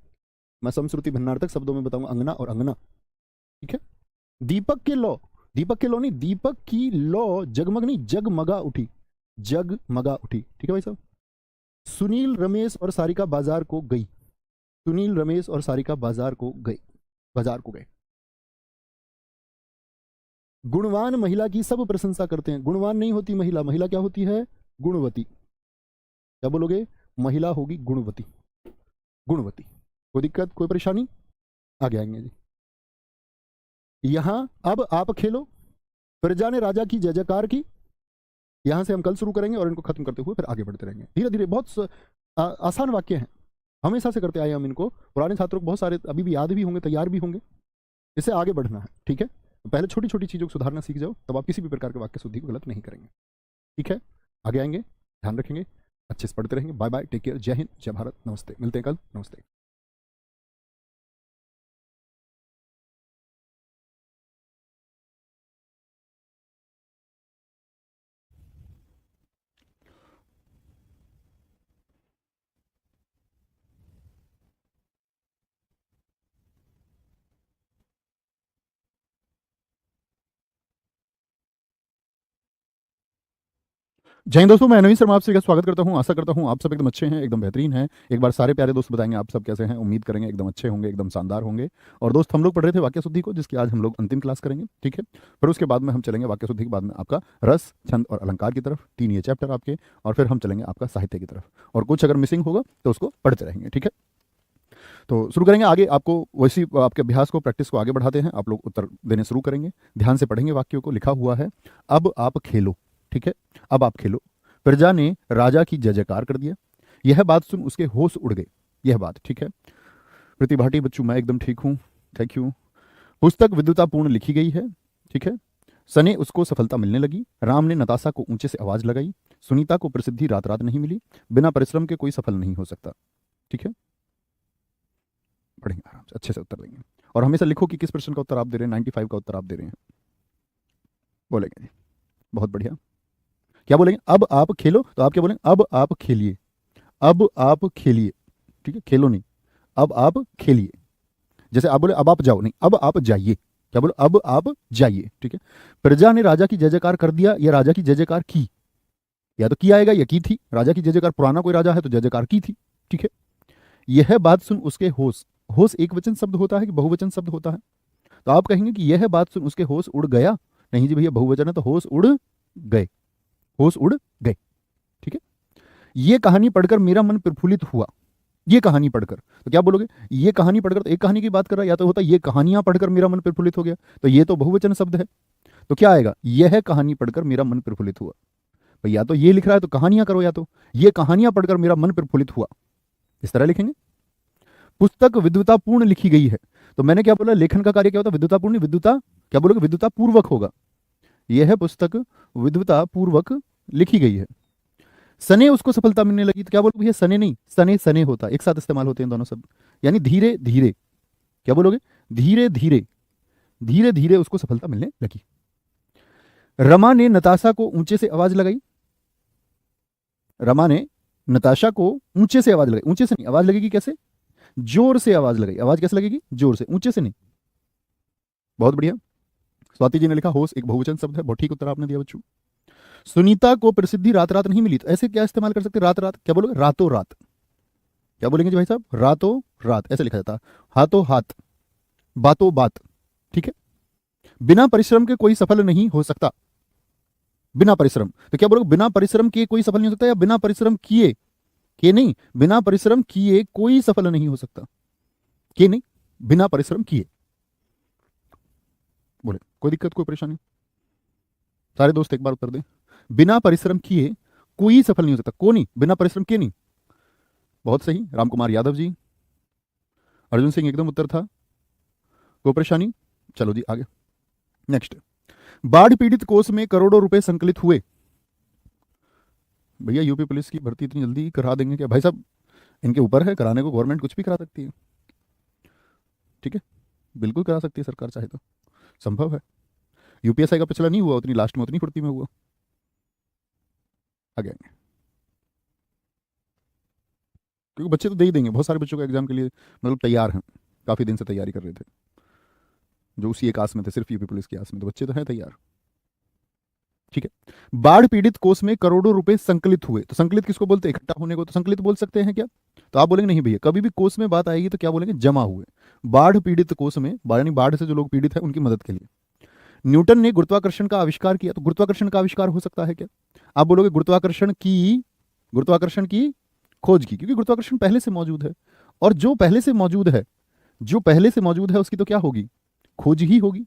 मैं समश्रुति भिन्नार्थक शब्दों में बताऊंगा अंगना और अंगना। ठीक है। दीपक के लौ, दीपक के लौ नहीं, दीपक की लौ जगमग नहीं, जगमगा उठी, जगमगा उठी। ठीक है भाई साहब। सुनील रमेश और सारिका बाजार को गई। सुनील रमेश और सारिका बाजार को गए, बाजार को गए। गुणवान महिला की सब प्रशंसा करते हैं। गुणवान नहीं होती महिला, महिला क्या होती है? गुणवती। क्या बोलोगे? महिला होगी गुणवती, गुणवती। कोई दिक्कत, कोई परेशानी? आगे आएंगे जी। यहां अब आप खेलो। प्रजा ने राजा की जय जयकार की। यहां से हम कल शुरू करेंगे और इनको खत्म करते हुए फिर आगे बढ़ते रहेंगे धीरे धीरे। बहुत आसान वाक्य हैं, हमेशा से करते आए हम इनको। पुराने छात्रों को बहुत सारे अभी भी याद भी होंगे, तैयार भी होंगे। इससे आगे बढ़ना है। ठीक है। पहले छोटी छोटी चीजों को सुधारना सीख जाओ, तब आप किसी भी प्रकार के वाक्य शुद्धि को गलत नहीं करेंगे। ठीक है। आगे आएंगे, ध्यान रखेंगे, अच्छे से पढ़ते रहेंगे। Bye bye, take care, Jai Hind, जय भारत, नमस्ते। मिलते हैं कल, नमस्ते। जय हिंद दोस्तों, मैं नवीन शर्मा आपसे स्वागत करता हूं। आशा करता हूं आप सब एकदम अच्छे हैं, एकदम बेहतरीन हैं। एक बार सारे प्यारे दोस्त बताएंगे आप सब कैसे हैं। उम्मीद करेंगे एकदम अच्छे होंगे, एकदम शानदार होंगे। और दोस्त, हम लोग पढ़ रहे थे वाक्य शुद्धि को, जिसकी आज हम लोग अंतिम क्लास करेंगे। ठीक है। फिर उसके बाद में हम चलेंगे वाक्य शुद्धि के बाद में आपका रस, छंद और अलंकार की तरफ, 3 ये चैप्टर आपके। और फिर हम चलेंगे आपका साहित्य की तरफ, और कुछ अगर मिसिंग होगा तो उसको पढ़ते रहेंगे। ठीक है। तो शुरू करेंगे आगे। आपको वैसी आपके अभ्यास को, प्रैक्टिस को आगे बढ़ाते हैं। आप लोग उत्तर देने शुरू करेंगे, ध्यान से पढ़ेंगे वाक्यों को। लिखा हुआ है अब आप खेलो। ठीक है। अब आप खेलो। प्रजा ने राजा की जय जयकार कर दिया। यह बात सुन उसके होश उड़ गए। यह बात, ठीक है। प्रतिभाटी बच्चों, मैं एकदम ठीक हूं, थैंक यू। पुस्तक विद्वतापूर्ण लिखी गई है। ठीक है। सने उसको सफलता मिलने लगी। राम ने नताशा को ऊंचे से आवाज लगाई। सुनीता को प्रसिद्धि रात रात नहीं मिली। बिना परिश्रम के कोई सफल नहीं हो सकता। ठीक है। पढ़ेंगे आराम से, अच्छे से उत्तर देंगे। और हमेशा लिखो कि किस प्रश्न का उत्तर आप दे रहे हैं। 95 का उत्तर आप दे रहे हैं। बोलेंगे जी, बहुत बढ़िया। क्या बोलेंगे? अब आप खेलो, तो आप क्या बोलेंगे? अब आप खेलिए। अब आप खेलिए। ठीक है। खेलो नहीं, अब आप खेलिए। जैसे आप बोले अब आप जाओ, नहीं, अब आप जाइए। क्या बोलो? अब आप जाइए। ठीक है। प्रजा ने राजा की जय जयकार कर दिया, या राजा की जय जयकार की। या तो की आएगा या की थी। राजा की जय जयकार, पुराना कोई राजा है तो जय जयकार की थी। ठीक है। यह बात सुन उसके होश, होश एक वचन शब्द होता है कि बहुवचन शब्द होता है? तो आप कहेंगे कि यह बात सुन उसके होश उड़ गया। नहीं जी भैया, बहुवचन है तो होश उड़ गए, होश उड़ गए। ठीक है। ये कहानी पढ़कर मेरा मन प्रफुल्लित हुआ। ये कहानी पढ़कर, तो क्या बोलोगे? ये कहानी पढ़कर, तो एक कहानी की बात कर रहा है, या तो होता है ये कहानियां पढ़कर मेरा मन प्रफुल्लित हो गया, तो ये तो बहुवचन शब्द है। तो क्या आएगा? यह कहानी पढ़कर मेरा मन प्रफुल्लित हुआ। भाई या तो ये लिख रहा है तो कहानियां करो, या तो ये कहानियां पढ़कर मेरा मन प्रफुल्लित हुआ, इस तरह लिखेंगे। पुस्तक विद्वतापूर्ण लिखी गई है, तो मैंने क्या बोला? लेखन का कार्य क्या होता है? विद्वतापूर्ण, विद्वता, क्या बोलोगे? विद्वता पूर्वक होगा। यह पुस्तक विद्वता पूर्वक लिखी गई है। सने उसको सफलता मिलने लगी, तो क्या बोलोगे भैया? सने नहीं, सने सने होता है, एक साथ इस्तेमाल होते हैं दोनों शब्द, यानी धीरे धीरे। क्या बोलोगे? धीरे धीरे, धीरे धीरे उसको सफलता मिलने लगी। रमा ने नताशा को ऊंचे से आवाज लगाई। रमा ने नताशा को ऊंचे से आवाज लगाई, ऊंचे से नहीं, आवाज लगेगी कैसे, जोर से आवाज लगाई, आवाज कैसे लगेगी, जोर से, ऊंचे से नहीं। बहुत बढ़िया। स्वाति जी ने लिखा होश एक बहुवचन शब्द है, बहुत ठीक उत्तर आपने दिया बच्चों। सुनीता को प्रसिद्धि रात रात नहीं मिली, तो ऐसे क्या इस्तेमाल कर सकते, रात रात, क्या बोलोगे, रातों रात। क्या बोलेंगे जी भाई साहब, रातों रात, ऐसे लिखा जाता है, हाथों हाथ, बातों बात। ठीक है। बिना परिश्रम के कोई सफल नहीं हो सकता, बिना परिश्रम, तो क्या बोलोगे, बिना परिश्रम किए कोई सफल नहीं हो सकता, या बिना परिश्रम किए, के नहीं, बिना परिश्रम किए कोई सफल नहीं हो सकता, के नहीं, बिना परिश्रम किए। बोले कोई दिक्कत, कोई परेशानी, सारे दोस्त एक बार उत्तर दें। बिना परिश्रम किए कोई सफल नहीं हो सकता, को नहीं, बिना परिश्रम के नहीं। बहुत सही, रामकुमार यादव जी। अर्जुन सिंह एकदम उत्तर था, कोई परेशानी। चलो जी आगे, नेक्स्ट। बाढ़ पीड़ित कोष में करोड़ों रुपए संकलित हुए। भैया यूपी पुलिस की भर्ती इतनी जल्दी करा देंगे क्या भाई साहब, इनके ऊपर है, कराने को गवर्नमेंट कुछ भी करा सकती है। ठीक है, बिल्कुल करा सकती है सरकार चाहे तो, संभव है। यूपीएसआई का पिछला नहीं हुआ, उतनी लास्ट में उतनी फुर्ती में हुआ। आगे आएंगे, क्योंकि बच्चे तो दे ही देंगे, बहुत सारे बच्चों का एग्जाम के लिए मतलब तैयार हैं, काफी दिन से तैयारी कर रहे थे, जो उसी एक आस में थे, सिर्फ यूपी पुलिस की आस में, तो बच्चे तो हैं तैयार। ठीक है। बाढ़ पीड़ित कोष में करोड़ों रुपए संकलित हुए, तो संकलित किसको बोलते हैं, इकट्ठा होने को तो संकलित बोल सकते हैं क्या, तो आप बोलेंगे नहीं भैया, कभी भी कोष में बात आएगी तो क्या बोलेंगे, जमा हुए। बाढ़ पीड़ित कोष में, यानी बाढ़ से जो लोग पीड़ित हैं उनकी मदद के लिए। न्यूटन ने गुरुत्वाकर्षण का आविष्कार किया, तो गुरुत्वाकर्षण का आविष्कार हो सकता है क्या, आप बोलोगे गुरुत्वाकर्षण की खोज की, क्योंकि गुरुत्वाकर्षण पहले से मौजूद है, और जो पहले से मौजूद है, जो पहले से मौजूद है उसकी तो क्या होगी, खोज ही होगी।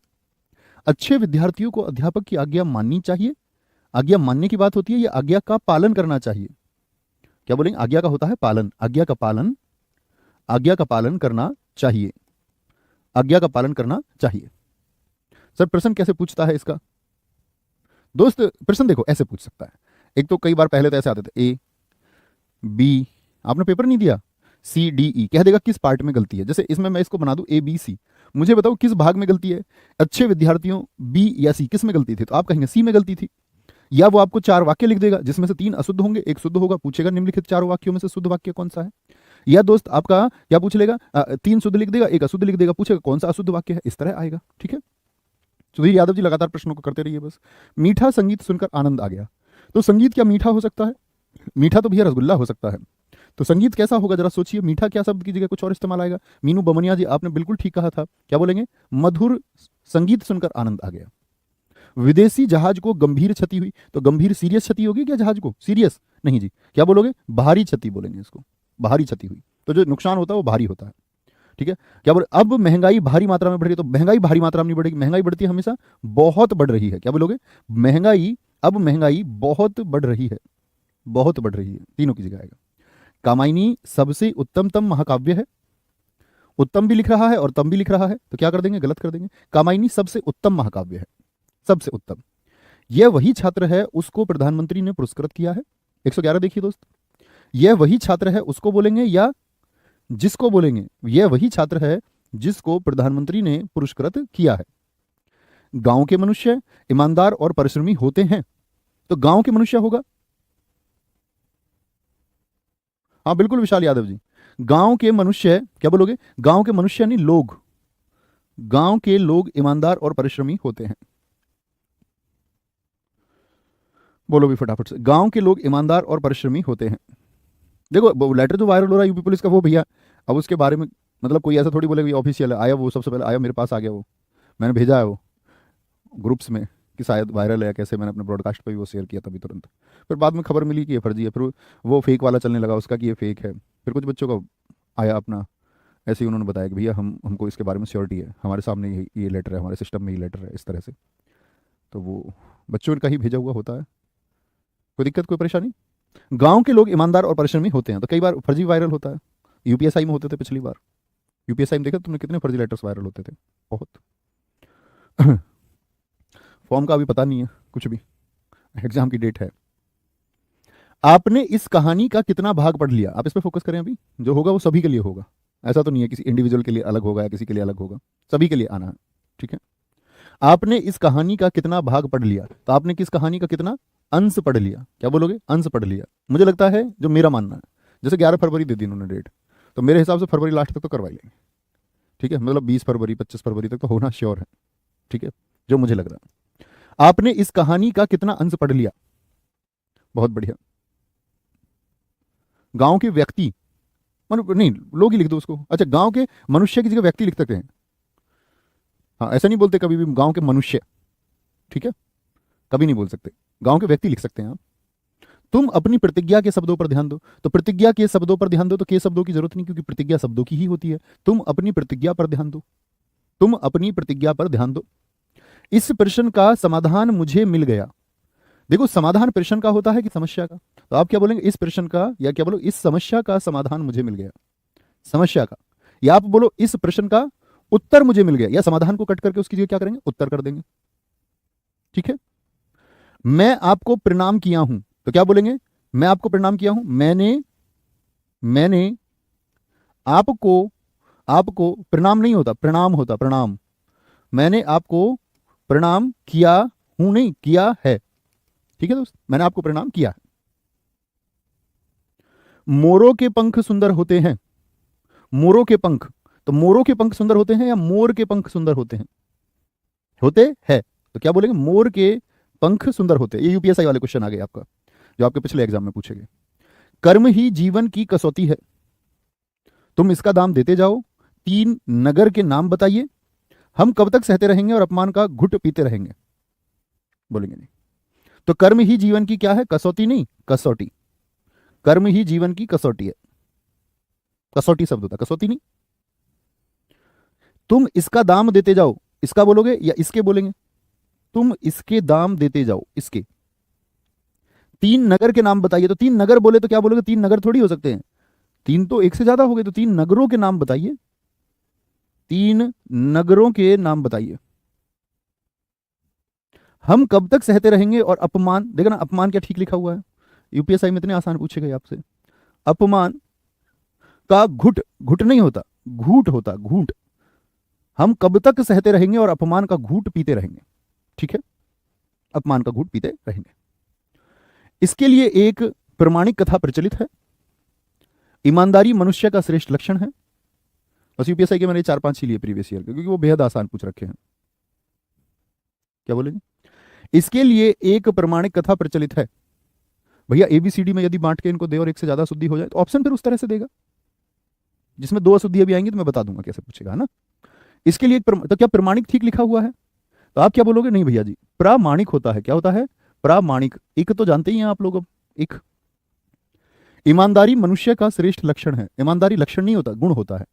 अच्छे विद्यार्थियों को अध्यापक की आज्ञा माननी चाहिए, आज्ञा मानने की बात होती है, या आज्ञा का पालन करना चाहिए, क्या बोलेंगे, आज्ञा का होता है पालन, आज्ञा का पालन, आज्ञा का पालन करना चाहिए, आज्ञा का पालन करना चाहिए। सर प्रश्न कैसे पूछता है इसका, दोस्त प्रश्न देखो ऐसे पूछ सकता है, एक तो कई बार पहले तो ऐसे आते थे, ए बी, आपने पेपर नहीं दिया, सी डी ई, कह देगा किस पार्ट में गलती है, जैसे इसमें मैं इसको बना दूं ए बी सी, मुझे बताओ किस भाग में गलती है, अच्छे विद्यार्थियों बी या सी, किस में गलती थी, तो आप कहेंगे सी में गलती थी। या वो आपको 4 वाक्य लिख देगा जिसमें से 3 अशुद्ध होंगे, एक शुद्ध होगा, पूछेगा निम्नलिखित 4 वाक्यों में से शुद्ध वाक्य कौन सा है। या दोस्त आपका क्या पूछ लेगा, 3 शुद्ध लिख देगा, एक अशुद्ध लिख देगा, पूछेगा कौन सा अशुद्ध वाक्य है, इस तरह आएगा। ठीक है, सुधीर यादव जी लगातार प्रश्नों को करते रहिए बस। मीठा संगीत सुनकर आनंद आ गया, तो संगीत क्या मीठा हो सकता है, मीठा तो भैया रसगुल्ला हो सकता है, तो संगीत कैसा होगा जरा सोचिए, मीठा क्या शब्द की जगह कुछ और इस्तेमाल आएगा। मीनू बमनिया जी आपने बिल्कुल ठीक कहा था, क्या बोलेंगे, मधुर संगीत सुनकर आनंद आ गया। विदेशी जहाज को गंभीर क्षति हुई, तो गंभीर सीरियस क्षति होगी क्या जहाज को, सीरियस नहीं जी, क्या बोलोगे, भारी क्षति बोलेंगे इसको, भारी क्षति हुई, तो जो नुकसान होता है वो भारी होता है। ठीक है, क्या बोले, अब महंगाई भारी मात्रा में बढ़ रही है, तो महंगाई भारी मात्रा में नहीं बढ़ेगी, महंगाई बढ़ती है हमेशा, बहुत बढ़ रही है, क्या बोलोगे, महंगाई, अब महंगाई बहुत बढ़ रही है, बहुत बढ़ रही है, तीनों की जगह आएगा। कामायनी सबसे उत्तमतम महाकाव्य है, उत्तम भी लिख रहा है और तम भी लिख रहा है, तो क्या कर देंगे, गलत कर देंगे, कामायनी सबसे उत्तम महाकाव्य है, सबसे उत्तम। यह वही छात्र है उसको प्रधानमंत्री ने पुरस्कृत किया है, 111 देखिए दोस्त, यह वही छात्र है उसको बोलेंगे या जिसको बोलेंगे, यह वही छात्र है जिसको प्रधानमंत्री ने पुरस्कृत किया है। गांव के मनुष्य ईमानदार और परिश्रमी होते हैं, तो गांव के मनुष्य होगा, हाँ बिल्कुल विशाल यादव जी, गांव के मनुष्य, क्या बोलोगे, गांव के मनुष्य यानी लोग, गांव के लोग ईमानदार और परिश्रमी होते हैं, बोलो भी फटाफट से, गांव के लोग ईमानदार और परिश्रमी होते हैं। देखो लेटर जो वायरल हो रहा है यूपी पुलिस का, वो भैया अब उसके बारे में मतलब कोई ऐसा थोड़ी बोलेगा ऑफिशियल आया, वो सबसे पहले आया मेरे पास आ गया, वो मैंने भेजा है वो ग्रुप्स में कि शायद वायरल है कैसे, मैंने अपने ब्रॉडकास्ट पे भी वो शेयर किया तभी तुरंत, फिर बाद में खबर मिली कि ये फर्जी है, फिर वो फेक वाला चलने लगा उसका कि ये फेक है, फिर कुछ बच्चों का आया अपना, ऐसे ही उन्होंने बताया कि भैया हमको इसके बारे में श्योरिटी है, हमारे सामने ये लेटर है, हमारे सिस्टम में ये लेटर है, इस तरह से, तो वो बच्चों का ही भेजा हुआ होता है, कोई दिक्कत कोई परेशानी। गांव के लोग ईमानदार और परिश्रमी होते हैं, तो कई बार फर्जी वायरल होता है, यूपीएसआई में होते थे पिछली बार, यूपीएसआई में देखा तुमने कितने फर्जी लेटर्स वायरल होते थे, बहुत। फॉर्म का अभी पता नहीं है कुछ भी, एग्जाम की डेट है। आपने इस कहानी का कितना भाग पढ़ लिया, आप इस पे फोकस करें, अभी जो होगा वो सभी के लिए होगा, ऐसा तो नहीं है किसी इंडिविजुअल के लिए अलग होगा या किसी के लिए अलग होगा, सभी के लिए आना है। ठीक है, आपने इस कहानी का कितना भाग पढ़ लिया? तो आपने किस कहानी का कितना अंश पढ़ लिया? क्या बोलोगे? अंश पढ़ लिया। मुझे लगता है, जो मेरा मानना है, जैसे 11 फरवरी दे दी उन्होंने डेट, तो मेरे हिसाब से फरवरी लास्ट तक तो करवा ही लेंगे। ठीक है, मतलब 20 फरवरी 25 फरवरी तक तो होना श्योर है। ठीक है, जो मुझे लग रहा है। आपने इस कहानी का कितना अंश पढ़ लिया? बहुत बढ़िया। गांव के व्यक्ति, नहीं, लोग ही लिख दो उसको। अच्छा, गांव के मनुष्य की जगह व्यक्ति लिख सकते हैं। हाँ, ऐसा नहीं बोलते कभी भी गांव के मनुष्य। ठीक है, कभी नहीं बोल सकते, गांव के व्यक्ति लिख सकते हैं आप। तुम अपनी प्रतिज्ञा के शब्दों पर ध्यान दो। तो प्रतिज्ञा के शब्दों पर ध्यान दो, तो के शब्दों की जरूरत नहीं, क्योंकि प्रतिज्ञा शब्दों की ही होती है। तुम अपनी प्रतिज्ञा पर ध्यान दो। तुम अपनी प्रतिज्ञा पर ध्यान दो। इस प्रश्न का समाधान मुझे मिल गया। देखो, समाधान प्रश्न का होता है कि समस्या का? तो आप क्या बोलेंगे? इस प्रश्न का, या क्या बोलो, इस समस्या का समाधान मुझे मिल गया। समस्या का, या आप बोलो इस प्रश्न का उत्तर मुझे मिल गया, या समाधान को कट करके उसकी जगह क्या करेंगे? उत्तर कर देंगे। ठीक है। मैं आपको प्रणाम किया हूं, तो क्या बोलेंगे? मैं आपको प्रणाम किया हूं। मैंने आपको, आपको प्रणाम नहीं होता, प्रणाम होता, प्रणाम। मैंने आपको प्रणाम किया हूं, नहीं किया है। ठीक है दोस्त, मैंने आपको प्रणाम किया है। मोरों के पंख सुंदर होते हैं। मोरों के पंख, तो मोरों के पंख सुंदर होते हैं या मोर के पंख सुंदर होते हैं? होते हैं। तो क्या बोलेंगे? मोर के पंख सुंदर होते हैं। ये यूपीएसआई वाले क्वेश्चन आ गए आपका, जो आपके पिछले एग्जाम में पूछे गए। कर्म ही जीवन की कसौटी है, तुम इसका दाम देते जाओ। 3 नगर के नाम बताइए। हम कब तक सहते रहेंगे और अपमान का घुट पीते रहेंगे? बोलेंगे नहीं। तो कर्म ही जीवन की क्या है? कसौटी नहीं, कसौटी। कर्म ही जीवन की कसौटी है। कसौटी शब्द होता, कसौटी नहीं। तुम इसका दाम देते जाओ, इसका बोलोगे या इसके बोलेंगे? तुम इसके दाम देते जाओ, इसके। 3 नगर के नाम बताइए, तो 3 नगर बोले तो क्या बोलोगे? 3 नगर थोड़ी हो सकते हैं, 3 तो एक से ज्यादा हो गए, तो 3 नगरों के नाम बताइए। 3 नगरों के नाम बताइए। हम कब तक सहते रहेंगे और अपमान, देखना अपमान क्या ठीक लिखा हुआ है। यूपीएसआई में इतने आसान पूछे गए आपसे। अपमान का घुट, घुट नहीं होता, घूट होता, घूट। हम कब तक सहते रहेंगे और अपमान का घूट पीते रहेंगे? ठीक है, अपमान का घूट पीते रहेंगे। इसके लिए एक प्रमाणिक कथा प्रचलित है। ईमानदारी मनुष्य का श्रेष्ठ लक्षण है। बस यूपीएसआई के मैंने 4-5 ही लिए प्रीवियस ईयर के, क्योंकि वो बेहद आसान पूछ रखे हैं। क्या बोलेंगे? इसके लिए एक प्रमाणिक कथा प्रचलित है। भैया एबीसीडी में यदि बांट के इनको दे और एक से ज्यादा अशुद्धि हो जाए, तो ऑप्शन फिर उस तरह से देगा, जिसमें 2 अशुद्धियां भी आएंगी तो मैं बता दूंगा कैसे पूछेगा, है ना। इसके लिए तो क्या प्रमाणिक ठीक लिखा हुआ है? तो आप क्या बोलोगे? नहीं भैया जी, प्रामाणिक होता है। क्या होता है? प्रामाणिक। इक तो जानते ही हैं आप लोग अब, इक। ईमानदारी मनुष्य का श्रेष्ठ लक्षण है। ईमानदारी लक्षण नहीं होता, गुण होता है।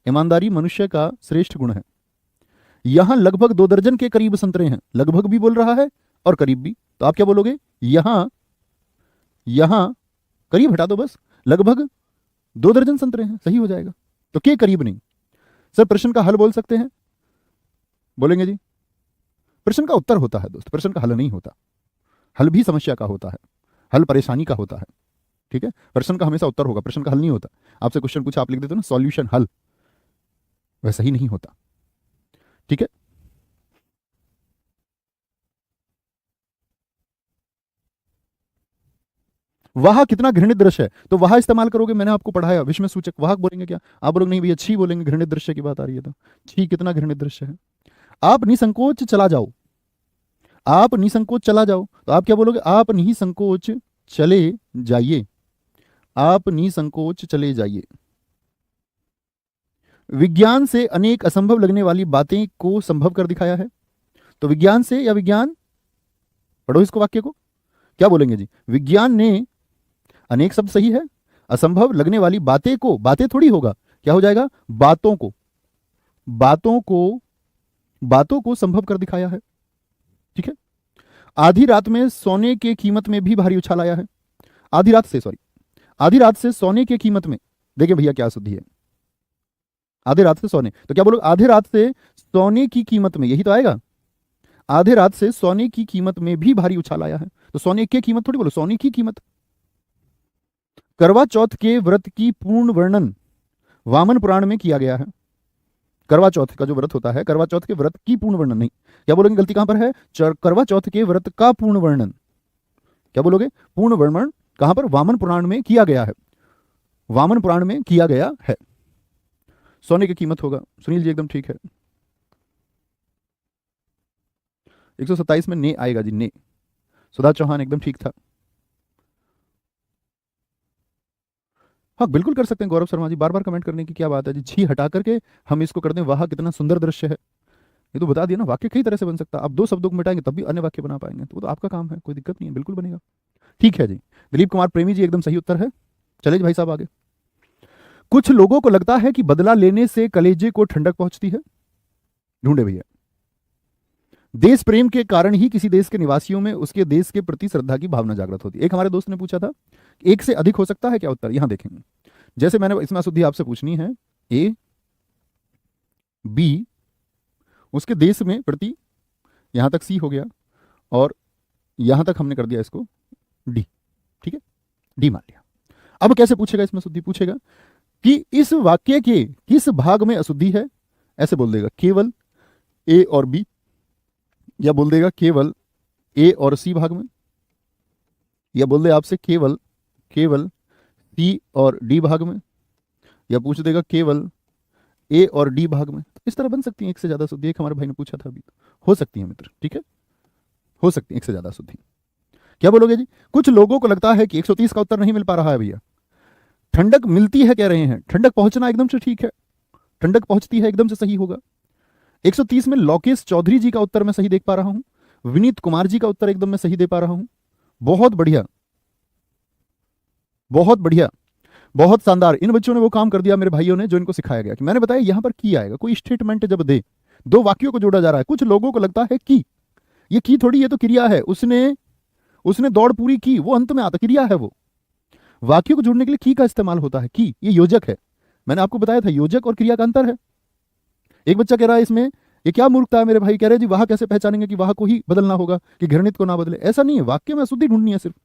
ईमानदारी मनुष्य का श्रेष्ठ गुण है। यहां लगभग 2 दर्जन के करीब संतरे हैं। लगभग भी बोल रहा है और करीब भी, तो आप क्या बोलोगे? यहां, यहां करीब हटा दो बस, लगभग 2 दर्जन संतरे हैं, सही हो जाएगा। तो के करीब नहीं। सर प्रश्न का हल बोल सकते हैं? बोलेंगे जी। प्रश्न का उत्तर होता है दोस्त, प्रश्न का हल नहीं होता। हल भी समस्या का होता है, हल परेशानी का होता है। ठीक है, प्रश्न का हमेशा उत्तर होगा, प्रश्न का हल नहीं होता। आपसे क्वेश्चन पूछा, आप लिख देते हो ना सॉल्यूशन हल, वैसा ही नहीं होता। ठीक है। वह कितना घृणित दृश्य है, तो वह इस्तेमाल करोगे। मैंने आपको पढ़ाया विस्मय सूचक वह बोलेंगे। क्या आप बोलोगे? नहीं भैया छी बोलेंगे, घृणित दृश्य की बात आ रही है तो छी कितना घृणित दृश्य है। आप निसंकोच चला जाओ, आप निसंकोच चला जाओ, तो आप क्या बोलोगे? आप निसंकोच चले जाइए, आप निसंकोच चले जाइए। विज्ञान से अनेक असंभव लगने वाली बातें को संभव कर दिखाया है। तो विज्ञान से या विज्ञान, पढ़ो इसको वाक्य को, क्या बोलेंगे जी? विज्ञान ने, अनेक शब्द सही है, असंभव लगने वाली बातें को, बातें थोड़ी होगा, क्या हो जाएगा? बातों को, बातों को, बातों को संभव कर दिखाया है। ठीक है। आधी रात में सोने के कीमत में भी भारी उछाल आया है। आधी रात से, सॉरी, आधी रात से सोने के कीमत में, देखिए भैया क्या शुद्धि है, आधी रात से सोने, तो क्या बोलो? आधी रात से सोने की कीमत में, यही तो आएगा। आधी रात से सोने की कीमत में भी भारी उछाल आया है, तो सोने की कीमत थोड़ी बोलो, सोने की कीमत। करवा चौथ के व्रत की पूर्ण वर्णन वामन पुराण में किया गया है। करवा चौथ का जो व्रत होता है, करवा चौथ के व्रत की पूर्ण वर्णन नहीं, क्या बोलेंगे, गलती कहां पर है, करवा चौथ के व्रत का पूर्ण वर्णन, क्या बोलोगे, पूर्ण वर्णन कहां पर, वामन पुराण में किया गया है, वामन पुराण में किया गया है। सोने की कीमत होगा, सुनील जी एकदम ठीक है। 127 में ने आएगा जी, ने। सुधा चौहान एकदम ठीक था। हाँ बिल्कुल कर सकते हैं गौरव शर्मा जी, बार बार कमेंट करने की क्या बात है जी, छी हटा करके हम इसको कर दें, वाह कितना सुंदर दृश्य है। ये तो बता दिया ना, वाक्य कई तरह से बन सकता है, आप दो शब्दों को मिटाएंगे तब भी अन्य वाक्य बना पाएंगे, तो वो तो आपका काम है, कोई दिक्कत नहीं है, बिल्कुल बनेगा। ठीक है जी, दिलीप कुमार प्रेमी जी एकदम सही उत्तर है। चले जी भाई साहब आगे। कुछ लोगों को लगता है कि बदला लेने से कलेजे को ठंडक पहुंचती है, ढूंढे भैया। देश प्रेम के कारण ही किसी देश के निवासियों में उसके देश के प्रति श्रद्धा की भावना जागृत होती है। एक हमारे दोस्त ने पूछा था, एक से अधिक हो सकता है क्या उत्तर, यहां देखेंगे। जैसे मैंने इसमें अशुद्धि आपसे पूछनी है, ए बी, उसके देश में प्रति, यहां तक सी हो गया, और यहां तक हमने कर दिया इसको डी, ठीक है, डी मान लिया। अब कैसे पूछेगा, इसमें अशुद्धि पूछेगा कि इस वाक्य के किस भाग में अशुद्धि है, ऐसे बोल देगा केवल ए और बी, या बोल देगा केवल ए और सी भाग में, या बोल दे आपसे केवल केवल सी और डी भाग में, या पूछ देगा केवल ए और डी भाग में। तो इस तरह बन सकती है एक से ज्यादा शुद्धि, एक हमारे भाई ने पूछा था अभी, हो सकती है मित्र, ठीक है, हो सकती है एक से ज्यादा शुद्धि। क्या बोलोगे जी, कुछ लोगों को लगता है कि 130 का उत्तर नहीं मिल पा रहा है भैया, ठंडक मिलती है कह रहे हैं, ठंडक पहुंचना एकदम से ठीक है, ठंडक पहुंचती है एकदम से सही होगा। 130 में लोकेश चौधरी जी का उत्तर मैं सही देख पा रहा हूं, विनीत कुमार जी का उत्तर एकदम मैं सही दे पा रहा हूं, बहुत बढ़िया, बहुत बढ़िया, बहुत शानदार। इन बच्चों ने वो काम कर दिया मेरे भाइयों ने जो इनको सिखाया गया, कि मैंने बताया यहां पर की आएगा, कोई स्टेटमेंट जब दे, दो वाक्यों को जोड़ा जा रहा है, कुछ लोगों को लगता है कि, ये की थोड़ी, ये तो क्रिया है, उसने उसने दौड़ पूरी की, वो अंत में आता, क्रिया है वो, वाक्यों को जोड़ने के लिए की का इस्तेमाल होता है, की ये योजक है, मैंने आपको बताया था योजक और क्रिया का अंतर है। एक बच्चा कह रहा है इसमें, ये क्या मूर्खता है मेरे भाई, कह रहे जी वहां कैसे पहचानेंगे कि वहां को ही बदलना होगा, कि घृणित को ना बदले, ऐसा नहीं है, वाक्य में अशुद्धि ढूंढनी है, सिर्फ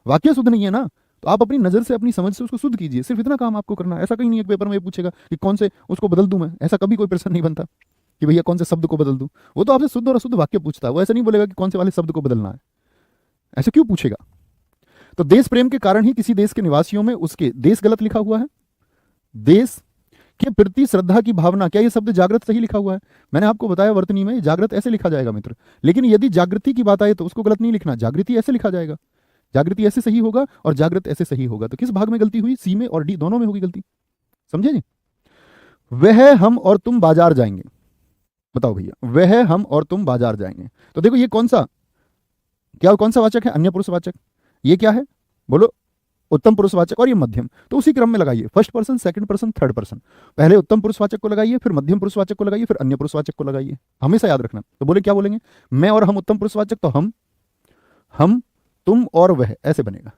वाक्य शुद्ध नहीं है ना, तो आप अपनी नजर से अपनी समझ से उसको शुद्ध कीजिए, सिर्फ इतना काम आपको करना है। ऐसा कहीं नहीं है पेपर में पूछेगा कि कौन से उसको बदल दूं मैं, ऐसा कभी कोई प्रश्न नहीं बनता कि भैया कौन से शब्द को बदल दूं, वो तो आपसे शुद्ध और अशुद्ध वाक्य पूछता है, वो ऐसा नहीं बोलेगा कि कौन से वाले शब्द को बदलना है, ऐसे क्यों पूछेगा। तो देश प्रेम के कारण ही किसी देश के निवासियों में उसके, देश गलत लिखा हुआ है, देश के प्रति श्रद्धा की भावना, क्या ये शब्द जागृत सही लिखा हुआ है, मैंने आपको बताया वर्तनी में जागृत ऐसे लिखा जाएगा मित्र, लेकिन यदि जागृति की बात आए तो उसको गलत नहीं लिखना, जागृति ऐसे लिखा जाएगा, जागृति ऐसे सही होगा और जागृत ऐसे सही होगा। तो किस भाग में गलती हुई, सी में और डी दोनों में होगी गलती, समझे जी। वह हम और तुम बाजार जाएंगे, बताओ भैया, वह हम और तुम बाजार जाएंगे, तो देखो ये कौन सा, क्या कौन सा वाचक है, अन्य पुरुषवाचक, ये क्या है बोलो, उत्तम पुरुषवाचक, और ये मध्यम, तो उसी क्रम में लगाइए, first person, second person, third person, पहले उत्तम पुरुषवाचक को लगाइए, फिर मध्यम पुरुषवाचक को लगाइए, फिर अन्य पुरुषवाचक को लगाइए, हमेशा याद रखना। तो बोले क्या बोलेंगे, मैं और हम उत्तम पुरुषवाचक, तो हम तुम और वह, ऐसे बनेगा।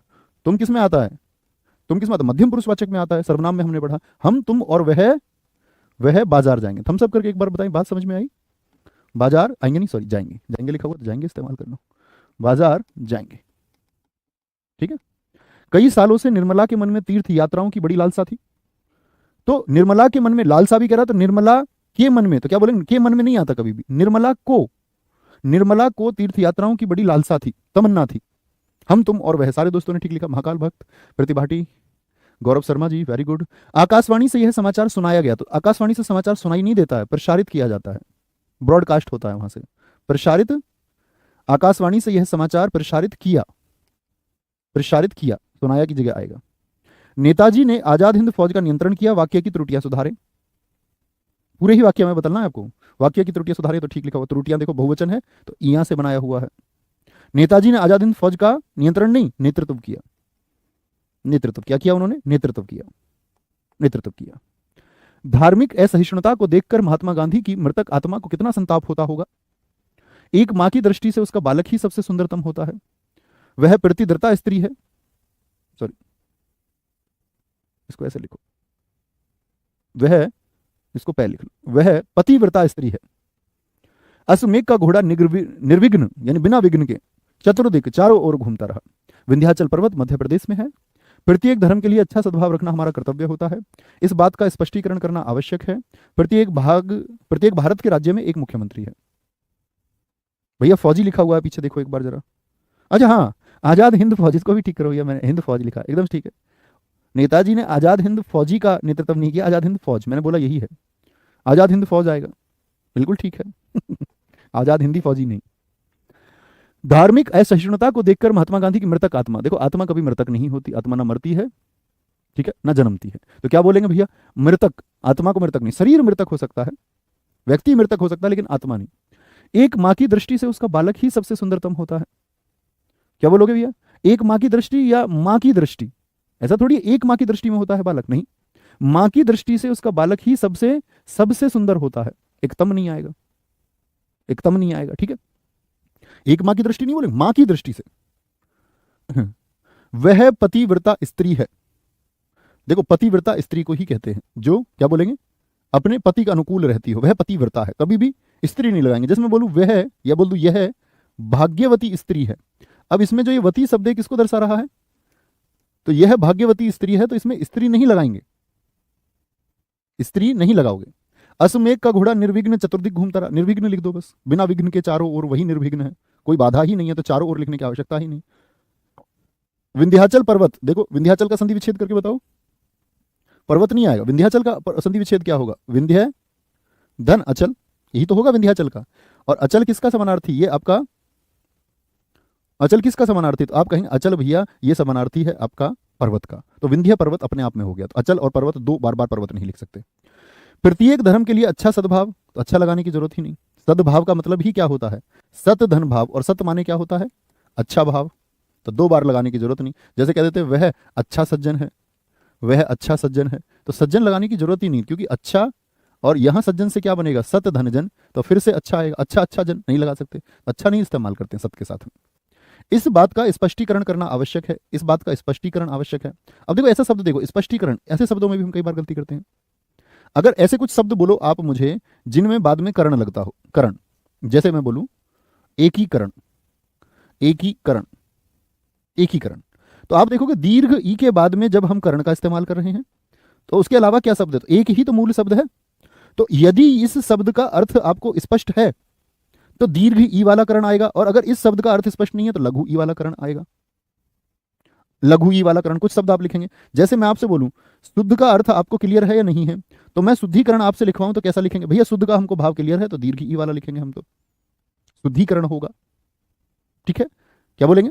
तुम किस में आता है, तुम किस में आता है, मध्यम पुरुषवाचक में आता है, सर्वनाम में हमने पढ़ा, हम तुम और वह बाजार जाएंगे। थम्स अप करके एक बार बताएं, बात समझ में आई, बाजार आएंगे नहीं, सॉरी जाएंगे, जाएंगे लिखा हुआ तो जाएंगे इस्तेमाल करना, बाजार जाएंगे, ठीक है। कई सालों से निर्मला के मन में तीर्थ यात्राओं की बड़ी लालसा थी, तो निर्मला के मन में लालसा भी कह रहा, तो निर्मला के मन में, तो क्या बोलेंगे, के मन में नहीं आता कभी भी, निर्मला को तीर्थ यात्राओं की बड़ी लालसा थी, तमन्ना थी। हम तुम और वह, सारे दोस्तों ने ठीक लिखा, महाकाल भक्त, प्रतिभाटी, गौरव शर्मा जी वेरी गुड। आकाशवाणी से यह समाचार सुनाया गया, तो आकाशवाणी से समाचार सुनाई नहीं देता है, प्रसारित किया जाता है, ब्रॉडकास्ट होता है वहां से, प्रसारित, आकाशवाणी से यह समाचार प्रसारित किया, सुनाया की जगह आएगा। नेताजी ने आजाद हिंद फौज का नियंत्रण किया, वाक्य की त्रुटियां सुधारें, पूरे ही वाक्य में बदलना है आपको, वाक्य की त्रुटियां सुधारें तो ठीक लिखा हुआ, त्रुटियां देखो बहुवचन है तो इया से बनाया हुआ है। नेताजी ने आजाद हिंद फौज का नियंत्रण नहीं, नेतृत्व किया, नेतृत्व क्या किया उन्होंने, नेतृत्व किया। धार्मिक असहिष्णुता को देखकर महात्मा गांधी की मृतक आत्मा को कितना संताप होता होगा। एक मां की दृष्टि से उसका बालक ही सबसे सुंदरतम होता है, वह प्रतिद्रता स्त्री है, सॉरी इसको ऐसे लिखो, वह, इसको पहले लिख लो, वह पतिव्रता स्त्री है। अश्वमेघ का घोड़ा निर्विघ्न यानी बिना विघ्न के चतुर्दिक चारों ओर घूमता रहा। विंध्याचल पर्वत मध्य प्रदेश में है, प्रत्येक धर्म के लिए अच्छा सद्भाव रखना हमारा कर्तव्य होता है। इस बात का स्पष्टीकरण करना आवश्यक है। प्रत्येक भारत के राज्य में एक मुख्यमंत्री है। भैया फौजी लिखा हुआ है पीछे, देखो एक बार जरा। अच्छा हाँ, आजाद हिंद फौज, इसको भी ठीक करो भैया, मैंने हिंद फौज लिखा, एकदम ठीक है। नेताजी ने आजाद हिंद फौजी का नेतृत्व नहीं किया, आजाद हिंद फौज, मैंने बोला यही है, आजाद हिंद फौज आएगा, बिल्कुल ठीक है। आजाद हिंदी फौजी नहीं। धार्मिक असहिष्णुता को देखकर महात्मा गांधी की मृतक आत्मा, देखो आत्मा कभी मृतक नहीं होती, आत्मा ना मरती है, ठीक है, ना जन्मती है। तो क्या बोलेंगे भैया, मृतक, आत्मा को मृतक नहीं, शरीर मृतक हो सकता है, व्यक्ति मृतक हो सकता है, लेकिन आत्मा नहीं। एक माँ की दृष्टि से उसका बालक ही सबसे सुंदरतम होता है। क्या बोलोगे भैया, एक माँ की दृष्टि या माँ की दृष्टि, ऐसा थोड़ी एक माँ की दृष्टि में होता है बालक, नहीं, माँ की दृष्टि से उसका बालक ही सबसे सबसे सुंदर होता है, एकदम नहीं आएगा, एकदम नहीं आएगा, ठीक है। एक माँ की दृष्टि नहीं बोले, माँ की दृष्टि से। वह पतिव्रता स्त्री है। देखो पतिव्रता स्त्री को ही कहते हैं जो, क्या बोलेंगे, अपने पति का अनुकूल रहती हो, वह पतिव्रता है, कभी भी स्त्री नहीं लगाएंगे। जैसे मैं बोलूं वह, या बोल दूं यह भाग्यवती स्त्री है। अब इसमें जो ये वती शब्द है किसको दर्शा रहा है, तो यह भाग्यवती स्त्री है, तो इसमें स्त्री नहीं लगाएंगे, स्त्री नहीं लगाओगे। अश्वमेघ का घोड़ा निर्विघ्न चतुर्दिक घूमता रहा, निर्विघ्न लिख दो बस, बिना विघ्न के चारों ओर, वही निर्विघ्न है, कोई बाधा ही नहीं है, तो चारों ओर लिखने की आवश्यकता ही नहीं। विंध्याचल पर्वत, देखो विंध्याचल का संधि विच्छेद करके बताओ, पर्वत नहीं आएगा, विंध्याचल का संधि विच्छेद क्या होगा, विंध्य धन अचल, यही तो होगा विंध्याचल का। और अचल किसका समानार्थी, ये आपका अचल किसका समानार्थी, तो आप कहेंगे अचल भैया ये समानार्थी है आपका पर्वत का, तो विंध्य पर्वत अपने आप में हो गया। तो अचल और पर्वत दो बार बार पर्वत नहीं लिख सकते। प्रत्येक धर्म के लिए अच्छा सद्भाव, तो अच्छा लगाने की जरूरत ही नहीं। सद्भाव का मतलब ही क्या होता है, सत धन भाव, और सत माने क्या होता है, अच्छा भाव, तो दो बार लगाने की जरूरत नहीं। जैसे कह देते वह अच्छा सज्जन है, वह अच्छा सज्जन है, तो सज्जन लगाने की जरूरत ही नहीं, क्योंकि अच्छा, और यहां सज्जन से क्या बनेगा, सत धन जन, तो फिर से अच्छा आएगा, अच्छा अच्छा जन नहीं लगा सकते, अच्छा नहीं इस्तेमाल करते सत के साथ में। इस बात का स्पष्टीकरण करना आवश्यक है, इस बात का स्पष्टीकरण आवश्यक है। अब देखो ऐसा शब्द, देखो स्पष्टीकरण, ऐसे शब्दों में भी हम कई बार गलती करते हैं। अगर ऐसे कुछ शब्द बोलो आप मुझे जिनमें बाद में करण लगता हो, करण, जैसे मैं बोलूं एकीकरण, एकीकरण, एकीकरण, तो आप देखोगे दीर्घ ई के बाद में जब हम करण का इस्तेमाल कर रहे हैं तो उसके अलावा क्या शब्द है, तो एक ही तो मूल शब्द है। तो यदि इस शब्द का अर्थ आपको स्पष्ट है तो दीर्घ ई वाला करण आएगा, और अगर इस शब्द का अर्थ स्पष्ट नहीं है तो लघु ई वाला करण आएगा। लघु ई वाला करण, कुछ शब्द आप लिखेंगे, जैसे मैं आपसे बोलूं शुद्ध का अर्थ आपको क्लियर है या नहीं है, तो मैं शुद्धिकरण आपसे लिखवाऊं तो कैसा लिखेंगे, भैया शुद्ध का हमको भाव क्लियर है, तो दीर्घ ई वाला लिखेंगे हम, तो शुद्धिकरण होगा, ठीक है। क्या बोलेंगे,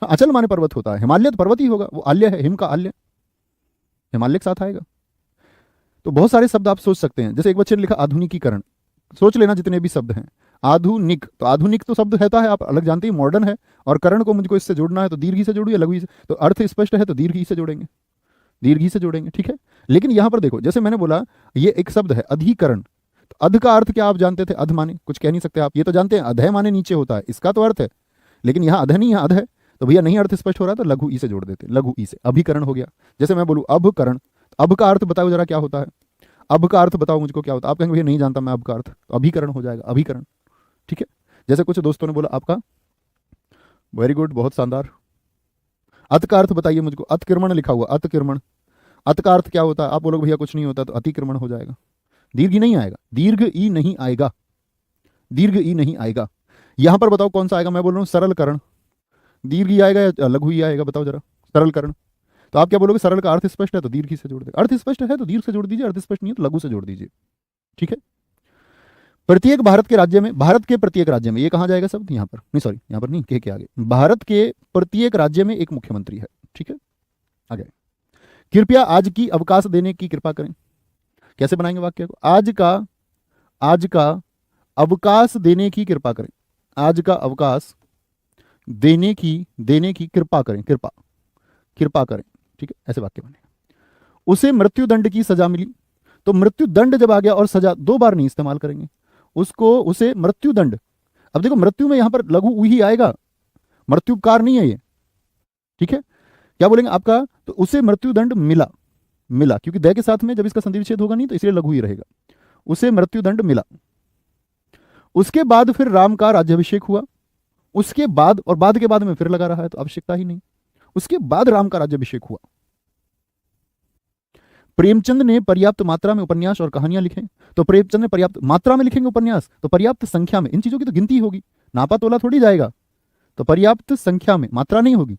हाँ, अचल माने पर्वत होता है, हिमालय तो पर्वत ही होगा, वो आल्य है, हिम का आल्य, हिमालय के साथ आएगा। तो बहुत सारे शब्द आप सोच सकते हैं, जैसे एक बच्चे ने लिखा आधुनिकीकरण, सोच लेना जितने भी शब्द हैं, आधुनिक, तो आधुनिक तो शब्द रहता है, आप अलग जानते हैं, मॉडर्न है, और करण को मुझको इससे जोड़ना है तो दीर्घ से जोड़ू या लघु से, तो अर्थ स्पष्ट है तो दीर्घ से जोड़ेंगे, दीर्घ से जोड़ेंगे, ठीक है। लेकिन यहां पर देखो, जैसे मैंने बोला ये एक शब्द है अधिकरण, तो अध का अर्थ क्या आप जानते थे, अध माने कुछ कह नहीं सकते आप, ये तो जानते हैं अधय माने नीचे होता है, इसका तो अर्थ है, लेकिन यहाँ अध नहीं है, अध है, तो भैया नहीं अर्थ स्पष्ट हो रहा तो लघु ई से जोड़ देते, लघु ई से, अभिकरण हो गया। जैसे मैं बोलूं अभकरण, अब का अर्थ बताओ जरा क्या होता है, अब का अर्थ बताओ मुझको क्या होता है, आप कहेंगे भैया नहीं जानता मैं अब का अर्थ, तो अभिकरण हो जाएगा, अभिकरण, ठीक है। जैसे कुछ दोस्तों ने बोला आपका, वेरी गुड, बहुत शानदार, अत का अर्थ बताइए मुझको, अतकिरमण लिखा हुआ, अतकिरमण, अत का अर्थ क्या होता है, आप बोलोगे भैया कुछ नहीं होता, तो अतिक्रमण हो जाएगा, दीर्घ ई नहीं आएगा, दीर्घ ई नहीं आएगा, दीर्घ ई नहीं आएगा। यहां पर बताओ कौन सा आएगा, मैं बोल रहा हूं सरलकरण, दीर्घ ई आएगा या लघु ई आएगा, बताओ जरा, सरलकरण, तो आप क्या बोलोगे, सरल का अर्थ स्पष्ट है तो दीर्घ से जोड़ दे, अर्थ स्पष्ट है तो दीर्घ से जोड़ दीजिए, अर्थ स्पष्ट नहीं है तो लघु से जोड़ दीजिए, ठीक है। प्रत्येक भारत के राज्य में, भारत के प्रत्येक राज्य में, ये कहां जाएगा शब्द, यहां पर नहीं, सॉरी यहां पर नहीं, के आगे, भारत के प्रत्येक राज्य में एक मुख्यमंत्री है, ठीक है। आगे, कृपया आज की अवकाश देने की कृपा करें, कैसे बनाएंगे वाक्य को, आज का अवकाश देने की कृपा करें, आज का अवकाश देने की कृपा करें, कृपा, कृपा करें, ठीक है, ऐसे वाक्य बने। उसे मृत्युदंड की सजा मिली, तो मृत्युदंड जब आ गया और सजा दो बार नहीं इस्तेमाल करेंगे, उसको, उसे मृत्युदंड, अब देखो मृत्यु में यहां पर लघु उ ही आएगा, मृत्युपकार नहीं है ये, ठीक है। क्या बोलेंगे आपका, तो उसे मृत्युदंड मिला, मिला क्योंकि दय के साथ में जब इसका संधि विच्छेद होगा नहीं तो इसलिए लघु ही रहेगा, उसे मृत्युदंड मिला। उसके बाद फिर राम का राज्याभिषेक हुआ, उसके बाद, और बाद के बाद में फिर लगा रहा है तो आवश्यकता ही नहीं, उसके बाद राम का राज्याभिषेक हुआ। प्रेमचंद ने पर्याप्त मात्रा में उपन्यास और कहानियां लिखे, तो प्रेमचंद ने पर्याप्त मात्रा में लिखेंगे उपन्यास तो पर्याप्त संख्या में, इन चीजों की तो गिनती होगी, नापा तोला थोड़ी जाएगा, तो पर्याप्त संख्या में, मात्रा नहीं होगी।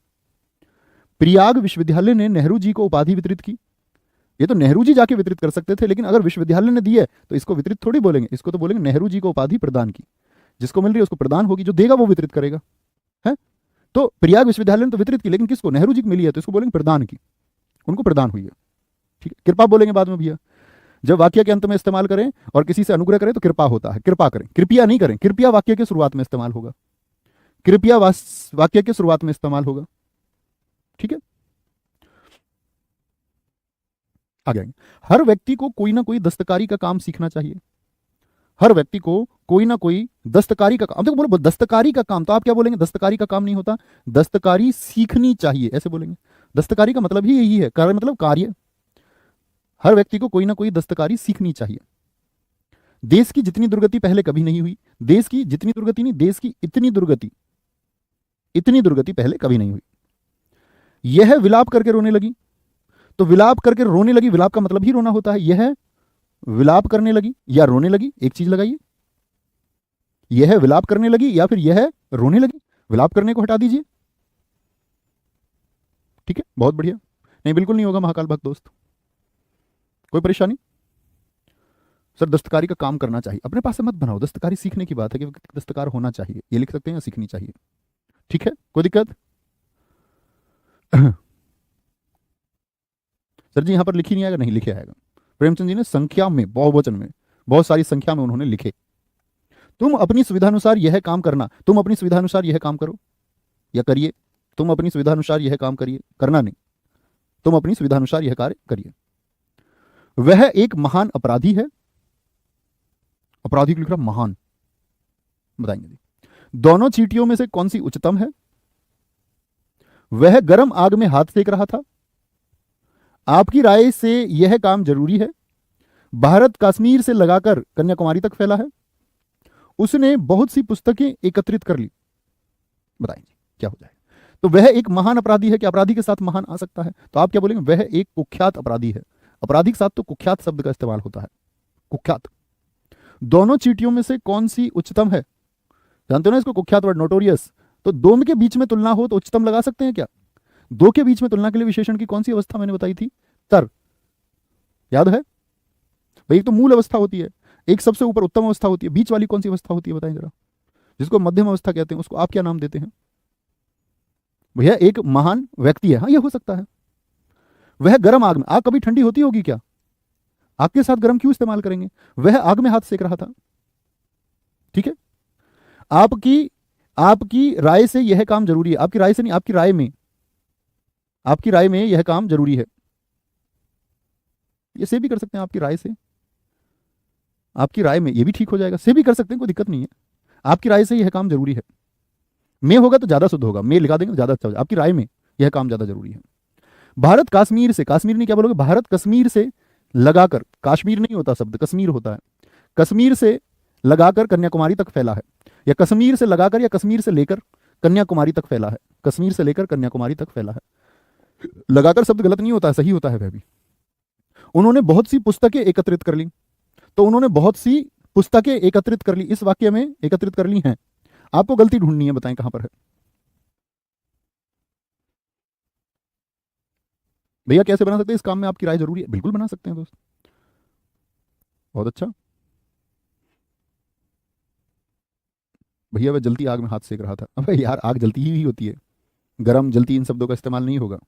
प्रयाग विश्वविद्यालय ने नेहरू जी को उपाधि वितरित की, ये तो नेहरू जी जाके वितरित कर सकते थे, लेकिन अगर विश्वविद्यालय ने दी है तो इसको वितरित थोड़ी बोलेंगे, इसको तो बोलेंगे नेहरू जी को उपाधि प्रदान की, जिसको मिल रही है उसको प्रदान होगी, जो देगा वो वितरित करेगा, है। तो प्रयाग विश्वविद्यालय ने तो वितरित की, लेकिन किसको, नेहरू जी को मिली है तो इसको बोलेंगे प्रदान की, उनको प्रदान हुई है, ठीक है। कृपा बोलेंगे बाद में भैया, जब वाक्य के अंत में इस्तेमाल करें और किसी से अनुग्रह करें तो कृपा होता है, कृपा करें, कृपया नहीं करें, कृपया वाक्य के शुरुआत में इस्तेमाल होगा, कृपया वाक्य के शुरुआत में इस्तेमाल होगा, ठीक है। आगे आएंगे। हर व्यक्ति को कोई ना कोई दस्तकारी का काम सीखना चाहिए, हर व्यक्ति को कोई ना कोई दस्तकारी का काम, देखो बोलो दस्तकारी का काम, तो आप क्या बोलेंगे, दस्तकारी का काम नहीं होता, दस्तकारी सीखनी चाहिए, ऐसे बोलेंगे। दस्तकारी का मतलब ही यही है, कार्य मतलब कार्य, हर व्यक्ति को कोई ना कोई दस्तकारी सीखनी चाहिए। देश की जितनी दुर्गति पहले कभी नहीं हुई, देश की जितनी दुर्गति नहीं, देश की इतनी दुर्गति पहले कभी नहीं हुई। यह विलाप करके रोने लगी, तो विलाप करके रोने लगी, विलाप का मतलब ही रोना होता है, यह विलाप करने लगी या रोने लगी, एक चीज लगाइए, यह विलाप करने लगी या फिर यह रोने लगी, विलाप करने को हटा दीजिए, ठीक है, बहुत बढ़िया। नहीं बिल्कुल नहीं होगा महाकाल भक्त दोस्त, कोई परेशानी। सर दस्तकारी का काम करना चाहिए, अपने पास से मत बनाओ, दस्तकारी सीखने की बात है कि दस्तकार होना चाहिए, ये लिख सकते हैं या सीखनी चाहिए, ठीक है, कोई दिक्कत। सर जी यहां पर लिखी नहीं आएगा, नहीं लिखे आएगा। प्रेमचंद जी ने संख्या में, बहुवचन में, बहुत सारी संख्या में उन्होंने लिखे। तुम अपनी सुविधानुसार यह काम करना, तुम अपनी सुविधानुसार यह काम करो या करिए, तुम अपनी सुविधानुसार यह काम करिए, करना नहीं, तुम अपनी सुविधानुसार यह कार्य करिए। वह एक महान अपराधी है, अपराधी को लिख रहा महान, बताएंगे। दोनों चींटियों में से कौन सी उच्चतम है? वह गर्म आग में हाथ सेक रहा था। आपकी राय से यह काम जरूरी है। भारत कश्मीर से लगाकर कन्याकुमारी तक फैला है। उसने बहुत सी पुस्तकें एकत्रित कर ली। बताइए क्या हो जाए। तो वह एक महान अपराधी है, कि अपराधी के साथ महान आ सकता है, तो आप क्या बोलेंगे, वह एक कुख्यात अपराधी है। अपराधी के साथ तो कुख्यात शब्द का इस्तेमाल होता है, कुख्यात। दोनों चींटियों में से कौन सी उच्चतम है? जानते हो ना इसको, कुख्यात वर्ड, नोटोरियस। तो दो के बीच में तुलना हो तो उच्चतम लगा सकते हैं क्या? दो के बीच में तुलना के लिए विशेषण की कौन सी अवस्था मैंने बताई थी? तर, याद है भाई? एक तो मूल अवस्था होती है, एक सबसे ऊपर उत्तम अवस्था होती है, बीच वाली कौन सी अवस्था होती है बताएं जरा, जिसको मध्यम अवस्था कहते हैं, उसको आप क्या नाम देते हैं? भैया एक महान व्यक्ति है, हाँ ये हो सकता है। वह गर्म आग में, आग कभी ठंडी होती होगी क्या? आग के साथ गर्म क्यों इस्तेमाल करेंगे? वह आग में हाथ सेक रहा था, ठीक है। आपकी राय से यह काम जरूरी है, आपकी राय से नहीं, आपकी राय में, आपकी राय में यह काम जरूरी है, ये से भी कर सकते हैं, आपकी राय से, आपकी राय में, ये भी ठीक हो जाएगा, से भी कर सकते हैं, कोई दिक्कत नहीं है। आपकी राय से यह काम जरूरी है, में होगा तो ज्यादा शुद्ध होगा, में लिखा देंगे तो ज्यादा अच्छा होगा। आपकी राय में यह काम ज्यादा जरूरी है। भारत कश्मीर से, कश्मीर नहीं क्या बोलोगे, भारत कश्मीर से लगाकर, काश्मीर नहीं होता शब्द, कश्मीर होता है, कश्मीर से लगाकर कन्याकुमारी तक फैला है, या कश्मीर से लगाकर या कश्मीर से लेकर कन्याकुमारी तक फैला है, कश्मीर से लेकर कन्याकुमारी तक फैला है। लगाकर शब्द गलत नहीं होता है, सही होता है वह भी। उन्होंने बहुत सी पुस्तकें एकत्रित कर ली, तो उन्होंने बहुत सी पुस्तकें एकत्रित कर ली, इस वाक्य में एकत्रित कर ली हैं। आपको गलती ढूंढनी है, बताएं कहां पर है। भैया कैसे बना सकते हैं, इस काम में आपकी राय जरूरी है, बिल्कुल बना सकते हैं दोस्त, बहुत अच्छा। भैया वह जलती आग में हाथ सेक रहा था, अबे यार आग जलती ही होती है, गरम जलती इन शब्दों का इस्तेमाल नहीं होगा।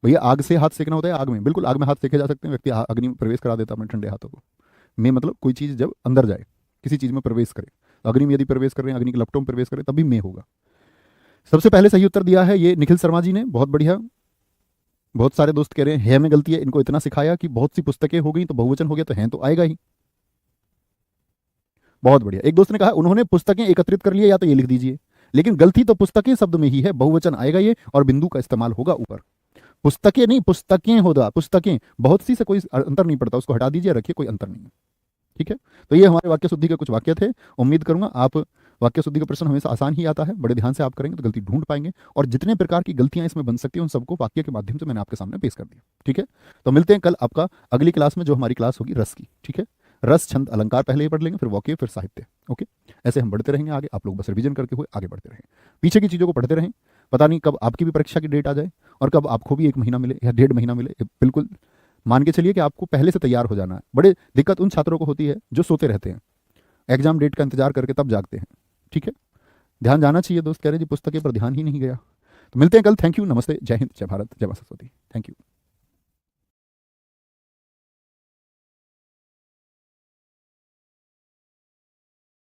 भैया आग से हाथ सेकना होता है, आग में, बिल्कुल आग में हाथ सेके जा सकते हैं, व्यक्ति अग्नि में प्रवेश करा देता अपने ठंडे हाथों को। में मतलब कोई चीज जब अंदर जाए, किसी चीज में प्रवेश करे, अग्नि में यदि प्रवेश कर रहे हैं, अग्नि के लपटों में प्रवेश करे, तभी में होगा। सबसे पहले सही उत्तर दिया है ये निखिल शर्मा जी ने, बहुत बढ़िया। बहुत सारे दोस्त कह रहे हैं है में गलती है, इनको इतना सिखाया कि बहुत सी पुस्तकें हो गई तो बहुवचन हो गया, तो हैं तो आएगा ही, बहुत बढ़िया। एक दोस्त ने कहा उन्होंने पुस्तकें एकत्रित कर लिया, या तो ये लिख दीजिए, लेकिन गलती तो पुस्तकें शब्द में ही है, बहुवचन आएगा ये, और बिंदु का इस्तेमाल होगा ऊपर। पुस्तकें नहीं, पुस्तकें होगा, पुस्तकें, बहुत सी से कोई अंतर नहीं पड़ता, उसको हटा दीजिए, रखिए, कोई अंतर नहीं है, ठीक है। तो ये हमारे वाक्य शुद्धि के कुछ वाक्य थे, उम्मीद करूंगा आप वाक्य शुद्धि का प्रश्न हमेशा आसान ही आता है, बड़े ध्यान से आप करेंगे तो गलती ढूंढ पाएंगे, और जितने प्रकार की गलतियां इसमें बन सकती हैं उन सबको वाक्य के माध्यम से मैंने आपके सामने पेश कर दिया। ठीक है, तो मिलते हैं कल आपका अगली क्लास में, जो हमारी क्लास होगी रस की। ठीक है, रस, छंद, अलंकार पहले ही पढ़ लेंगे, फिर वाक्य, फिर साहित्य। ओके, ऐसे हम बढ़ते रहेंगे आगे, आप लोग बस रिवीजन करके हुए आगे बढ़ते रहें, पीछे की चीज़ों को पढ़ते रहें। पता नहीं कब आपकी भी परीक्षा की डेट आ जाए और कब आपको भी 1 महीना मिले या 1.5 महीना मिले। बिल्कुल मान के चलिए कि आपको पहले से तैयार हो जाना है। बड़े दिक्कत उन छात्रों को होती है जो सोते रहते हैं, एग्जाम डेट का इंतजार करके तब जागते हैं। ठीक है, ध्यान जाना चाहिए। दोस्त कह रहे जी पुस्तकें पर ध्यान ही नहीं गया। तो मिलते हैं कल। थैंक यू, नमस्ते, जय हिंद, जय भारत, जय मां सरस्वती। Thank you.